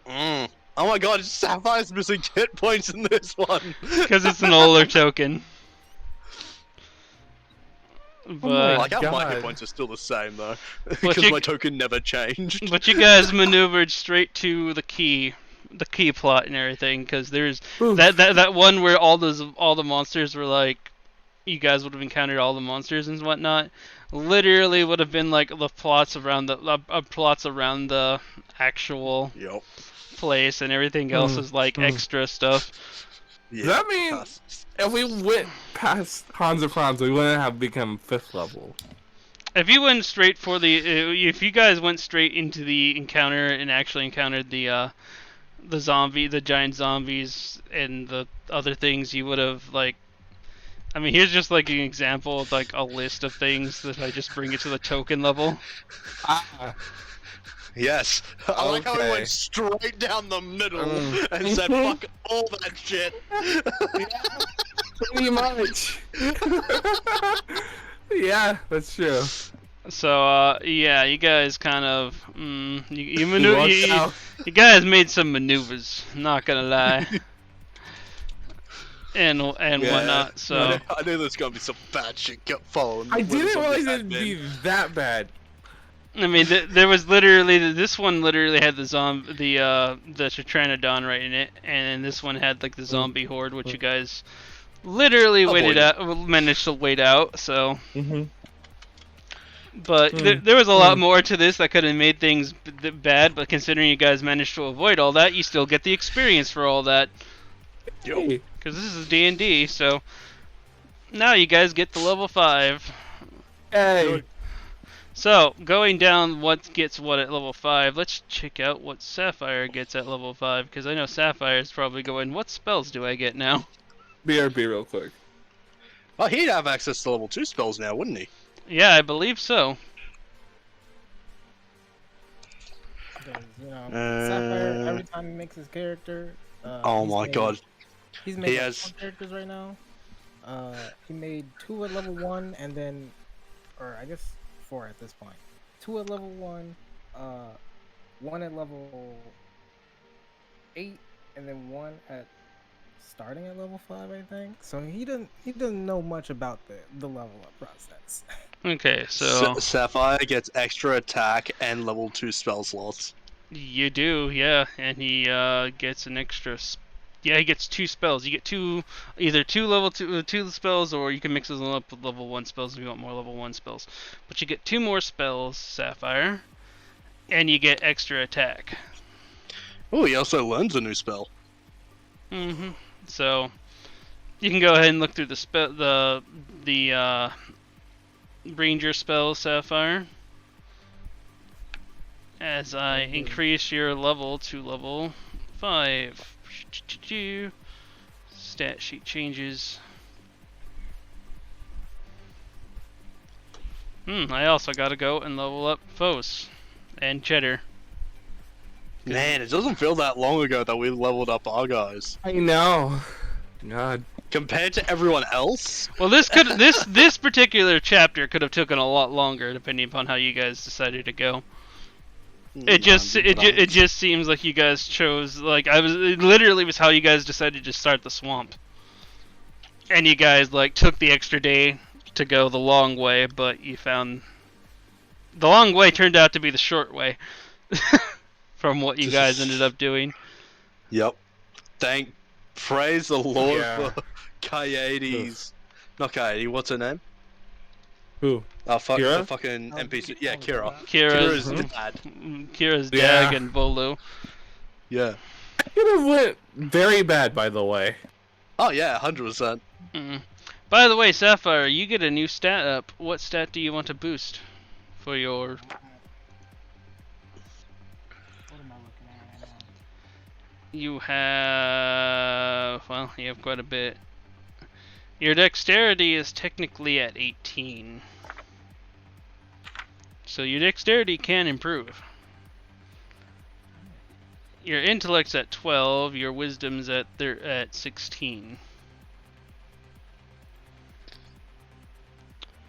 Oh my god, Sapphire's missing hit points in this one. Because it's an older token. But Like, my hit points are still the same though. But Because my token never changed. But you guys maneuvered straight to the key plot and everything, because there's that one where all the monsters were like, you guys would have encountered all the monsters and whatnot. Literally would have been like the plots around the actual place, and everything else is like extra stuff. Yeah. Does that mean if we went past Hanz and Franz, we wouldn't have become 5th level? If you went straight for if you guys went straight into the encounter and actually encountered the giant zombies and the other things, you would have here's just like an example of like a list of things that I just bring it to the token level. Yes. I like how we went straight down the middle and said fuck all that shit. Pretty much. Yeah, that's true. So you guys kind of you guys made some maneuvers, not gonna lie. And whatnot. So I knew there's gonna be some bad shit following. I didn't realize it'd be that bad. I mean, there was literally this one literally had the Tritranodon right in it, and this one had like the zombie horde, which you guys literally managed to wait out. So, but there was a lot more to this that could have made things bad. But considering you guys managed to avoid all that, you still get the experience for all that. Hey. Because this is D&D, so now you guys get to level 5. Hey. So, going down what gets what at level 5, let's check out what Sapphire gets at level 5, because I know Sapphire's probably going, what spells do I get now? BRB real quick. Well, he'd have access to level 2 spells now, wouldn't he? Yeah, I believe so. Because, Sapphire, every time he makes his character... oh my god. He's making 4 characters right now. He made 2 at level 1, and then... Or, I guess... 4 at this point. 2 at level 1, 1 at level 8, and then 1 at starting at level 5, I think. So he doesn't know much about the level up process. Okay, so Sapphire gets extra attack and level 2 spell slots. You do, yeah, and he gets an extra. He gets 2 spells. You get either 2 level 2 spells, or you can mix them up with level 1 spells if you want more level 1 spells. But you get 2 more spells, Sapphire, and you get extra attack. Oh, he also learns a new spell. So you can go ahead and look through the ranger spell, Sapphire. As I increase your level to level 5. Stat sheet changes. I also gotta go and level up Foes and Cheddar. Man, it doesn't feel that long ago that we leveled up our guys. I know. God. Compared to everyone else? Well, this particular chapter could have taken a lot longer, depending upon how you guys decided to go. It just seems like you guys chose, like, it literally was how you guys decided to start the swamp. And you guys, like, took the extra day to go the long way, but you found the long way turned out to be the short way from what you guys ended up doing. Yep. Praise the Lord Yeah. for Coyotes. Not Coyote, what's her name? Who? The fucking NPC. Yeah, Kira. Kira's dad. Kira's Yeah. Dag and Volu. Yeah. Could have went very bad, by the way. Oh yeah, 100%. By the way, Sapphire, you get a new stat up. What stat do you want to boost for your... What am I looking at right now? You have... well, you have quite a bit. Your dexterity is technically at 18. So your dexterity can improve. Your intellect's at 12, your wisdom's at 16. Let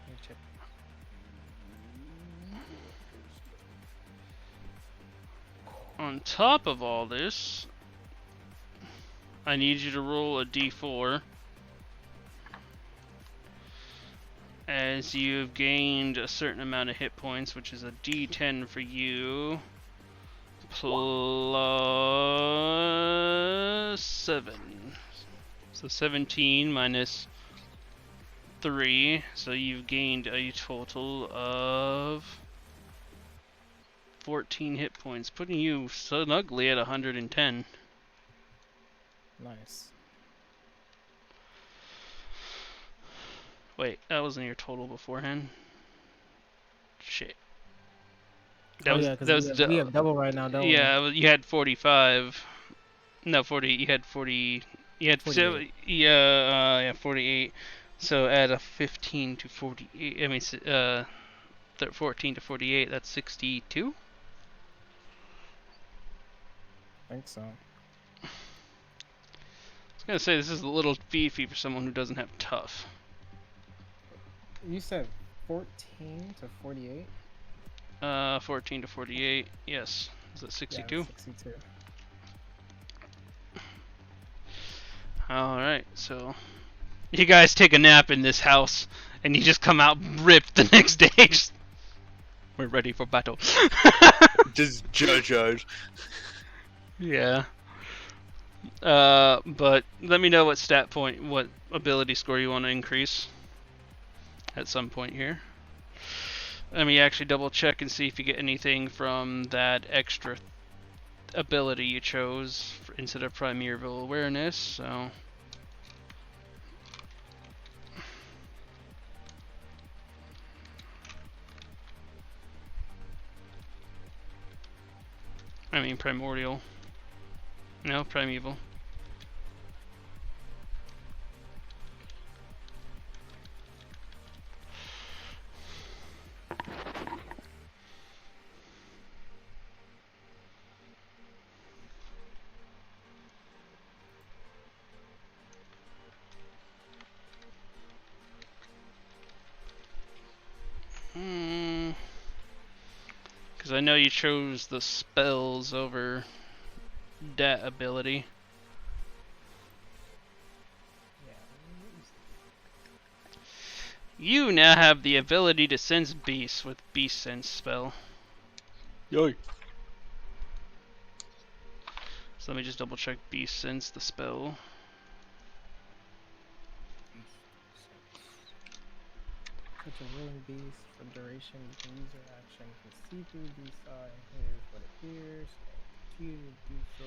me check. On top of all this, I need you to roll a d4. As you've gained a certain amount of hit points, which is a d10 for you, plus 7. So 17 minus 3, so you've gained a total of 14 hit points, putting you snugly at 110. Nice. Wait, that wasn't your total beforehand. Shit. Yeah, because we have double right now, don't we? Yeah, you had 45. No, 40. You had 40. You had 48. yeah, 48. So add a 15 to 48. I mean, 14 to 48. That's 62. I think so. I was gonna say this is a little beefy for someone who doesn't have tough. You said 14 to 48? 14 to 48. Yes. Is that 62? Yeah, 62. Alright, so you guys take a nap in this house and you just come out ripped the next day. We're ready for battle. Just JoJo's. Yeah. But let me know what stat point, what ability score you want to increase at some point here. Let me actually double check and see if you get anything from that extra ability you chose instead of primeval awareness. So I mean primordial. No, primeval. Because I know you chose the spells over that ability. You now have the ability to sense beasts with beast sense spell. Yo. So let me just double check beast sense, the spell. Such a willing beast for duration, you can use your action to see through beast eye. Here's what it appears. You do so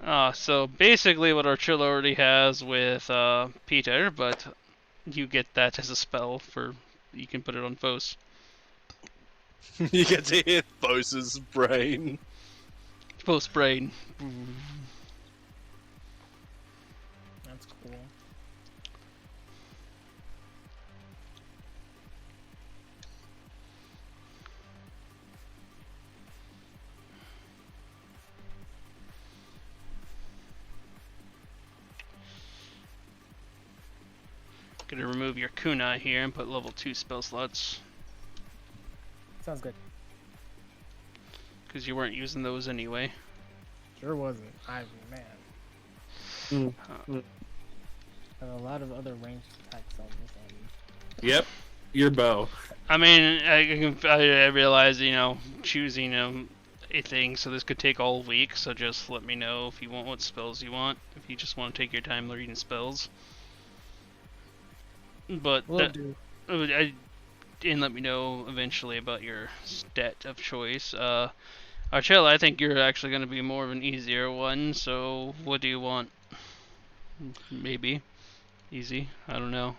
into... So basically what Archilla already has with Peter, but you get that as a spell for you can put it on Fos. You get to hear Bose's brain. Fos brain. That's cool. Gonna remove your kunai here and put level 2 spell slots. Sounds good. Because you weren't using those anyway. Sure wasn't. I man. And a lot of other ranged attacks on this one. Yep. Your bow. I mean, I realize, you know, choosing a thing, so this could take all week, so just let me know if you want what spells you want, if you just want to take your time reading spells. But and let me know eventually about your stat of choice. Archella, I think you're actually going to be more of an easier one, so what do you want? Maybe. Easy. I don't know.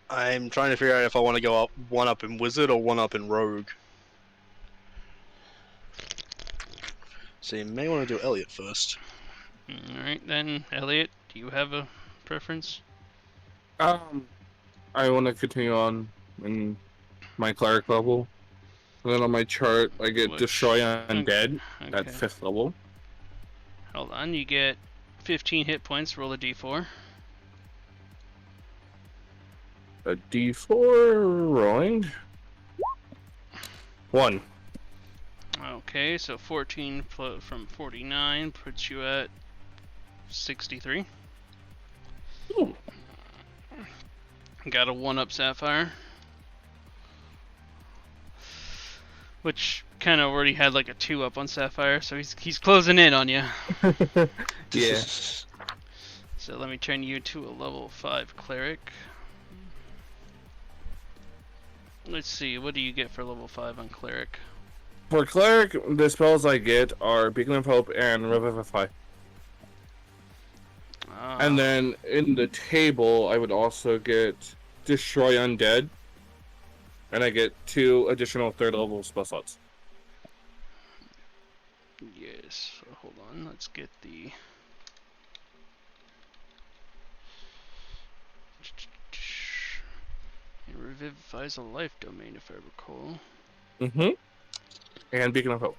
I'm trying to figure out if I want to go up one up in Wizard or one up in Rogue. So you may want to do Elliot first. Alright then, Elliot, do you have a preference? I want to continue on in my cleric level. And then on my chart, I get Destroy Undead at 5th level. Hold on, you get 15 hit points, roll a d4. A d4 rolling. 1. Okay, so 14 from 49 puts you at 63. Ooh. Got a 1-up Sapphire. Which kind of already had like a 2-up on Sapphire, so he's closing in on you. Yeah. So let me turn you to a level 5 Cleric. Let's see, what do you get for level 5 on Cleric? For Cleric, the spells I get are Beacon of Hope and Revivify. And then in the table, I would also get Destroy Undead. And I get 2 additional 3rd level spell slots. Yes, so hold on, let's get the... It revivifies a life domain, if I recall. And Beacon of Hope.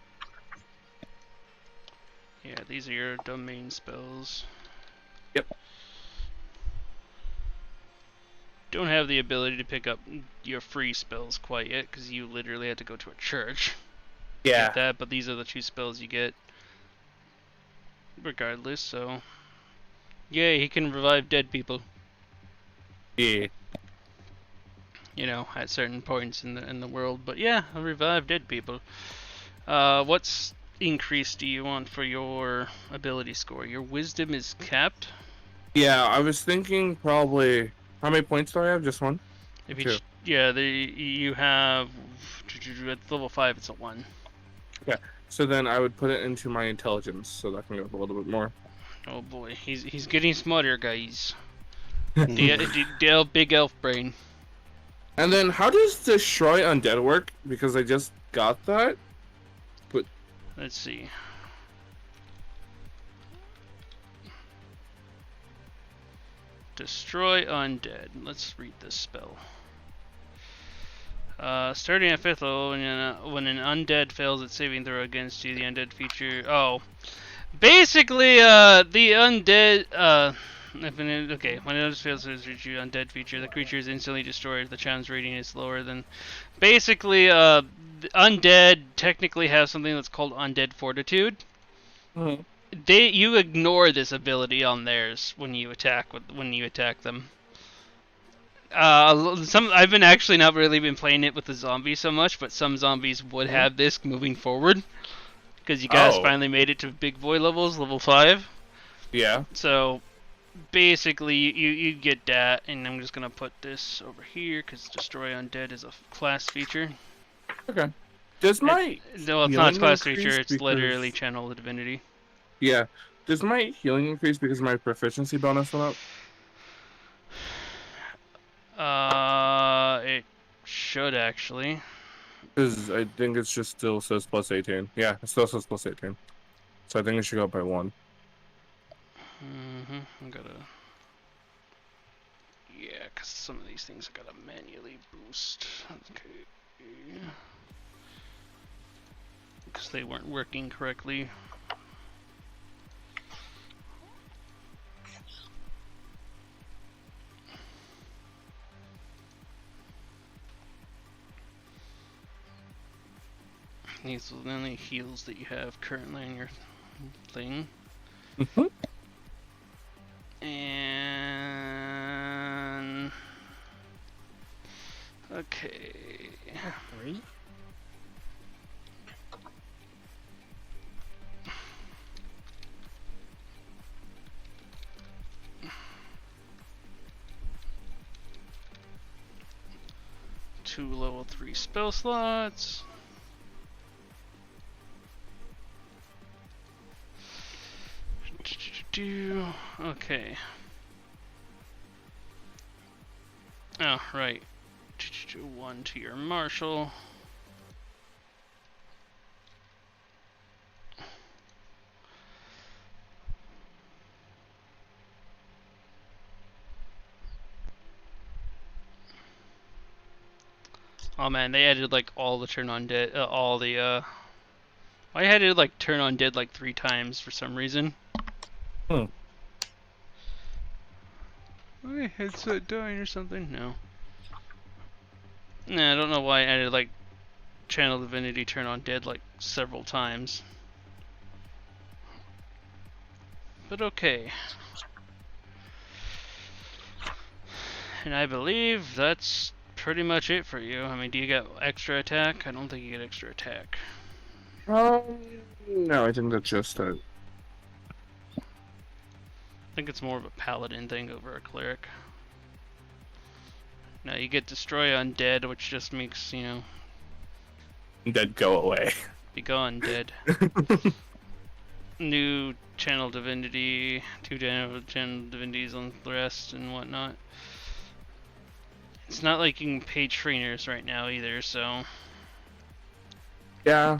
Yeah, these are your domain spells. Yep. Don't have the ability to pick up your free spells quite yet, because you literally had to go to a church. Yeah. Get that, but these are the 2 spells you get. Regardless, so... Yay, he can revive dead people. Yeah. You know, at certain points in the world. But yeah, I'll revive dead people. What's increase do you want for your ability score? Your wisdom is capped? Yeah, I was thinking probably... How many points do I have? Just 1? If you you have... At level 5, it's a 1. Yeah, so then I would put it into my intelligence, so that can go up a little bit more. Oh boy, he's getting smarter, guys. the big elf brain. And then how does Destroy Undead work? Because I just got that. But let's see. Destroy Undead. Let's read this spell. Starting at 5th level, when an undead fails its saving throw against you, the undead feature... Oh. Basically, the undead... okay, when it fails to reach you undead feature, the creature is instantly destroyed if the challenge rating is lower than... Basically, undead technically have something that's called Undead Fortitude. Mm-hmm. You ignore this ability on theirs when you attack them. I've been actually not really been playing it with the zombies so much, but some zombies would have this moving forward because you guys finally made it to big boy levels, level 5. Yeah. So basically, you get that, and I'm just gonna put this over here because Destroy Undead is a class feature. Okay. Does my no, it's not a class feature. It's literally Channel the Divinity. Yeah. Does my healing increase because my proficiency bonus went up? It Should actually. Because I think it's just still says plus 18. Yeah, it still says plus 18. So I think it should go up by 1. I'm gonna. Yeah, because some of these things I gotta manually boost. Okay. Because they weren't working correctly. These are the only heals that you have currently on your thing. And okay. 3? Two level 3 spell slots. Okay. Oh, right. 1 to your marshal. Oh man, they added like all the turn on dead, I had to like turn on dead like 3 times for some reason. My headset dying or something? No. Nah, I don't know why I added like Channel Divinity turn on dead like several times. But okay. And I believe that's pretty much it for you. I mean, do you get extra attack? I don't think you get extra attack. No, I think that's just it. I think it's more of a paladin thing over a cleric. Now you get destroy undead, which just makes, you know, Dead go away. be gone dead. New channel divinity, 2 channel divinities on the rest and whatnot. It's not like you can pay trainers right now either, so Yeah.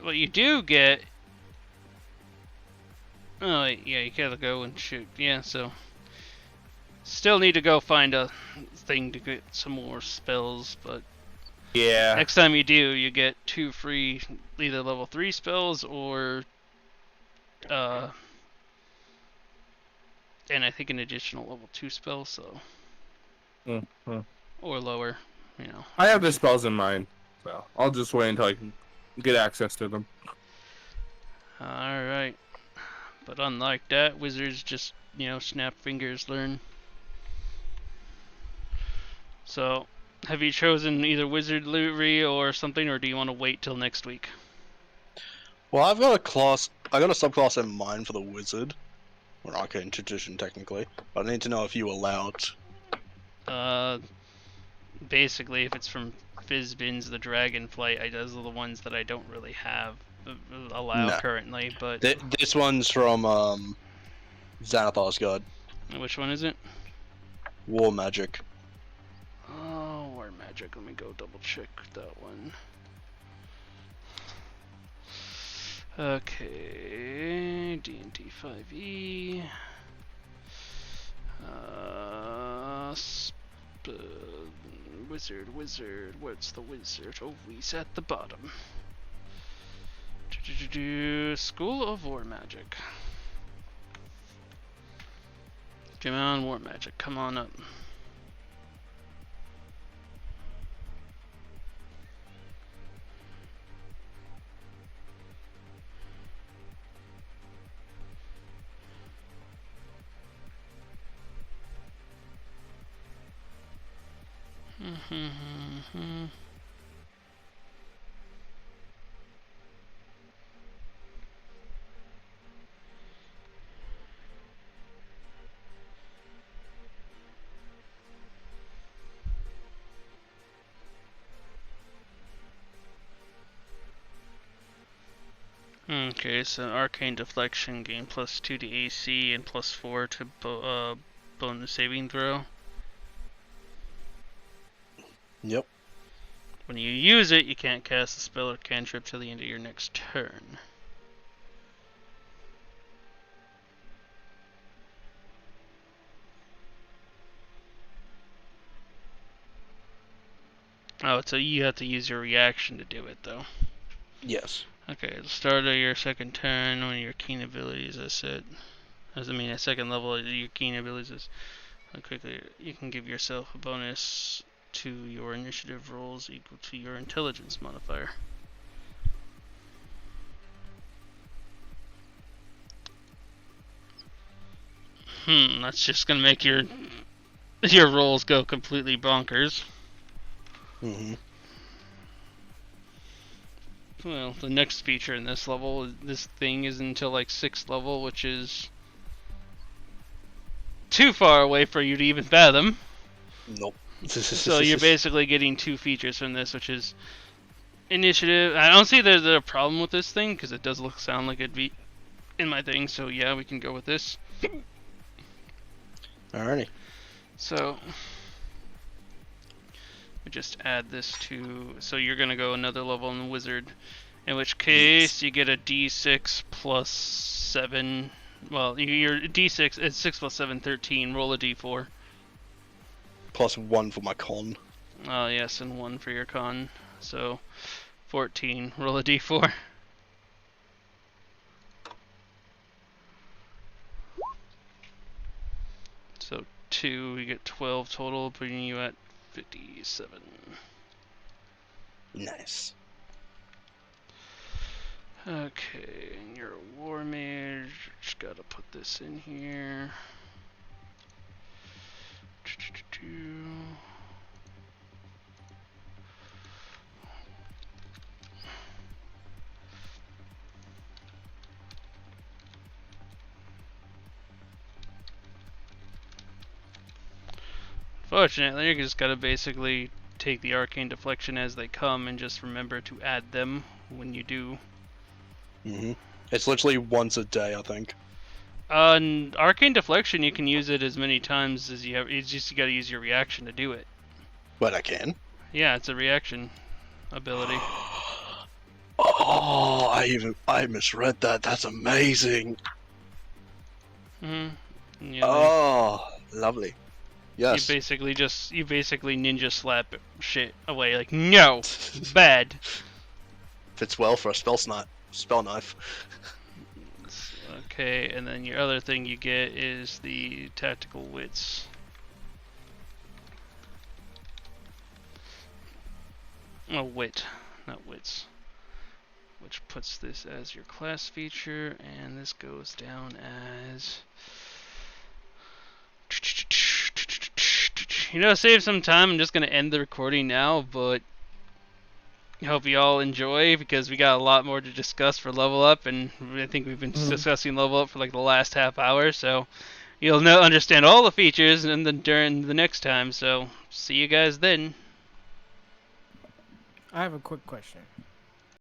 what you do get. Oh yeah, you gotta go and shoot. Yeah, so still need to go find a thing to get some more spells, but Yeah. next time you do, you get 2 free either level 3 spells or and I think an additional level 2 spell, so or lower, you know. I have the spells in mind, so I'll just wait until I can get access to them. Alright. But unlike that, wizards just, you know, snap fingers, learn. So, have you chosen either wizardry or something, or do you want to wait till next week? Well, I got a subclass in mind for the wizard, or arcane tradition technically. But I need to know if you allow it. Basically, if it's from Fizzbin's, the Dragonflight, those are the ones that I don't really have allowed currently. But this one's from Xanathar's Guide. Which one is it? War Magic. Oh, War Magic. Let me go double check that one. Okay, D&D 5e. Wizard. What's the wizard? Oh, he's at the bottom. School of War Magic. Come on, War Magic. Come on up. Okay, so Arcane Deflection gain +2 to AC and +4 to bonus saving throw. Yep. When you use it, you can't cast a spell or cantrip till the end of your next turn. Oh, so you have to use your reaction to do it, though. Yes. Okay, at the start of your second turn, when your keen abilities are set, at second level, your keen abilities is quickly, you can give yourself a bonus to your initiative rolls equal to your intelligence modifier. That's just gonna make your rolls go completely bonkers. Mm-hmm. Well, the next feature in this level, this thing is until like 6th level, which is too far away for you to even fathom. Nope. So you're basically getting 2 features from this, which is initiative. I don't see there's a problem with this thing, because it does sound like it'd be in my thing, so yeah, we can go with this. Alrighty. So we just add this to, so you're gonna go another level in the wizard, in which case you get a d6 plus 7. Well, your d6, it's 6 plus 7, 13. Roll a d4. Plus 1 for my con. Yes, and 1 for your con. So 14. Roll a d4. So 2, we get 12 total, putting you at 57. Nice. Okay, and you're a war mage. Just gotta put this in here. Fortunately, you just gotta basically take the arcane deflection as they come and just remember to add them when you do. Mm-hmm. It's literally once a day, I think. Arcane deflection, you can use it as many times as you have. It's just you gotta use your reaction to do it. But I can. Yeah, it's a reaction ability. Oh, I misread that. That's amazing. Yeah, Oh, lovely. Yes. you basically ninja slap shit away. Like, no, bad. Fits well for a spell knife. Okay, and then your other thing you get is the tactical wits. Oh, wit, not wits. Which puts this as your class feature, and this goes down as... save some time. I'm just going to end the recording now, but I hope you all enjoy, because we got a lot more to discuss for level up, and I think we've been discussing level up for like the last half hour, so you'll understand all the features and then during the next time. So see you guys then. I have a quick question.